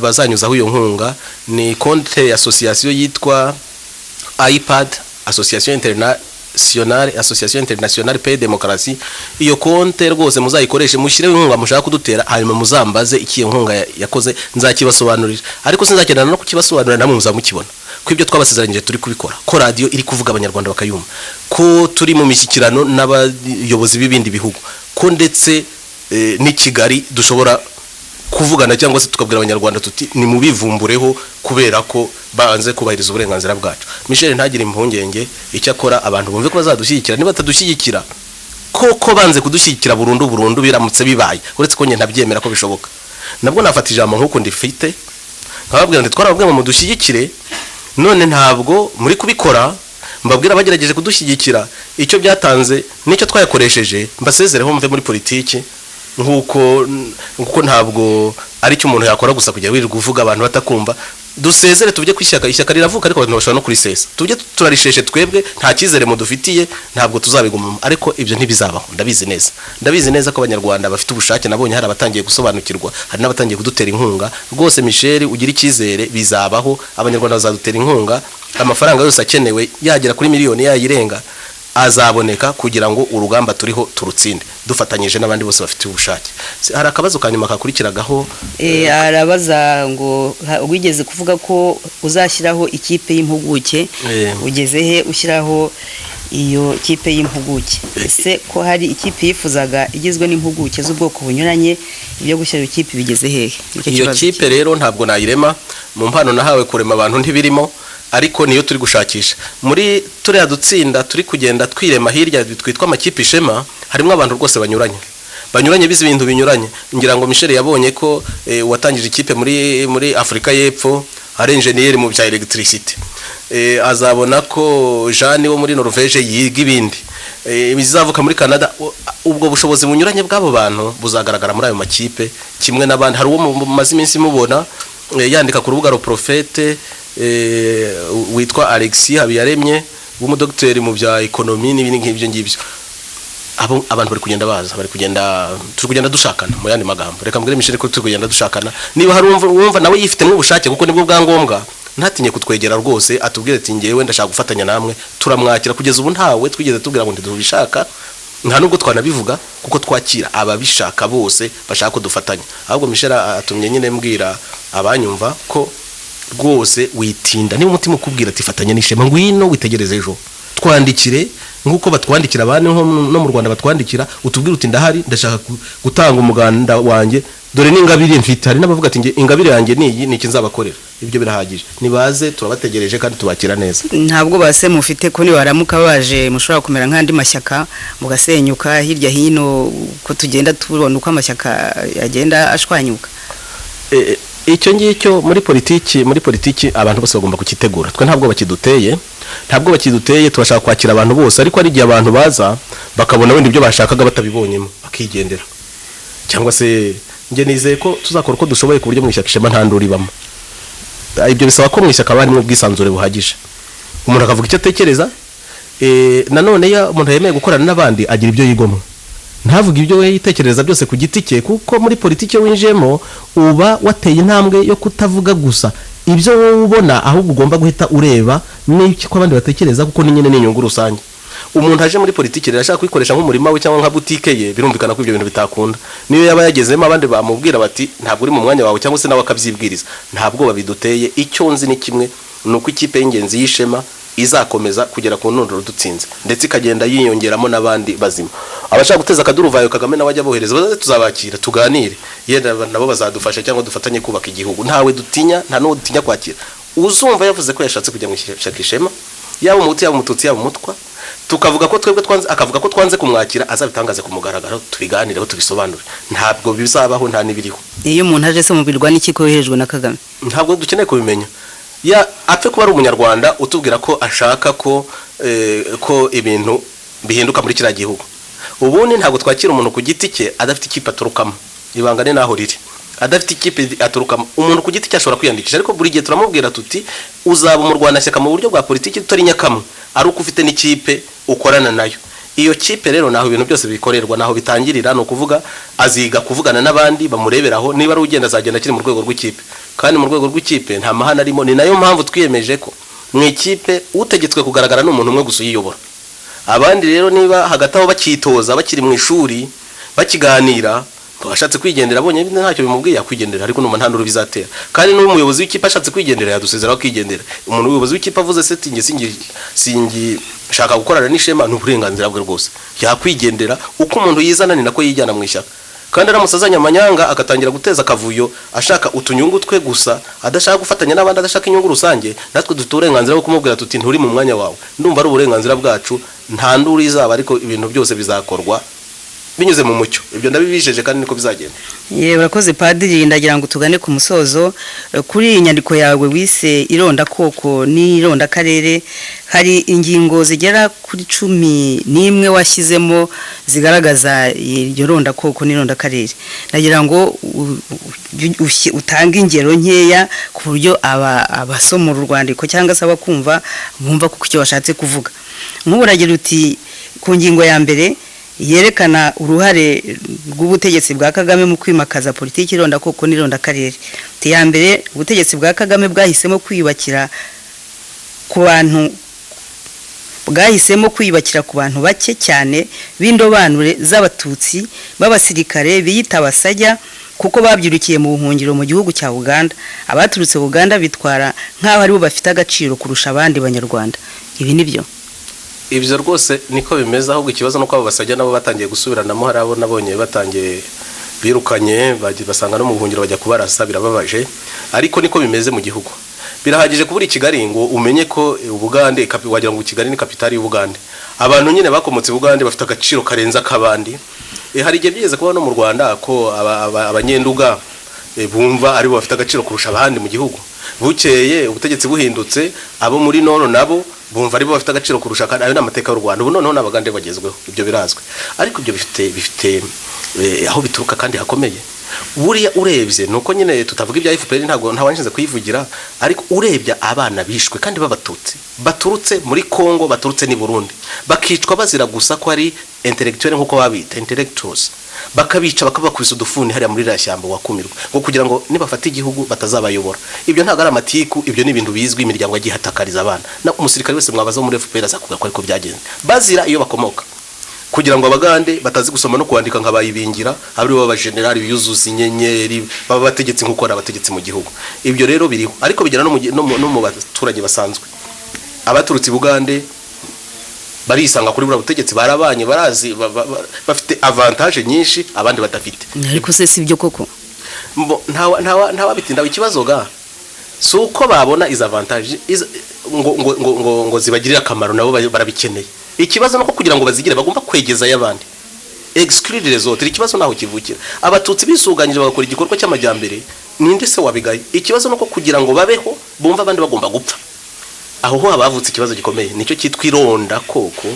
bazanyuzaho iyo nkunga. Ni konte ya association yitwa iPad, Association Internationale Paix Démocratie. Iyo konte rwose muzayikoreshe, mushireho inkunga mushaka kudutera, hanyuma muzambaze iki inkunga yakoze, nzakibasobanurira. Ariko sinzakenda no kukibasobanurira, namwe muzamukibona ko ibyo twabasezeranyije turi kubikora, ko radio iri kuvuga abanyarwanda bakayumva, ko turi mu mishyikirano n'abayobozi b'ibindi bihugu, ko ndetse ni Kigali dushobora kuvugana cyangwa se tukabwira abanyarwanda tuti ni mubivumbureho kubera ko banze kubahiriza uburenganzira bwacu. Michel ntagire impungenge, icyo akora abantu bumve ko bazadushyigikira. Niba atadushyigikira koko banze kudushyigikira burundu biramutse bibaye, uretse ko nge ntabyemera ko bishoboka, nabwo nafata ijambo nk'uko ndifite nkababwira ndi twarababwiye mu dushyigikire, none ntabwo muri kubikora, mbabwira bagerageje kudushyigikira icyo byatanze nicyo twayakoresheje, mbasezereho mve muri politiki nkuko ntabwo ari cyo umuntu yakora gusa kujya wirirwa uvuga abantu batakumva. Dusezere tujye kwishyaka, ishyaka riravuka ariko abantu bashobora no kurisesa, tujye turarisheshe twebwe, nta cyizere mudufitiye, ntabwo tuzabigumamo. Ariko ibyo ntibizabaho, ndabizi neza ko abanyarwanda bafite ubushake. Nabonye hari abatangiye gusobanukirwa, hari n'abatangiye kudutera inkunga rwose. Michel, ugira icyizere, bizabaho, abanyarwanda bazadutera inkunga, amafaranga yose akenewe yagera kuri miliyoni yayirenga azaboneka kugira ngo urugamba turiho turutsinde dufatanyije n'abandi bose bafite ubushake. Hari akabazo kanyuma kakurikiragaho, arabaza ngo wigeze kuvuga ko uzashyiraho ikipe y'impuguke, ugeze he ushyiraho iyo kipe y'impuguke? Ese ko hari ikipe yifuzaga igizwe n'impuguke z'ubwoko bunyuranye, ibyo gushyira ikipe bigeze hehe? Iyo kipe rero ntabwo nayirema, mu mpano nahawe kurema abantu ntibirimo, ariko niyo turi gushakisha. Muri turiya dutsinda turi kugenda twirema hirya twitwa amakipe ishema, harimo abantu rwose banyuranye bize ibintu binyuranye. Ngira ngo Michel yabonye ko watangije ikipe muri Afrika y'Epfo ari engineer mu bya electricity, azabona ko Jean wo muri Norvège yiga ibindi, bizavuka muri Canada. Ubwo bushobozi bunyuranye bw'abo bantu buzagaragara muri ayo makipe kimwe n'abandi. Hari uwo maze iminsi mubona yandika ku rubuga Prophète witwa Alexis Habiyaremye w'umudokiteri mu bya ekonomi n'ibindi nk'ibyo ngibyo. Abantu bari kugenda turi kugenda dushakana, mu yandi magambo reka mbwire Michel ko turi kugenda dushakana. Niba hari wumva nawe yifitemo ubushake, kuko nibwo bwangombwa, ntatinye kutwegera rwose, atubwire ati ngewe ndashaka gufatanya namwe, turamwakira. Kugeza ubu ntawe twigeze tubwira ngo ntidubishaka, nta nubwo twanabivuga, kuko twakira ababishaka bose bashaka ko dufatanya. Ahubwo Michel atumye nyine mbwira abanyumva ko rwose witinda, niba umutima ukubwira ati fatanya n'ishema, ngwino witegereze ejo, twandikire nkuko batwandikira abandi no mu Rwanda batwandikira, utubwire uti ndahari, ndashaka gutanga umuganda wanjye, dore n'ingabire mfite. Hari n'abavuga ati nge ingabire yanjye niyi niki nzabakorera. Ibyo birahagije, nibaze turabategereje kandi tubakira neza. Ntabwo base mufite ko ni baramuka baje mushobora kumera nk'andi mashyaka mugasenyuka hirya hino, ko tugenda tubona uko amashyaka yagenda ashwanyuka? Icyo ngicyo muri politiki abantu bose bagomba kukitegura. Twe ntabwo bakiduteye, turashaka kwakira abantu bose, ariko ari igihe abantu baza bakabona wenda ibyo bashakaga batabibonyemo bakigendera. Cyangwa se nge nizeye ko tuzakora uko dushoboye ku buryo mu ishyaka ishema nta nduru ibamo. Ibyo bisaba ko mu ishyaka barimo ubwisanzure buhagije, umuntu akavuga icyo atekereza. Nanone ya umuntu yemeye gukorana n'abandi agira ibyo yigomwa, ntavuga ibyo we yitekereza byose ku giti cye, kuko muri politiki winjemo uba wateye intambwe yo kutavuga gusa ibyo wowe ubona, ahubwo ugomba guhita ureba n'icyo abandi batekereza, kuko ni nyine n'inyungu rusange. Umuntu aje muri politiki rero ashaka kwikoresha nk'umurima we cyangwa nka butike ye, birumvikana ko ibyo bintu bitakunda. Niyo yaba yagezemo abandi bamubwira bati ntabwo uri mu mwanya wawe, cyangwa se nawe akabyibwiriza, ntabwo babiduteye. Icyo nzi ni kimwe, nuko ikipe y'ingenzi y'ishema izakomeza kugera ku ntunduro dutsinze, ndetse ikagenda yiyongeramo n'abandi bazima. Abashaka guteza akaduruvayo Kagame nawe ajya bohereza, bazaze tuzabakira tuganire, yenda nabo bazadufasha cyangwa dufatanye kubaka igihugu. Ntawe dutinya, nta n'uwo dutinya kwakira. Uzumva yavuze ko yashatse kujya mu ishyaka ishema, yaba umuti yaba umututsi yaba umutwa, tukavuga ko twebwe twanze, akavuga ko twanze kumwakira, azabitangaze ku mugaragaro, tubiganireho tubisobanure. Ntabwo bizabaho, nta nibiriho. Iyo umuntu aje se mubirwa n'iki ko yoherejwe na Kagame, ntabwo dukeneye kubimenya. Ya apfe kuba ari umunyarwanda utubwira ko ashaka ko ibintu bihinduka muri kiriya gihugu. Ubundi ntabwo twakira umuntu ku giti cye adafite ikipe aturukamo, ibanga ni naho riri. Adafite ikipe aturukamo, umuntu ku giti cye ashobora kwiyandikisha, ariko buri gihe turamubwira tuti uzaba mu Rwanda shyaka mu buryo bwa politiki tutari nyakamwe, ari uko ufite n'ikipe ukorana nayo. Iyo kipe rero naho ibintu byose bikorerwa, naho bitangirira, no kuvuga aziga kuvugana n'abandi bamureberaho, niba ari ugenda azagenda kiri mu rwego rw'ikipe, kandi mu rwego rw'ikipe nta mahana arimo. Ni nayo mpamvu twiyemeje ko mu ikipe utegetswe kugaragara n'umuntu umwe gusa uyiyobora. Abandi rero niba hagati aho bakitoza, bakiri mu ishuri bakiganira, ashatse kwigendera abonye ntacyo bimubwiye yakwigendera, ariko numa ntanduro bizatera. Kandi n'umuyobozi w'ikipe ashatse kwigendera yadusezera akigendera. Umuntu umuyobozi w'ikipe avuze se singi shaka gukorana n'ishema, n'uburenganzira bwe rwose yakwigendera. Uko umuntu yizana ni nako yijyana mu ishyaka, kandi aramusazanya amanyanga agatangira guteza akavuyo, ashaka utunyungu twe gusa, adashaka gufatanya n'abandi, adashaka inyungu rusange. Natwe dufite uburenganzira bwo kumubwira tuti nturi mu mwanya wawe. Ndumva ari uburenganzira bwacu, nta nduru izaba, ariko ibintu byose bizakorwa binyuze mu mucyo. Ibyo ndabibijeje kandi niko bizagenda. Urakoze padiri, ndagira ngo tugane ku musozo. Kuri iyi nyandiko yawe wise ironda koko n'ironda karere, hari ingingo zigera kuri 11 washyizemo zigaragaza iryo ronda koko n'ironda karere. Ndagira ngo utange ingero nkeya ku buryo abasoma urwandiko cyangwa se abakumva bumva kuko icyo washatse kuvuga. Nk'uragira uti ku ngingo ya mbere yerekana uruhare rw'ubutegetsi bwa Kagame mu kwimakaza politiki ironda koko n'ironda karere. Ya mbere, ubutegetsi bwa Kagame bwahisemo kwiyubakira ku bantu bake cyane b'indobanure z'abatutsi b'abasirikare biyita abasajya, kuko babyirukiye mu buhungiro mu gihugu cya Uganda. Abaturutse Uganda bitwara nk'aho ari bo bafite agaciro kurusha abandi banyarwanda. Ibi nibyo? Ibyo rwose niko bimeze, ahubwo ikibazo nuko abo basajya nabo batangiye gusubiranamo. Hari abo nabonye batangiye birukanye basanga no mu buhungiro bajya kubarasa, birababaje, ariko niko bimeze mu gihugu. Birahagije kubura Kigali ngo umenye ko Ubugande wagira ngo Kigali ni kapitali y'Ubugande. Abantu nyine bakomotse Ubugande bafite agaciro karenza kabandi. Hari igihe byigeze kuba no mu Rwanda ko abanyenduga bumva ari bo bafite agaciro kurusha abandi mu gihugu. Bukeye ubutegetsi buhindutse, abo muri Noro nabo bumva ari bo bafite agaciro kurusha kandi ayo n'amateka y'u Rwanda. Ubu noneho n'Abagande bagezweho, ibyo birazwe. Ariko ibyo bifite aho bituruka kandi hakomeye. Buriya urebye nuko nyine tutavuga ibya FPR, ntabwo ntawanshize kuyivugira, ariko urebye abana bishwe kandi b'abatutsi baturutse muri Kongo, baturutse ni Burundi, bakicwa bazira gusa ko ari intellectuel nkuko babita intellectuals, bakabica bakabakubisa udufuni hariya muri rashyamba wakumirwa ngo kugira ngo nibafata igihugu batazabayobora. Ibyo ntabwo ari amatiku, ibyo ni ibintu bizwi, imiryango yagiye hatakariza abana. Na umusirikare wese mwabaza muri FPR azakuvuga ko ariko byagenze, bazira iyo bakomoka, kugira ngo Abagande batazi gusoma no kwandika nk'abayibingira, abari baba generali biyuzuza inyenyeri, baba bategetsi nkuko ari abategetsi mu gihugu. Ibyo rero biriho, ariko bigera no mu baturage basanzwe. Abaturutse Bugande barisanga kuri bura butegetsi, barabanye, barazi, bafite avantage nyinshi abandi badafite. Ariko se si byo koko? Ntawa bitinda ikibazo ga suko babona iza avantage ngo zibagirira akamaro, nabo barabikeneye. Ikibazo nuko kugira ngo bazigire bagomba kwegeza y'abandi, exclude les autres. Ikibazo naho kivukira, abatutsi bisuganyije bagakora igikorwa cy'amajyambere, ninde se wabigaye? Ikibazo nuko kugira ngo babeho bumva abandi bagomba gupfa. Aho ho abavutse ikibazo gikomeye, nicyo cyitwa ironda koko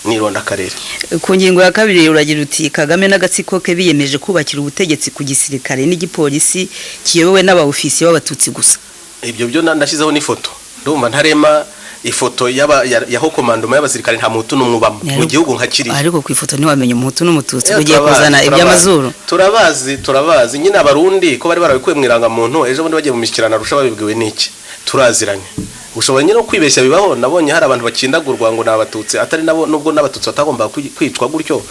n'ironda karere. Ku ngingo ya kabiri uragira uti Kagame n'agatsiko ke biyemeje kubakira ubutegetsi ku gisirikare n'igipolisi kiyobowe n'abaofisiye b'abatutsi gusa. Ibyo byo ndashyizeho n'ifoto, ndumva ntarema ifoto yaho komandoma y'abasirikare nta muhutu n'umwubamo mu gihugu nka kiri. Ariko ku ifoto ntiwamenye umuhutu n'umututsi ugiye kuzana iby'amazuru. Turabazi nyine Abarundi ko bari barabikuye mu irangamuntu, ejo bundi bagiye mu mishyikirano Arusha babibwiwe n'iki, turaziranye. Ushobora nyine kwibeshya bibaho. Nabonye hari abantu bakindagurwa ngo n'abatutsi, atari nabo, nubwo n'abatutsi batagomba kwicwa gutyo.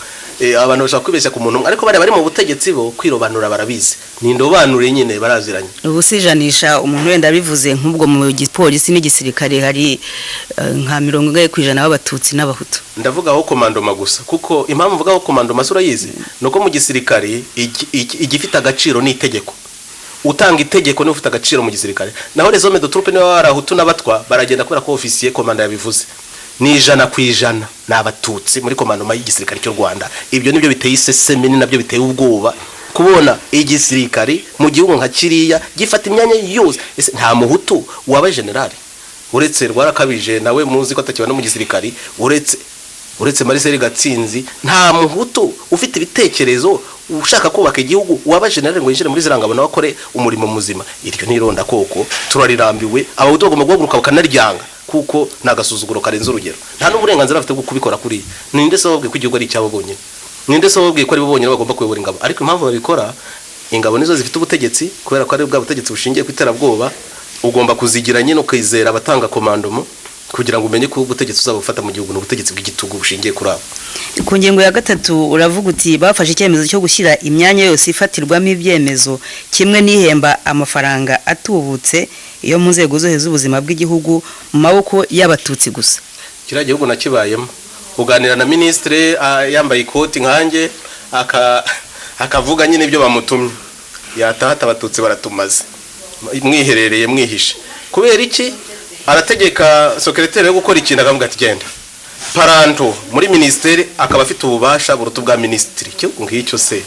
Abantu bashaka kwibeshya ku muntu, ariko bari mu butegetsi bo kwirobanura barabizi, ni indobanure nyine baraziranye. Ubusijanisha umuntu wenda bivuze nk'ubwo mu gipolisi n'igisirikare hari nka 40% b'abatutsi n'abahutu. Ndavuga aho komandoma gusa, kuko impamvu mvuga aho komandoma sura yize nuko mu gisirikare igifite agaciro ni itegeko. Utanga itegeko ni ufite agaciro mu gisirikare. Naho les hommes de troupe ni barahutu n'abatwa baragenda kubera ko officier komanda yabivuze. Ni 100% n'abatutsi muri komandoma y'igisirikare cy'u Rwanda. Ibyo nibyo biteye iseseme, ni nabyo biteye ubwoba kubona igisirikare mu gihugu nka kiriya gifata imyanya yose. Nta muhutu waba generali uretse Rwarakabije, nawe muzi ko atakiba no mu gisirikare, uretse Marcel Gatsinzi, nta muhutu ufite ibitekerezo ushaka kubaka igihugu waba generali ngo yinjire muri zirangabo nawe akore umurimo muzima. Iryo nironda koko turarirambiwe. Abahutu bagomba guhaguruka bakanaryanga kuko nagasuzuguro karenze urugero. Nta n'uburenganzira bafite bwo kubikora kuri. Ninde se wabwiye ko igihugu ari cyabo bonyine? Ninde se wabwiye ko ari bo bonyine bagomba kuyobora ingabo? Ariko impamvu babikora, ingabo nizo zifite ubutegetsi, kubera ko ari bwa butegetsi bushingiye ku iterabwoba. Ugomba kuzigira nyine ukizera abatanga komandomo kugira ngo umenye ko ubutegetsi uzabufata mu gihugu n'ubutegetsi bw'igitugu bushingiye kuri abo. Ku ngingo ya gatatu uravuga uti bafashe icyemezo cyo gushyira imyanya yose ifatirwamo ibyemezo kimwe n'ihemba amafaranga atubutse iyo mu nzego zo z'ubuzima bw'igihugu mu maboko y'abatutsi gusa. Kiriya gihugu nakibayemo, uganira na ministre yambaye ikoti nkanjye akavuga nyine ibyo bamutumye, yatahata abatutsi baratumaze mwiherereye mwihishe. Kubera iki? Arategeka secrétaire yo gukora ikintu akavuga ati genda. paranto muri ministeri akaba afite ububasha buruta bwa ministry cyo ngicyo se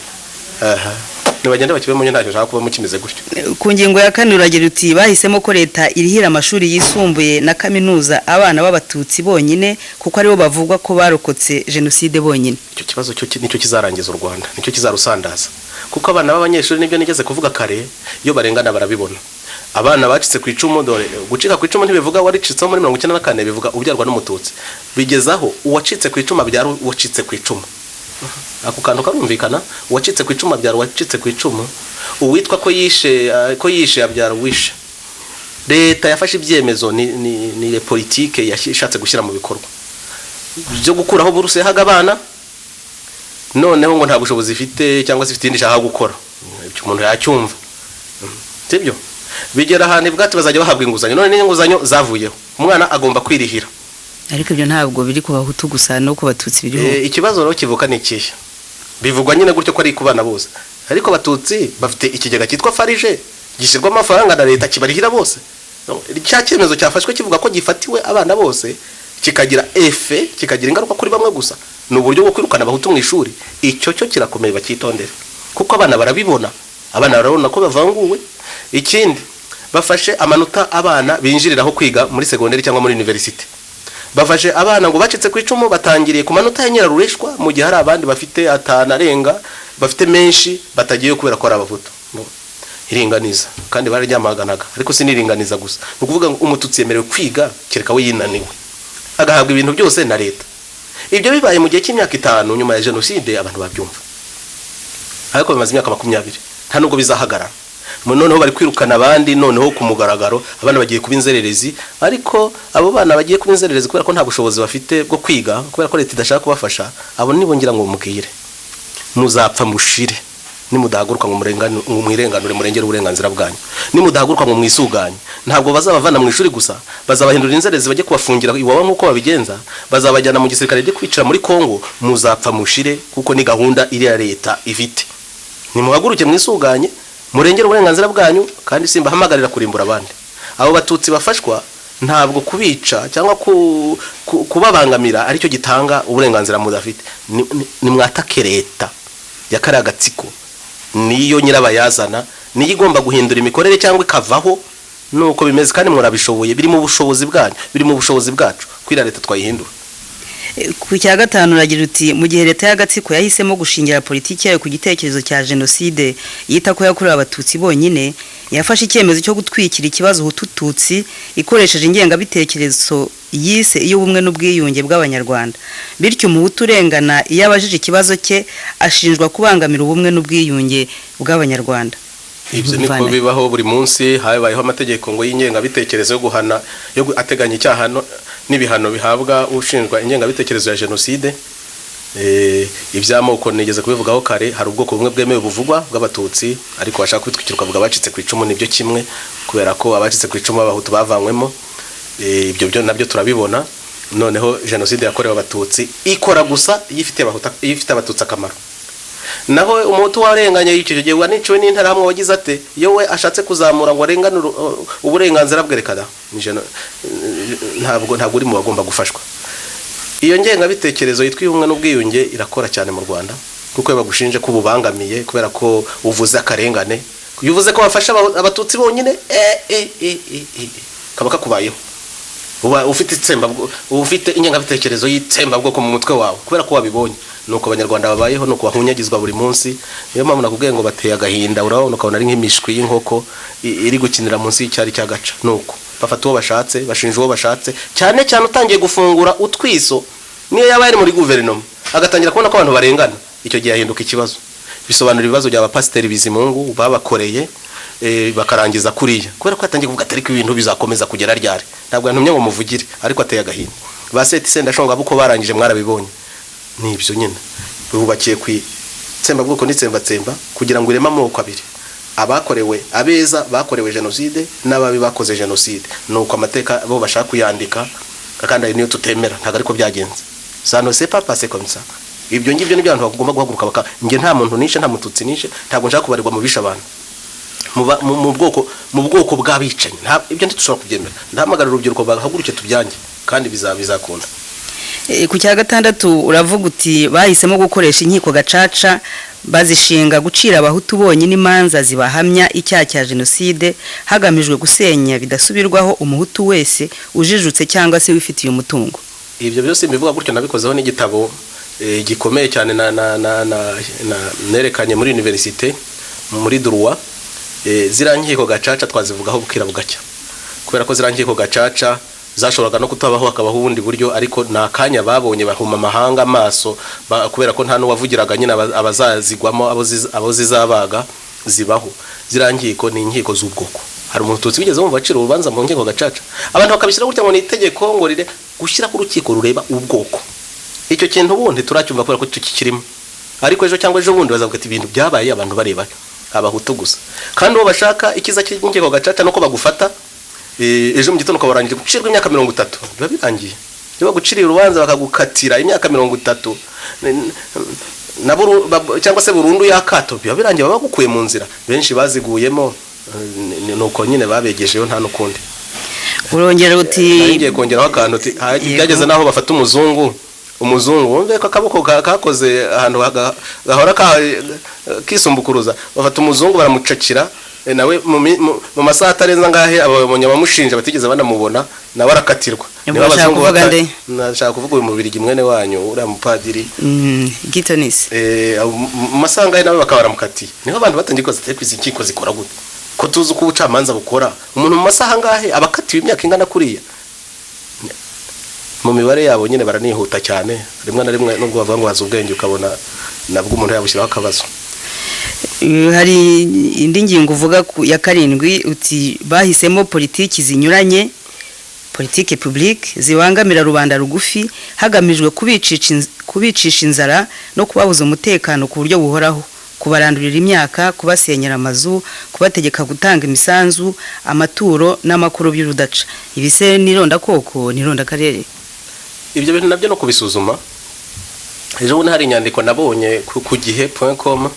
nibagenda bakibe mu ntacyo nshaka kuba mukimeze gutyo. Ku ngingo ya 4 uragira uti bahisemo ko leta irihira amashuri yisumbuye na kaminuza abana b'abatutsi bonyine kuko aribo bavugwa ko barokotse jenoside bonyine. Icyo kibazo nicyo kizarangiza u Rwanda, nicyo kizarusandaza, kuko abana b'abanyeshuri nibyo nigeze kuvuga kare, iyo barengana barabibona. Abana bacitse ku icumu, dore gucika ku icumu ntibivuga waricitseho muri 1994, bivuga ubyarwa n'umututsi. Bigezaho uwacitse ku icumu abyara uwacitse ku icumu. Ako kantu karumvikana, uwacitse ku icumu abyara uwacitse ku icumu, uwitwa ko yishe abyara uwishe. Leta yafashe ibyemezo ni politike yashatse gushyira mu bikorwa byo gukuraho buruse yahaga abana, noneho ngo nta bushobozi ifite cyangwa se ifite indi shaka gukora. Icyo umuntu yacyumva sibyo. Bigera ahantu bwati bazajya bahabwa inguzanyo, none n'inguzanyo zavuyeho, umwana agomba kwirihira. Ariko ibyo ntabwo biri ku bahutu gusa no ku batutsi biriho. Ikibazo rero kivuka ni ikihe? Bivugwa nyine gutyo ko ari ku bana bose, ariko batutsi bafite ikigega cyitwa farije gishyirwa amafaranga na leta kibarihira bose. Cya cyemezo cyafashwe kivuga ko gifatiwe abana bose, kikagira efe, kikagira ingaruka kuri bamwe gusa. Ni uburyo bwo kwirukana abahutu mu ishuri. Icyo cyo kirakomeye bakitondera, kuko abana barabibona, abana barabona ko bavanguwe. Ikindi bafashe amanota abana binjiriraho kwiga muri segonderi cyangwa muri university. Bafashe abana ngo bacitse ku icumu batangiriye ku manota ya nyirarureshwa, mu gihe hari abandi bafite atanarenga, bafite menshi batagiye kubera ko ari abavuto. Iringaniza kandi bararyamaganaga, ariko siniringaniza gusa. Nukuvuga ngo umututsi yemerewe kwiga kereka we yinaniwe, agahabwa ibintu byose na leta. Ibyo bibaye mu gihe cy'imyaka 5 nyuma ya jenoside, abantu babyumva, ariko bimaze imyaka 20 nta nubwo bizahagarara. Noneho bari kwirukana abandi, noneho ku mugaragaro abana bagiye kuba inzererezi. Ariko abo bana bagiye kuba inzererezi kubera ko nta bushobozi bafite bwo kwiga, kubera ko leta idashaka kubafasha. Abo nibongira ngo mubwire muzapfa mushire nimudahaguruka ngo mwirenganure murengere uburenganzira bwanyu, nimudahaguruka ngo mwisuganye. Ntabwo bazabavana mu ishuri gusa, bazabahindura inzererezi bajye kubafungira iwabo nk'uko babigenza, bazabajyana mu gisirikare cyo kwicira muri Kongo. Muzapfa mushire kuko ni gahunda iri ya leta ifite. Nimuhaguruke mwisuganye murengere uburenganzira bwanyu, kandi simba hamagarira kurimbura abandi. Abo batutsi bafashwa ntabwo kubica cyangwa kubabangamira aricyo gitanga uburenganzira mudafite. Ni mwatake leta ya kare agatsiko, niyo nyirabayazana, niyo igomba guhindura imikorere cyangwa ikavaho. Nuko bimeze kandi murabishoboye, biri mu bushobozi bwanyu, biri mu bushobozi bwacu kwira leta twayihindura. Ku cya 5 uragira uti mu gihe leta y'agatsiko yahisemo gushingira politiki yayo ku gitekerezo cya jenoside yita ko yakorewe abatutsi bonyine, yafashe icyemezo cyo gutwikira ikibazo hutututsi ikoresheje ingengabitekerezo yise y'ubumwe n'ubwiyunge bw'abanyarwanda. Bityo umuhutu urengana iyo abajije ikibazo cye ashinjwa kubangamira ubumwe n'ubwiyunge bw'abanyarwanda. Ibyo niko bibaho buri munsi. Habayeho amategeko ngo y'ingengabitekerezo yo guhana, yo ateganya icyaha n'ibihano bihabwa ushinjwa ingengabitekerezo ya jenoside. Iby'amoko nigeze kubivugaho kare. Hari ubwoko bumwe bwemewe buvugwa bw'abatutsi, ariko bashaka kwitwikira ukavuga bacitse ku icumu nibyo kimwe, kubera ko abacitse ku icumu abahutu bavanywemo. Ibyo byo nabyo turabibona. Noneho jenoside yakorewe abatutsi ikora gusa yifite abatutsi akamaro. Naho umuhutu warenganye y'icyo gihe waniciwe n'interahamwe wagize ate, iyo we ashatse kuzamura ngo arenganure uburenganzira bwerekana ntabwo uri mu bagomba gufashwa. Iyo ngengabitekerezo yitwa ubumwe n'ubwiyunge irakora cyane mu Rwanda, kuko bagushinje ko ubangamiye kubera ko uvuze akarengane. Iyo uvuze ko bafasha abatutsi bonyine, kaba kakubayeho. Uba ufite ufite ingengabitekerezo y'itsemba bwoko mu mutwe wawe kubera ko wabibonye. Nuko abanyarwanda babayeho, nuko bahunyagizwa buri munsi. Niyo mpamvu nakubwiye ngo bateye agahinda, urabona ukabona ari nk'imishwi y'inkoko iri gukinira munsi y'icyari cyagaca. Nuko bafata uwo bashatse, bashinja uwo bashatse, cyane cyane utangiye gufungura utwiso. Niyo yaba ari muri guverinoma agatangira kubona ko abantu barengana, icyo gihe yahinduka ikibazo. Bisobanura ibibazo by'aba pasiteri Bizimungu babakoreye bakarangiza kuriya, kubera ko atangiye kuvuga atari ko ibintu bizakomeza kugera ryari. Ntabwo yantumye ngo muvugire, ariko ateye agahinda. Baseti Sendashonga buko barangije mwarabibonye. Nibyo nyine bubakiye kwitsemba bwoko n'itsembatsemba kugira ngo irema amoko abiri, abakorewe abeza bakorewe jenoside n'ababi bakoze jenoside. Nuko amateka bo bashaka kuyandika, kandi ari niyo tutemera, ntago ariko byagenze. Ça ne s'est pas passé comme ça. Ibyo ngibyo ni byantu bagomba guhaguruka baka nge nta muntu nishe, nta mututsi nishe, ntabwo nshaka kubarirwa mu bisha abantu mu bwoko bw'abicanyi. Ibyo ntitushobora kubyemera. Ndahamagarira urubyiruko bagahaguruke tubyange, kandi bizakunda. ku cya gatandatu uravuga uti bahisemo gukoresha inkiko gacaca bazishinga gucira abahutu bonyine imanza zibahamya icyaha cya jenoside hagamijwe gusenya bidasubirwaho umuhutu wese ujijutse cyangwa se wifitiye umutungo. Ibyo byose mbivuga gutyo nabikozeho n'igitabo gikomeye cyane nerekanye muri universite muri Droit. Zirankiko gacaca twazivugaho bukira bugacya kubera ko zirankiko gacaca zashoboraga no kutabaho hakabaho ubundi buryo, ariko nakanya babonye bahuma amahanga amaso kubera ko nta n'uwavugiraga nyine abazazigwamo abo zizabaga zibaho. Zirankiko ni inkiko z'ubwoko. Hari umuntu tutsi bigeze mu baciro urubanza mu nkiko gacaca abantu bakabishyira gutya ngo ni itegeko ngo rire gushyira ku rukiko rureba ubwoko. Icyo kintu ubundi turacyumva kubera ko tukikirimo, ariko ejo cyangwa ejo bundi bazavuga ati ibintu byabaye abantu bareba abahutu gusa, kandi uwo bashaka ikiza cy'inkiko gacaca nuko bagufata ejo mu gitondo ukabarangije gucirwa imyaka 30 biba birangiye. Niba gucirira urubanza bakagukatira imyaka 30 cyangwa se burundu y'akato biba birangiye, baba bagukuye mu nzira. Benshi baziguyemo nuko nyine babegejeyo nta nukundi. Urongera uti ngiye kongeraho akantu uti byageze naho bafata umuzungu wumve ko akaboko kakoze ahantu gahora kisumbukuruza, bafata umuzungu baramucakira nawe mu masaha atarenza ngahe ababonye bamushinja batigeze banamubona nawe arakatirwa. Nashaka kuvuga uyu mubirigi mwene wanyu uriya mupadiri Gitonis mu masaha ngahe nawe bakaba baramukatiye. Niho abantu batangiye koza ate kwiza inkiko zikora gute ko tuzi ko ubucamanza bukora umuntu mu masaha ngahe abakatiwe imyaka ingana kuriya. Mu mibare yabo nyine baranihuta cyane, rimwe na rimwe nubwo bavuga ngo bazi ubwenge ukabona nabwo umuntu yabushyiraho akabazo. Hari indi ngingo uvuga ya 7 uti bahisemo politiki zinyuranye, politiki publique zibangamira rubanda rugufi hagamijwe kubicisha inzara no kubabuza umutekano ku buryo buhoraho, kubarandurira imyaka, kubasenyera amazu, kubategeka gutanga imisanzu, amaturo n'amakuru by'urudaca. Ibise nironda koko nironda karere. Ibyo bintu nabyo no kubisuzuma. Ejo bundi hari inyandiko nabonye ku gihe.com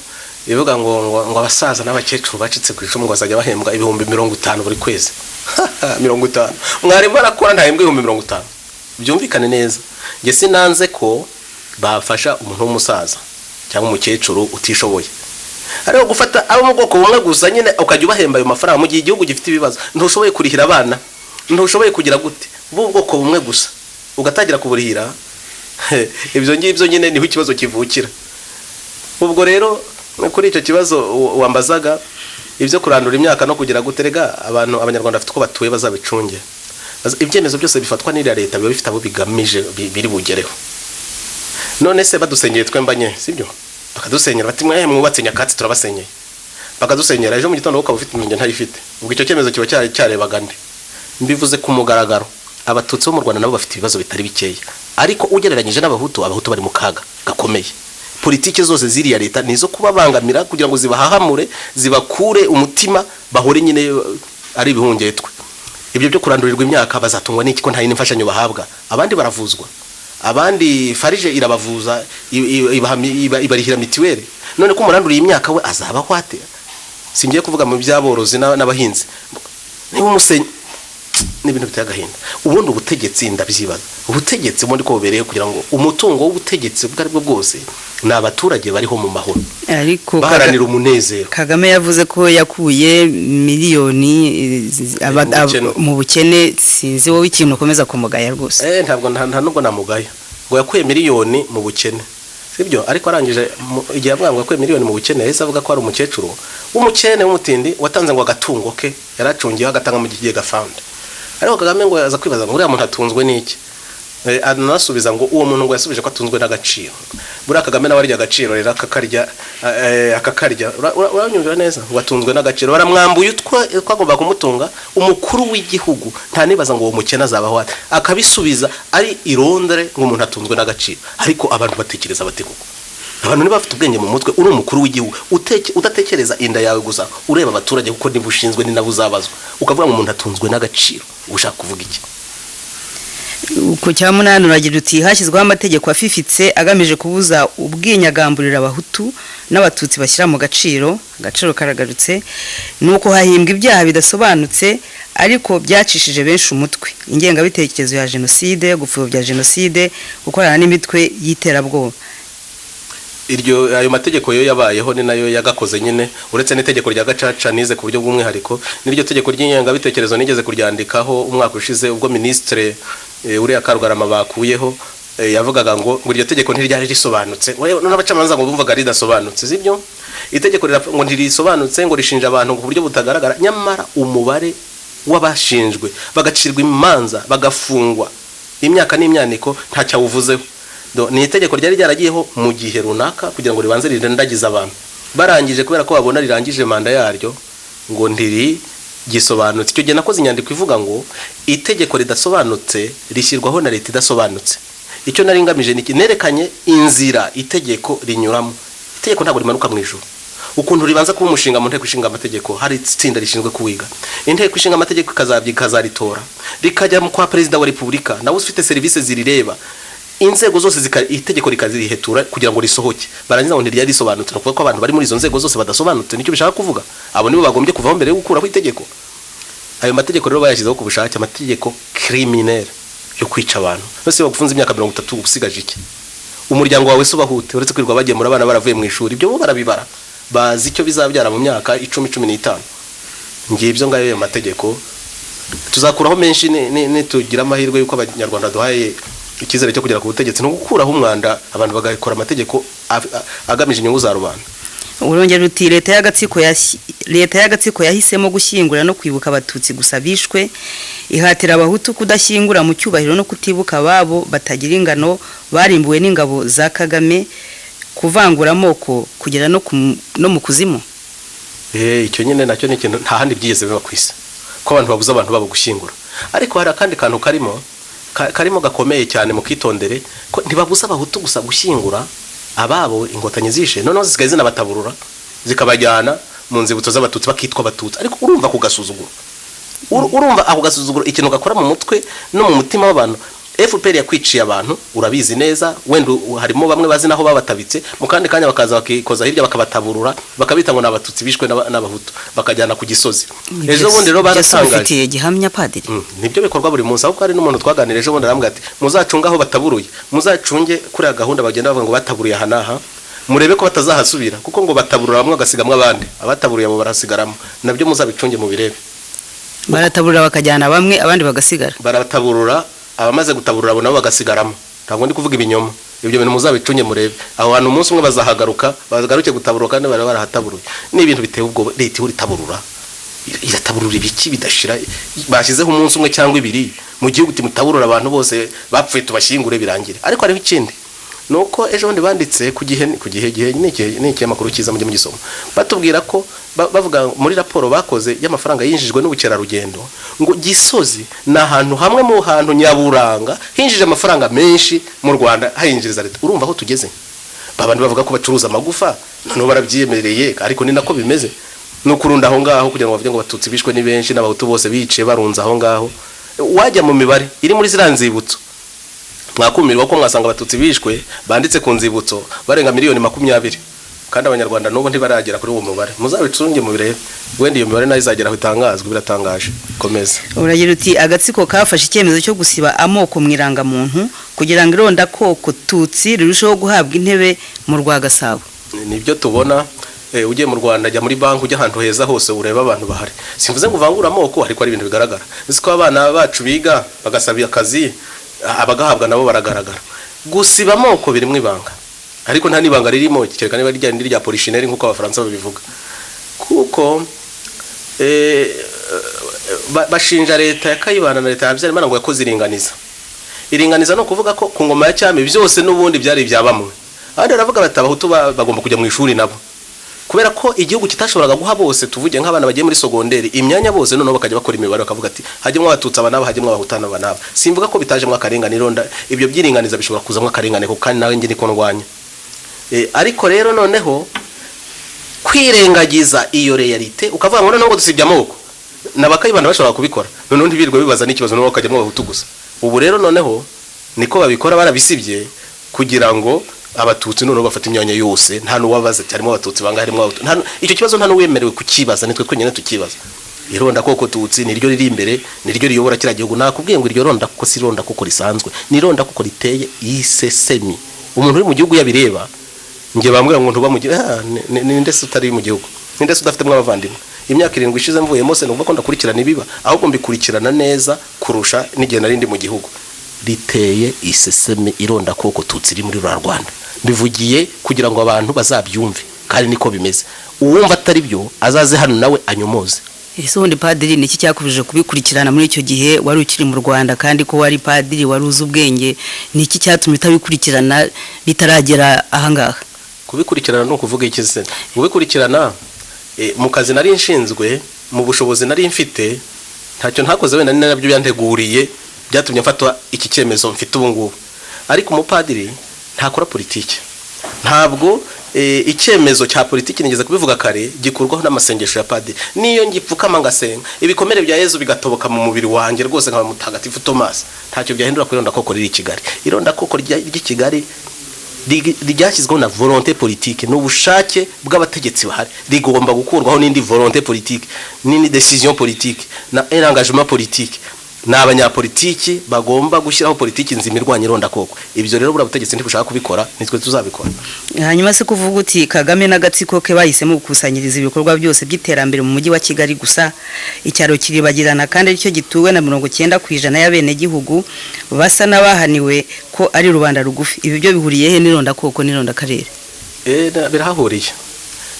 ivuga ngo abasaza n'abakecuru bacitse ku icumu ngo bazajya bahembwa 50 buri kwezi. 50 mwarimu arakora ntahembwe 50. Byumvikane neza. Nge sinanze ko bafasha umuntu w'umusaza cyangwa umukecuru utishoboye, ariko gufata abo mu bwoko bumwe gusa nyine ukajya ubahemba ayo mafaranga mu gihe igihugu gifite ibibazo, ntushoboye kurihira abana, ntushoboye kugira gute bwoko bumwe gusa ugatangira kuburihira. Ibyo ngibyo nyine niho ikibazo kivukira. Ubwo rero kuri icyo kibazo wambazaga ibyo kurandura imyaka no kugira guterega abantu abanyarwanda bafite ko batuye bazabicunge. Ibyemezo byose bifatwa n'ira leta biba bifite abo bigamije biri bugereho. None se badusenyeye twembanye sibyo, bakadusenyera bati mwe mwubatse nyakatsi turabasenyeye, bakadusenyera ejo mu gitondo ukaba ufite iminye ntayifite. Ubwo icyo cyemezo kiba cyarebaga nde? Mbivuze ku mugaragaro abatutsi bo mu Rwanda nabo bafite ibibazo bitari bikeya, ariko ugereranyije n'abahutu bari mu kaga gakomeye. Politiki zose ziriya leta nizo kubabangamira kugira ngo zibahahamure zibakure umutima bahore nyine ari ibihungetwe. Ibyo byo kurandurirwa imyaka bazatungwa n'iki ko nta yindi mfashanyo bahabwa? Abandi baravuzwa, abandi farije irabavuza ibarihira mitiweli. None ko muranduriye imyaka we azaba kwate? Singiye kuvuga mu byaborozi n'abahinzi niba umusenyi n'ibintu bitagahinda. Ubundi ubutegetsi ndabyibaza, ubutegetsi ubundi ko bubereye kugira ngo umutungo w'ubutegetsi bwari bwo bwose n'abaturage bariho mu mahoro, ariko baharanira umunezero. Kagame yavuze ko yakuye miliyoni mu bukene. Sinzi wowe ikintu ukomeza kumugaya rwose. Ntabwo nta nubwo namugaya ngo yakuye miliyoni mu bukene sibyo, ariko arangije igihe amwanga yakuye miliyoni mu bukene yahise avuga ko ari umukecuru w'umukene w'umutindi watanze ngo agatungo ke yaracungiye agatanga mu gihe gafund. Ariko Kagame ngo yaza kwibaza ngo uriya muntu atunzwe n'iki, anasubiza ngo uwo muntu ngo yasubije ko atunzwe n'agaciro. Buriya Kagame nawe arya agaciro rero akakarya uranyumvira neza, watunzwe n'agaciro. Baramwambuye twagomba kumutunga umukuru w'igihugu, nta nibaza ngo uwo mukene azabaho ate, akabisubiza ari irondere ngo umuntu atunzwe n'agaciro. Ariko abantu batekereza bate koko? Abantu niba bafite ubwenge mu mutwe, uri umukuru w'igihugu udatekereza inda yawe gusa, ureba abaturage kuko niba ushinzwe ni nabo uzabazwa, ukavuga ngo umuntu atunzwe n'agaciro, ushaka kuvuga iki? ku cya munani uragira uti hashyizweho amategeko afifitse agamije kubuza ubwinyagamburira abahutu n'abatutsi bashyira mu agaciro karagarutse nuko hahimbwa ibyaha bidasobanutse ariko byacishije benshi umutwe ingengabitekerezo ya jenoside gupfobya jenoside gukorana n'imitwe y'iterabwoba. Ayo mategeko yo yabayeho ni nayo yagakoze nyine uretse n'itegeko rya gacaca nize ku buryo bw'umwihariko n'iryo tegeko ry'ingengabitekerezo nigeze kuryandikaho umwaka ushize ubwo ministre uriya Karugarama bakuyeho yavugaga ngo iryo tegeko ntiryari risobanutse n'abacamanza ngo bumvaga ridasobanutse sibyo itegeko ngo ntirisobanutse ngo rishinja abantu ku buryo butagaragara nyamara umubare w'abashinjwe bagacirwa imanza bagafungwa imyaka n'imyaniko ntacyo awuvuzeho. Ni itegeko ryari ryaragiyeho mu gihe runaka kugira ngo ribanze rirendagize abantu barangije kubera ko babona rirangije manda yaryo ngo ndiri gisobanutse. Icyo gihe nakoze inyandiko ivuga ngo itegeko ridasobanutse rishyirwaho na leta idasobanutse. Icyo nari ngamije ni nerekanye inzira itegeko rinyuramo. Itegeko ntabwo rimanuka mu ijuru ukuntu ribanza kuba umushinga mu nteko ishinga amategeko hari itsinda rishinzwe kuwiga inteko ishinga amategeko ikazaritora rikajya kwa perezida wa repubulika nawe ufite serivisi zirireba inzego zose itegeko rikazirihetura kugira ngo risohoke barangiza ngo ntiryari risobanutse no kuvuga ko abantu bari muri izo nzego zose badasobanutse nicyo bishaka kuvuga abo nibo bagombye kuvaho mbere yo gukuraho itegeko. Ayo mategeko rero bayashyizeho ku bushake amategeko criminel yo kwica abantu bose bagufunze imyaka 30 usigaje iki umuryango wawe subahute uretse kwirwa bagemura abana baravuye mu ishuri ibyo bo barabibara bazi icyo bizabyara mu myaka 10-15 ngibyo ngayo ayo mategeko tuzakuraho menshi tugira amahirwe yuko abanyarwanda duhaye ikizere cyo kugera ku butegetsi no gukuraho umwanda abantu bagakora amategeko agamije inyungu za rubanda. Urongera uti leta y'agatsiko yahisemo gushyingura no kwibuka abatutsi gusa bishwe ihatira abahutu kudashyingura mu cyubahiro no kutibuka babo batagira ingano barimbuwe n'ingabo za Kagame kuvangura amoko kugera no mu kuzimu. Icyo nyine nacyo ni ikintu nta handi byigeze biba ku isi ko abantu babuza abantu babo gushyingura ariko hari akandi kantu karimo gakomeye cyane mu kitondere ko ntibabuza abahutu gusa gushyingura ababo ingotanyi zishe noneho zisigaye zinabataburura zikabajyana mu nzibutso z'abatutsi bakitwa abatutsi ariko urumva ku gasuzuguro urumva ako gasuzuguro ikintu gakora mu mutwe no mu mutima w'abantu. FPR yakwiciye abantu urabizi neza wenda harimo bamwe bazi naho babatabitse mu kandi kanya bakaza bakikoza hirya bakabataburura bakabita ngo nabatutsi bishwe n'abahutu bakajyana ku gisozi. Ejo bundi rero baratangaje gihamya padiri nibyo bikorwa buri munsi ahubwo hari n'umuntu twaganira ejo bundi arambwira ati muzacungaho bataburuye muzacunge kuri gahunda bagenda bavuga ngo bataburuye hanaha murebe ko batazahasubira kuko ngo bataburura bamwe agasigamwe abandi abataburuye abo barasigaramo nabyo muzabicunge mu birebe barataburura bakajyana bamwe abandi bagasigara barataburura abamaze gutaburura abo nabo bagasigaramo ntabwo ndi kuvuga ibinyoma ibyo bintu muzabicunge murebe aho hantu umunsi umwe bazahagaruka bagaruke gutaburura kandi barahataburuye ni ibintu biteye ubwo leta ihuri taburura irataburura ibiki bidashira bashyizeho umunsi umwe cyangwa ibiri mu gihugu timutaburura abantu bose bapfuye tubashyingure birangire ariko hariho ikindi nuko ejo bundi banditse ku gihe ni makuru kiza mu gisoma batubwira ko bavuga muri raporo bakoze y'amafaranga yinjijwe n'ubukerarugendo ngo Gisozi na ahantu hamwe mu hantu nyaburanga hinjije amafaranga menshi mu Rwanda hayinjiriza leta. Urumva aho tugeze babandi bavuga ko bacuruza amagufa no barabyiyemereye ariko ni nako bimeze no kurunda aho ngaho kugira ngo bavuge ngo batutsi bishwe ni benshi n'abahutu bose biciye barunza aho ngaho wajya mu mibare iri muri ziranzibutso mwakumirwa ko mwasanga abatutsi bishwe banditse ku nzibutso barenga miliyoni 20 kandi abanyarwanda n'ubu ntibaragera kuri uwo mubare muzabicunge mu birebe wenda iyo mibare nayo izagera aho itangazwe biratangaje. Komeza. Uragira uti agatsiko kafashe icyemezo cyo gusiba amoko mu irangamuntu kugira ngo ironda koko tutsi rirusheho guhabwa intebe mu Rwagasabo. Nibyo tubona ugiye mu Rwanda ajya muri banki ujya ahantu heza hose ureba abantu bahari simvuze ngo uvangura amoko ariko ari ibintu bigaragara ko abana bacu biga bagasabira akazi abagahabwa nabo baragaragara gusiba amoko biri mu ibanga ariko nta nibanga ririmo cyerekana niba ryandi rya polichinelle nkuko abafaransa babivuga kuko bashinja leta ya Kayibanda na leta ya Habyarimana ngo yakoze iringaniza no kuvuga ko ku ngoma ya cyami byose n'ubundi byari bya bamwe abandi baravuga batabahutu bagomba kujya mu ishuri nabo kubera ko igihugu kitashoboraga guha bose tuvuge nk'abana bagiye muri segonderi imyanya bose noneho bakajya bakora imibare bakavuga ati hajyemo abatutsi abanaba hajyemo abahutana abanaba simvuga ko bitaje mu akarenganiro ibyo byiringaniza bishobora kuza mu akarengane ko kandi nawe ngi niko ndwanya ariko rero noneho kwirengagiza iyo realite ukavuga ngo noneho ngo dusibye amoko nabakayibana bashobora kubikora noneho ntibirwe bibaza n'ikibazo noneho bakajyamo abahutu gusa ubu rero noneho niko babikora barabisibye kugira ngo abatutsi noneho bafata imyanya yose nta nuwabaza cyarimo abatutsi banga harimo icyo kibazo nta nuwemerewe kukibaza nitwe twenyine tukibaza ironda koko tutsi niryo riri imbere niryo riyobora kira gihugu nakubwiye ngo iryo ronda koko si ronda koko risanzwe ni ronda koko riteye isesemi umuntu uri mu gihugu yabireba nge bambwira ngo ntuba mu gihugu ninde se utari mu gihugu ninde se udafite mw'abavandimwe imyaka 7 ishize mvuye mose numva ko ndakurikirana ibiba ahubwo mbikurikirana neza kurusha n'igihe narindi mu gihugu riteye isesemi ironda koko tutsi iri muri Rwanda mbivugiye kugira ngo abantu bazabyumve kandi niko bimeze uwumva atari byo azaze hano nawe anyomoze. Ese ubundi padiri niki cyakubije kubikurikirana muri icyo gihe wari ukiri mu Rwanda kandi ko wari padiri wari uzi ubwenge niki cyatumye utabikurikirana bitaragera ahangaha? Kubikurikirana no kuvuga iki se? Kubikurikirana mu kazi nari nshinzwe mu bushobozi nari mfite ntacyo ntakoze wenda nabyo byanteguriye byatumye mfatwa iki cyemezo mfite ubu ngubu ariko umupadiri ntakora politiki ntabwo icyemezo cya politiki nigeze kubivuga kare gikurwaho n'amasengesho ya padiri niyo ngipfukama ngasenga ibikomere bya Yezu bigatoboka mu mubiri wanjye rwose nkaba mutagatifu Thomas ntacyo byahindura ku ironda koko riri Kigali ironda koko ry'i Kigali ryashyizweho na volonté politique n'ubushake bw'abategetsi bahari rigomba gukurwaho n'indi volonté politique n'indi décision politique na engagement politique n'abanyapolitiki bagomba gushyiraho politiki nzimirwanya ironda koko ibyo rero bura butegetsi ntibushaka kubikora nitwe tuzabikora. Hanyuma se kuvuga uti Kagame n'agatsiko ke bahisemo gukusanyiriza ibikorwa byose by'iterambere mu mujyi wa Kigali gusa icyaro kiribagirana kandi aricyo gituwe na 90% y'abene gihugu basa nabahaniwe ko ari rubanda rugufi ibi byo bihuriye he n'ironda koko n'ironda karere? Birahahuriye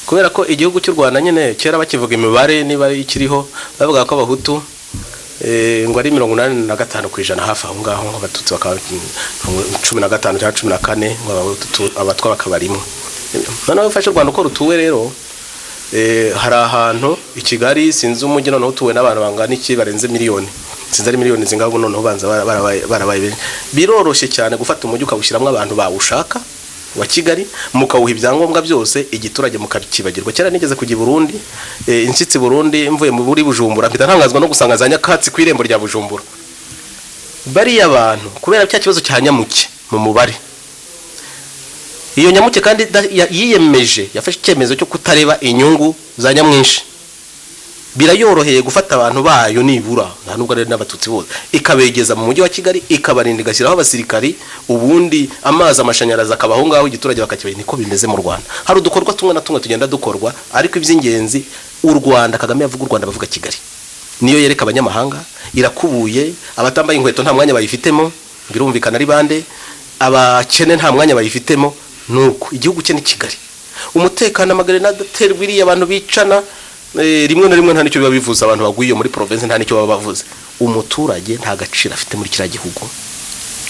kubera ko igihugu cy'u Rwanda nyene kera bakivuga imibare niba ikiriho bavuga ko abahutu ngo ari 85% hafi aho ngaho nk'abatutsi bakaba 15 cyangwa 14 abatwa bakabarimo none bafashe u Rwanda uko rutuwe rero hari ahantu i Kigali sinzi umujyi noneho utuwe n'abantu bangana iki barenze miliyoni sinzi ari miliyoni zingaho noneho banza barabaye biroroshye cyane gufata umujyi ukawushyiramo abantu bawushaka wa Kigali mukawuha ibyangombwa byose igiturage mukabikibagirwa cyera nigeze kujya Burundi insitsi Burundi mvuye mu buri Bujumbura mpita ntangazwa no gusanga za Nyakatsi ku irembo rya Bujumbura bari abantu kubera cya kibazo cya Nyamuke mu mubare iyo Nyamuke kandi yiyemeje yafashe icyemezo cyo kutareba inyungu za Nyamwinshi birayoroheye gufata abantu bayo nibura nta nubwo ari n'abatutsi bose ikabegeza mu mujyi wa Kigali ikabarinda gashyiraho abasirikari ubundi amazi amashanyarazi akabaho ngaho igiturage bakakibaye niko bimeze mu Rwanda hari udukorwa tumwe na tumwe tugenda dukorwa ariko iby'ingenzi u Rwanda Kagame yavuga u Rwanda bavuga Kigali niyo yereka abanyamahanga irakubuye abatambaye inkweto nta mwanya bayifitemo birumvikana ari bande abakene nta mwanya bayifitemo nuko igihugu cye ni Kigali umutekano amagare n'aterwa iriya abantu bicana rimwe na rimwe nta nicyo biba bivuza abantu baguye muri province nta nicyo baba bavuze umuturage nta gaciro afite muri kira gihugu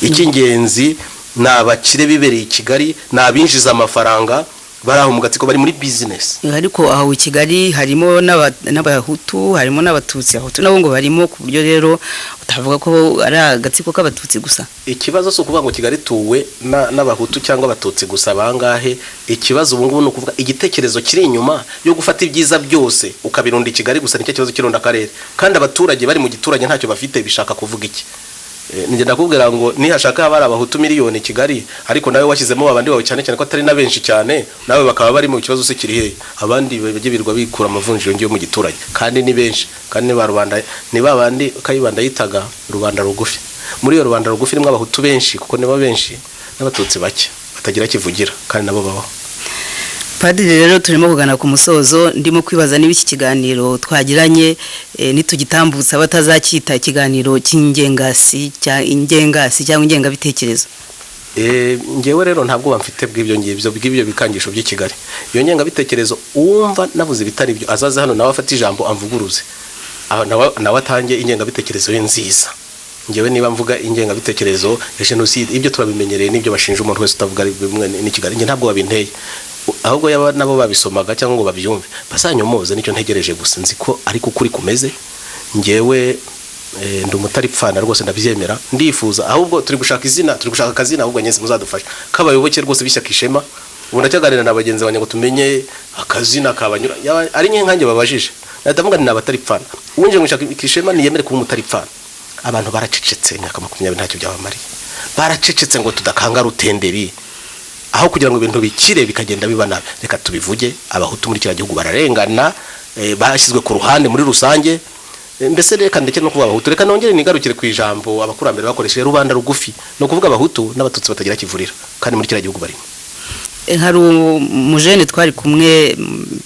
icy'ingenzi n'abakire bibereye i Kigali n'abinjiza amafaranga baraho mu gatsiko bari muri business ariko aho i Kigali harimo n'abahutu harimo n'abatutsi aho nabo ngo barimo ku buryo rero utavuga ko ari agatsiko k'abatutsi gusa ikibazo cyo kuvuga ngo Kigali tuwe n'abahutu cyangwa abatutsi gusa bangahe ikibazo ubu ngubu no kuvuga igitekerezo kiri inyuma yo gufata ibyiza byose ukabirunda i Kigali gusa nicyo kibazo kironda akarere kandi abaturage bari mu giturage ntacyo bafite bishaka kuvuga iki nige ndakubwira ngo nihashaka abari abahutu miliyoni i Kigali ariko nawe washyizemo abandi bawe cyane cyane ko atari na benshi cyane nawe bakaba bari mu kibazo se kiri he abandi bagibirwa bikura amavunjiro ngiyo mu giturage kandi ni benshi kandi ni barubanda ni babandi Kayibanda yitaga rubanda rugufi muri iyo rubanda rugufi rimwe abahutu benshi kuko nibo benshi n'abatutsi bake batagira kivugira kandi nabo babaho. Padiri rero turimo kugana ku musozo ndimo kwibaza niba iki kiganiro twagiranye nitugitambutsa batazakita ikiganiro cy'ingengasi cyangwa ingengabitekerezo. Ngewe rero ntabwo bamfite bw'ibyo bikangisho by'i Kigali iyo ngengabitekerezo uwumva navuze bitari byo azaze hano nawe afata ijambo amvuguruze nawe atange ingengabitekerezo ye nziza ngewe niba mvuga ingengabitekerezo ya genocide ibyo turabimenyereye n'ibyo bashinja umuntu wese utavuga bimwe ni Kigali nge ntabwo babinteye ahubwo yaba nabo babisomaga cyangwa ngo babyumve basanyomoze nicyo ntegereje gusa nzi ko ariko kuri kumeze ngewe ndi umutaripfana rwose ndabyemera ndifuza ahubwo turi gushaka akazina ahubwo nyese muzadufasha kabayoboke rwose bishyaka ishema ubu ndacyaganira na bagenzi banjye ngo tumenye akazina kabanyura ari nkanjye babajije ndavuga ni abataripfana unje gushaka ishema niyemere kuba umutaripfana abantu baracecetse imyaka 20 ntacyo byabamariye, baracecetse ngo tudakanga rutenderi, aho kugira ngo ibintu bikire bikagenda bibana. Reka tubivuge, abahutu muri kiriya gihugu bararengana, bashyizwe ku ruhande muri rusange. Mbese reka ndeke no kuvuga abahutu, reka nongere nigarukire ku ijambo abakurambere bakoresheje rubanda rugufi, no kuvuga abahutu n'abatutsi batagira kivurira kandi muri kiriya gihugu barimo. Hari umujene twari kumwe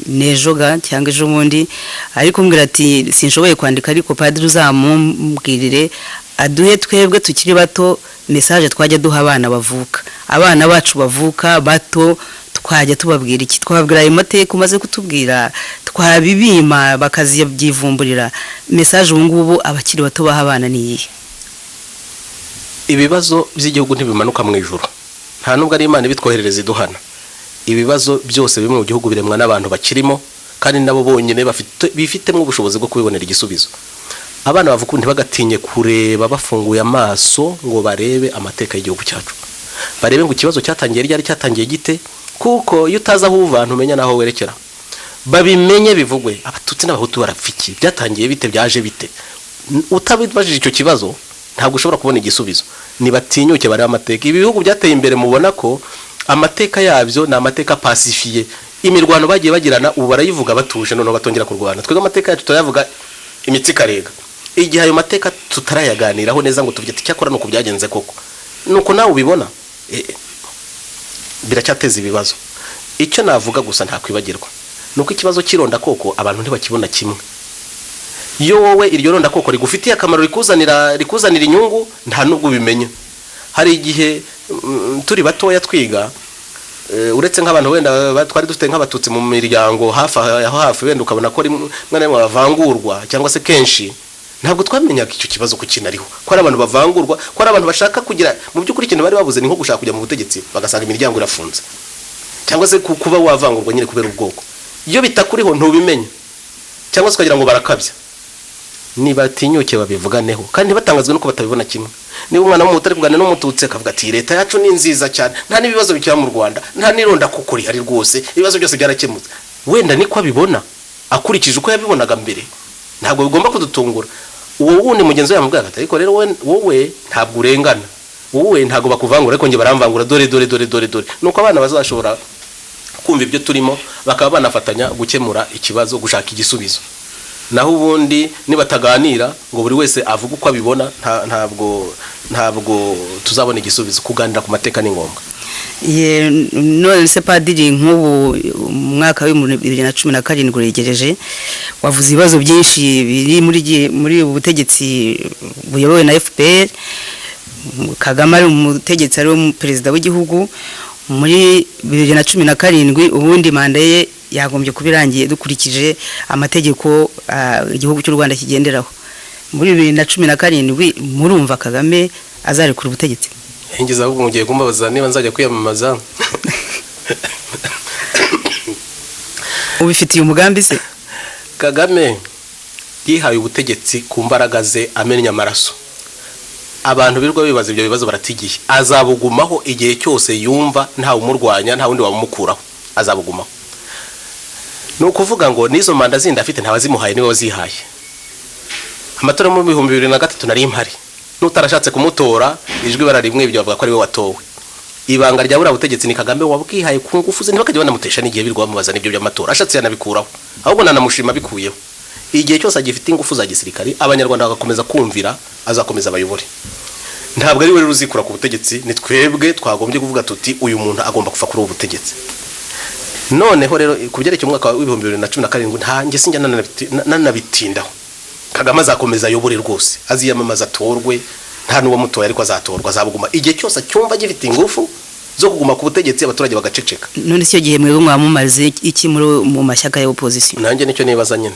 nejoga cyangwa ejo bundi ariko mbwira ati sinshoboye kwandika, ariko padiri uzamumbwirire aduhe twebwe tukiri bato message twajya duha abana bavuka, abana bacu bavuka bato, twajya tubabwira iki? Twababwira ayo mateka umaze kutubwira, twabibima bakazibyivumburira. Message ubu ngubu abakiri bato baha abana ni iyihe? Ibibazo by'igihugu ntibimanuka mu ijuru, nta nubwo ari Imana ibitwoherereza iduhana. Ibibazo byose bimwe mu gihugu biremwa n'abantu bakirimo, kandi nabo bonyine bifitemo ubushobozi bwo kubibonera igisubizo. Abana bavuga ntibagatinye kureba bafunguye amaso ngo barebe amateka y'igihugu cyacu, barebe ngo ikibazo cyatangiye ryari, cyatangiye gite, kuko iyo utaza aho uva ntumenya naho werekera. Babimenye bivugwe, abatutsi n'abahutu barapfiki, byatangiye bite, byaje bite. Utabibajije icyo kibazo ntabwo ushobora kubona igisubizo. Nibatinyuke bareba amateka. Ibi bihugu byateye imbere mubona ko amateka yabyo na amateka pacifiye, imirwano bagiye bagirana ubu barayivuga batuje, none batongera kurwana. Twega amateka yacu turayavuga imitsi karega, igihe ayo mateka tutarayaganiraho neza ngo tuvuge cyakora nuko byagenze koko, nuko nawe ubibona biracyateza ibibazo. Icyo navuga gusa nta kwibagirwa nuko ikibazo kironda koko abantu ntibakibona kimwe. Iyo wowe iryo ronda koko rigufitiye akamaro, rikuzanira inyungu, nta nubwo ubimenya. Hari igihe turi batoya twiga, uretse nk'abantu wenda twari dufite nk'abatutsi mu miryango hafi wenda ukabona ko mwana bavangurwa cyangwa se kenshi, ntabwo twamenyaga icyo kibazo kukinariho, ko ari abantu bavangurwa, ko ari abantu bashaka kugira mu by'ukuri ikintu bari babuze ni nko gushaka kujya mu butegetsi bagasanga imiryango irafunze, cyangwa se kuba wavangurwa nyine kubera ubwoko. Iyo bitakuriho ntubimenya, cyangwa se ukagira ngo barakabya. Nibatinyuke babivuganeho kandi batangazwe nuko batabibona kimwe. Niba umwana w'umuhutu ari kuganira n'umututsi akavuga ati leta yacu ni nziza cyane, nta n'ibibazo bikira mu Rwanda, nta nironda kuko rihari rwose, ibibazo byose byarakemutse, wenda niko abibona akurikije uko yabibonaga mbere, ntabwo bigomba kudutungura. Uwo wundi mugenzi we yamubwira ati ariko rero wowe ntabwo urengana, wowe ntabwo bakuvangura, ariko nge baramvangura, dore. Nuko abana bazashobora kumva ibyo turimo, bakaba banafatanya gukemura ikibazo, gushaka igisubizo. Naho ubundi nibataganira ngo buri wese avuga uko abibona, ntabwo tuzabona igisubizo. Kuganira ku mateka ni ngombwa. None se padiri, nk'ubu mwaka wa 2017 uregereje, wavuze ibibazo byinshi biri muri ubutegetsi buyobowe na FPR. Kagame ari umutegetsi, ari perezida w'igihugu muri 2017, ubundi manda ye yagombye kubirangiye dukurikije amategeko igihugu cy'u Rwanda kigenderaho. Muri 2017 murumva Kagame azarekura ubutegetsi? Hingiza ahubwo mugiye kumbabaza niba nzajya kwiyamamaza. Ubifitiye umugambi se? Kagame yihaye ubutegetsi ku mbaraga ze, amenya amaraso. Abantu birwa bibaza ibyo bibazo baratigiye. Azabugumaho igihe cyose yumva nta umurwanya, nta wundi wamukuraho, azabugumaho. No kuvuga ngo nizo manda zindi afite ntabazimuhaye, niwe wazihaye. Amatora mu 2023 nari impari, nutarashatse kumutora ijwi bararimwe, ibyo bavuga ko ari we watowe. Ibanga rya bura butegetsi ni Kagame wabwihaye ku ngufu ze, ntibakajya banamutesha n'igihe birwa bamubaza n'ibyo by'amatora, ashatse yanabikuraho, ahubwo nanamushima bikuyeho. Igihe cyose agifite ingufu za gisirikari, abanyarwanda bagakomeza kumvira, azakomeza abayobore. Ntabwo ari we ruzikura ku butegetsi, ni twebwe twagombye kuvuga tuti uyu muntu agomba kufa kuri ubu butegetsi. Noneho rero kubyerekeye umwaka wa 2017 ntange sinjya nanabitindaho. Kagame azakomeza ayobore rwose, aziyamamaza atorwe, nta nuwo mutoya ariko azatorwa, azabuguma igihe cyose cyumva gifite ingufu zo kuguma ku butegetsi, abaturage bagaceceka. None cyo gihe mwebwe mwamumaze iki mu mashyaka ya opposition? Nanjye nicyo nibaza nyine,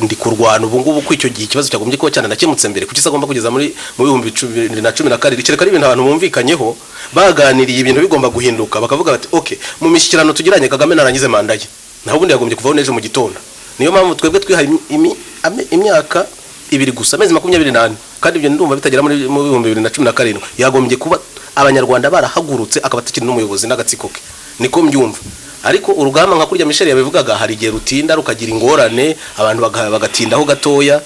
ndi kurwana ubu ngubu ko icyo gihe ikibazo cyagombye ko cyane nakemutse mbere, kuki sagomba kugeza muri 2012 kereka ibintu abantu bumvikanyeho baganiriye ibintu bigomba guhinduka, bakavuga bati okay, mu mishyikirano tugiranye Kagame narangize manda ye, naho ubundi yagombye kuvaho neje mu gitondo. Niyo mpamvu twebwe twihaye imyaka 2 gusa, amezi 28, kandi ibyo ndumva bitagera muri 2017 yagombye kuba abanyarwanda barahagurutse akabatikira n'umuyobozi n'agatsiko ke, niko mbyumva. Ariko urugamba nka kurya Michel yabivugaga, hari igihe rutinda rukagira ingorane, abantu bagatindaho gatoya,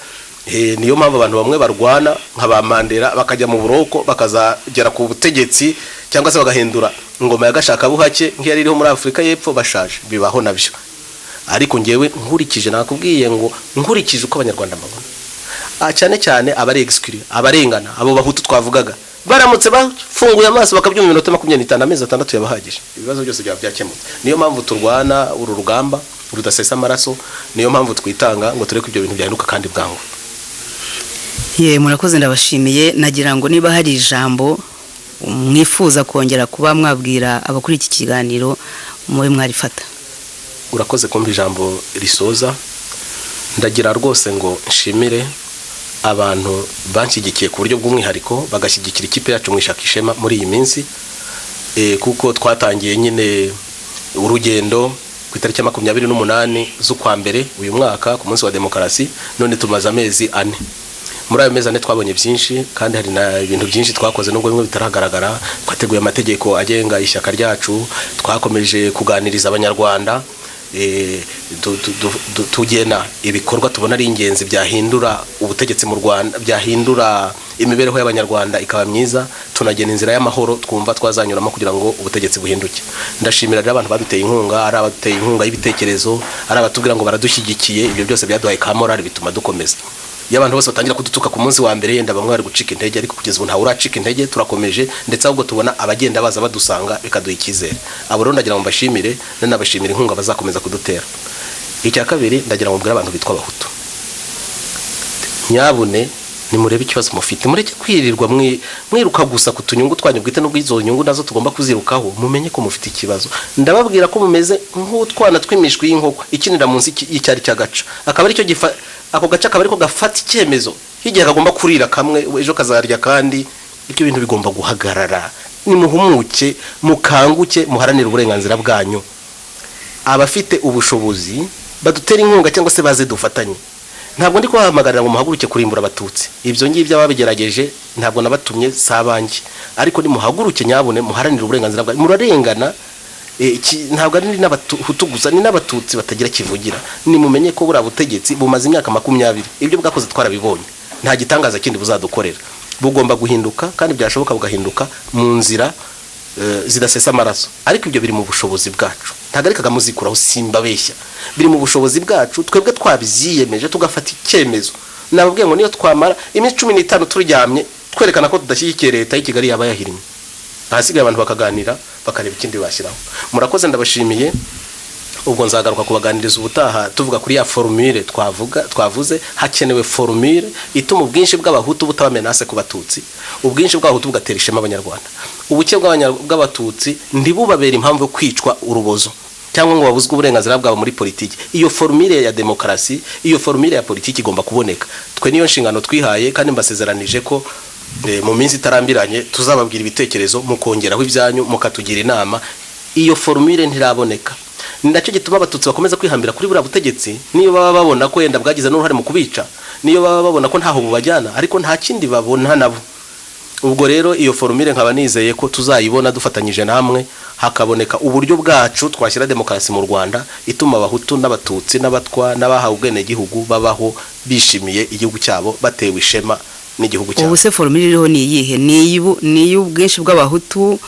niyo mpamvu abantu bamwe barwana nk'aba Mandela bakajya mu buroko bakazagera ku butegetsi cyangwa se bagahindura ingoma ya gashaka buhake nk'iyari iriho muri Afurika y'Epfo bashaje, bibaho nabyo. Ariko ngewe nkurikije nakubwiye ngo nkurikije uko abanyarwanda babona, cyane cyane abari exclure, abarengana, abo bahutu twavugaga baramutse bafunguye amaso bakabyuma iminota 25 amezi 6 yabahagije, ibibazo byose byaba byakemutse. Niyo mpamvu turwana uru rugamba rudasesa amaraso, niyo mpamvu twitanga ngo tureke ibyo bintu byahinduka kandi bwangu. Murakoze, ndabashimiye. Nagira ngo niba hari ijambo mwifuza kongera kuba mwabwira abakuri iki kiganiro mube mwarifata. Urakoze kumva ijambo risoza. Ndagira rwose ngo nshimire abantu banshyigikiye ku buryo bw'umwihariko bagashyigikira ikipe yacu mu Ishaka Ishema muri iyi minsi, kuko twatangiye nyine urugendo ku itariki 28 z'ukwa mbere uyu mwaka ku munsi wa demokarasi, none tumaze amezi 4. Muri ayo mezi 4 twabonye byinshi kandi hari na ibintu byinshi twakoze nubwo bimwe bitaragaragara. Twateguye amategeko agenga ishyaka ryacu, twakomeje kuganiriza abanyarwanda, tugena ibikorwa tubona ari ingenzi byahindura ubutegetsi mu Rwanda, byahindura imibereho y'abanyarwanda ikaba myiza. Tunagena inzira y'amahoro twumva twazanyuramo kugira ngo ubutegetsi buhinduke. Ndashimira rero abantu baduteye inkunga, ari abateye inkunga y'ibitekerezo, ari abatubwira ngo baradushyigikiye. Ibyo byose byaduhaye ka morale bituma dukomeza. Iyo abantu bose batangira kudutuka ku munsi wa mbere yenda bamwe bari gucika intege, ariko kugeza ubu nta uracika intege, turakomeje. Ndetse ahubwo tubona abagenda baza badusanga bikaduha icyizere. Abo rero ndagira ngo mbashimire, nanabashimira inkunga bazakomeza kudutera. Icya kabiri ndagira ngo mbwira abantu bitwa abahutu, nyabune nimurebe ikibazo mufite, mureke kwirirwa mwiruka gusa ku tunyungu twanyu bwite, n'ubwo izo nyungu nazo tugomba kuzirukaho. Mumenye ko mufite ikibazo. Ndababwira ko mumeze nk'utwana tw'imishwi y'inkoko ikinira munsi y'icyari cy'agaca, akaba aricyo ako gace akaba ariko gafata icyemezo higihe kagomba kurira kamwe, ejo kazarya kandi. Ibyo bintu bigomba guhagarara. Nimuhumuke, mukanguke, muharanire uburenganzira bwanyu. Abafite ubushobozi badutera inkunga cyangwa se baze dufatanye. Ntabwo ndi kubahamagarira ngo muhaguruke kurimbura abatutsi, ibyo ngibyo ababigerageje ntabwo nabatumye sabangi. Ariko nimuhaguruke nyabune muharanire uburenganzira bwanyu. Murarengana, ntabwo ari n'abahutu gusa, ni n'abatutsi batagira kivugira. Nimumenye ko buri butegetsi bumaze imyaka 20, ibyo bwakoze twarabibonye, nta gitangaza kindi buzadukorera. Bugomba guhinduka kandi byashoboka bugahinduka mu nzira zidasesa amaraso. Ariko ibyo biri mu bushobozi bwacu, ntabwo ari Kagame uzikuraho, simbabeshya. Biri mu bushobozi bwacu, twebwe twabyiyemeje tugafata icyemezo. Nababwiye ngo niyo twamara iminsi 15 turyamye twerekana ko tudashyigikiye leta y'i Kigali yaba yahirimye, ahasigaye abantu bakaganira bakareba ikindi bashyiraho. Murakoze, ndabashimiye. Ubwo nzagaruka kubaganiriza ubutaha tuvuga kuri ya formule twavuze. Hakenewe formule ituma ubwinshi bw'abahutu butabamenase ku batutsi, ubwinshi bw'abahutu bugatera ishema abanyarwanda. Ubuke bw'abatutsi ndibubabera impamvu yo kwicwa urubozo cyangwa ngo babuzwe uburenganzira bwabo muri politiki. Iyo formule ya demokarasi, iyo formule ya politiki igomba kuboneka. Twe niyo nshingano twihaye, kandi mbasezeranije ko mu minsi itarambiranye tuzababwira ibitekerezo, mukongeraho ibyanyu, mukatugira inama. Iyo formule ntiraboneka, ndacyo gituma abatutsi bakomeza kwihambira kuri buriya butegetsi. Niyo baba babona ko yenda bwagize n'uruhare mu kubica, niyo baba babona ko ntaho bubajyana, ariko nta kindi babona nabo. Ubwo rero iyo formule nkaba nizeye ko tuzayibona dufatanyije namwe, hakaboneka uburyo bwacu twashyira demokarasi mu Rwanda ituma abahutu n'abatutsi n'abatwa n'abahawe ubwenegihugu babaho bishimiye igihugu cyabo, batewe ishema n'igihugu cyabo. Ubu se formule iriho ni iyihe? Ni y'ubwinshi bw'abahutu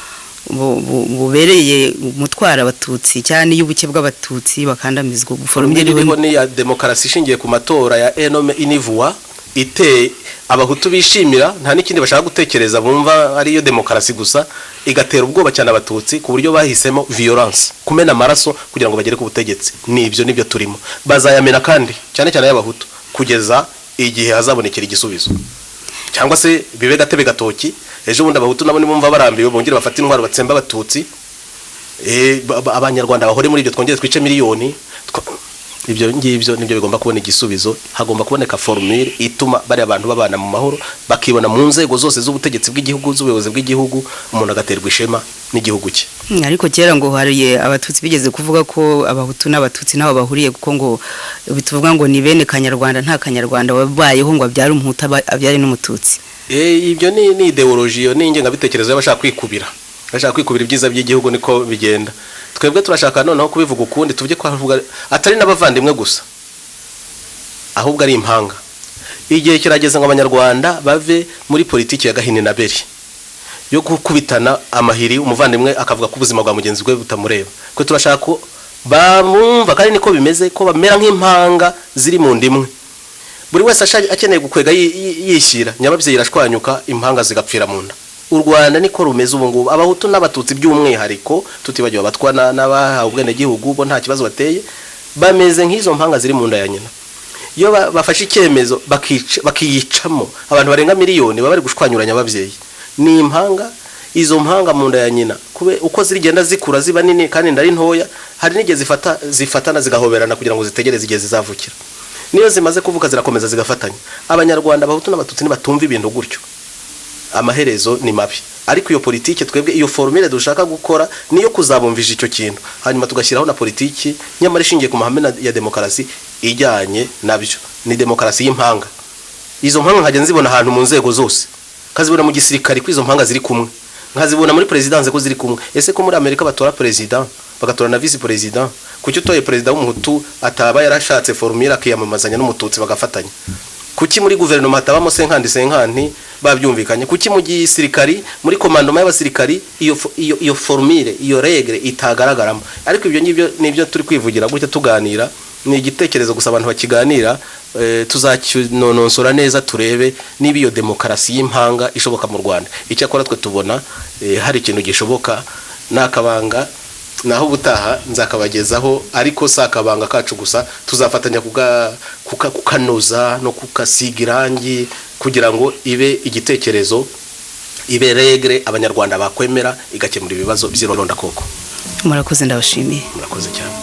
bubereye umutwara abatutsi cyane y'ubuke bw'abatutsi bakandamizwa? Formule iriho ni ya demokarasi ishingiye ku matora ya enome inivua ite abahutu bishimira, nta n'ikindi bashaka gutekereza, bumva ari yo demokarasi gusa, igatera ubwoba cyane abatutsi ku buryo bahisemo violence, kumena amaraso kugira ngo bagere ku butegetsi. Nibyo turimo, bazayamena kandi cyane cyane y'abahutu kugeza igihe hazabonekera igisubizo, cyangwa se bibe gatebe gatoki. Ejo bundi abahutu nabo nibumva barambiwe bongere bafata intwaro batsemba abatutsi, abanyarwanda bahore muri ibyo twongere twice miliyoni. Ibyo ngibyo nibyo bigomba kubona igisubizo. Hagomba kuboneka formule ituma bari abantu babana mu mahoro, bakibona mu nzego zose z'ubutegetsi bw'igihugu, z'ubuyobozi bw'igihugu, umuntu agaterwa ishema n'igihugu cye. Ariko kera ngo hari abatutsi bigeze kuvuga ko abahutu n'abatutsi nabo bahuriye, kuko ngo bituvuga ngo ni bene Kanyarwanda, nta Kanyarwanda wabayeho ngo abyare umuhutu abyare n'umututsi. Ibyo ni ideology, ni ingengabitekerezo y'abashaka kwikubira, bashaka kwikubira ibyiza by'igihugu. Niko bigenda. Twebwe turashaka noneho kubivuga ukundi, tujye kwavuga atari n'abavandimwe gusa, ahubwo ari impanga. igihe kirageze ngo abanyarwanda bave muri politiki ya gahini na beri yo gukubitana amahiri, umuvandimwe akavuga ko ubuzima bwa mugenzi we butamureba. Kwe turashaka ko bamumva kandi niko bimeze, ko bamera nk'impanga ziri mu ndimwe, buri wese akeneye gukwega yishyira, nyababyeyi irashwanyuka, impanga zigapfira mu nda. U Rwanda niko rumeze ubu ngubu, abahutu n'abatutsi by'umwihariko, tutibagiwe abatwa n'abahawe ubwenegihugu bo nta kibazo bateye, bameze nk'izo mpanga ziri mu nda ya nyina. Iyo bafashe icyemezo bakiyicamo, abantu barenga miliyoni baba bari gushwanyuranya ababyeyi. Ni impanga, izo mpanga mu nda ya nyina kube uko zigenda zikura ziba nini kandi ndari ntoya, hari n'igihe zifatana zigahoberana kugira ngo zitegereze igihe zizavukira. Niyo zimaze kuvuka zirakomeza zigafatanya. Abanyarwanda abahutu n'abatutsi nibatumva ibintu gutyo, amaherezo ni mabi. Ariko iyo politike twebwe, iyo formule dushaka gukora niyo kuzabumvisha icyo kintu, hanyuma tugashyiraho na politiki nyamara ishingiye ku mahame ya demokarasi ijyanye nabyo. Ni demokarasi y'impanga. Izo mpanga nkajya nzibona ahantu mu nzego zose, nkazibona mu gisirikare ko izo mpanga ziri kumwe, nkazibona muri presidence ko ziri kumwe. Ese ko muri Amerika batora president bagatora na vice president, kuki utoye president w'umuhutu ataba yarashatse formule akiyamamazanya n'umututsi bagafatanya? Kuki muri guverinoma hatabamo senkandi babyumvikanye? Kuki mu gisirikari muri komandoma y'abasirikari iyo formule iyo regre itagaragaramo? Ariko ibyo ngibyo nibyo turi kwivugira gutya tuganira, ni igitekerezo gusa abantu bakiganira, tuzakinononsora neza turebe niba iyo demokarasi y'impanga ishoboka mu Rwanda. Icyakora twe tubona hari ikintu gishoboka, nakabanga naho ubutaha nzakabagezaho, ariko sakabanga kacu gusa, tuzafatanya kukanoza no kukasiga irangi kugira ngo ibe igitekerezo, ibe regre abanyarwanda bakwemera, igakemura ibibazo by'ironda koko. Murakoze, ndabashimiye. Murakoze cyane.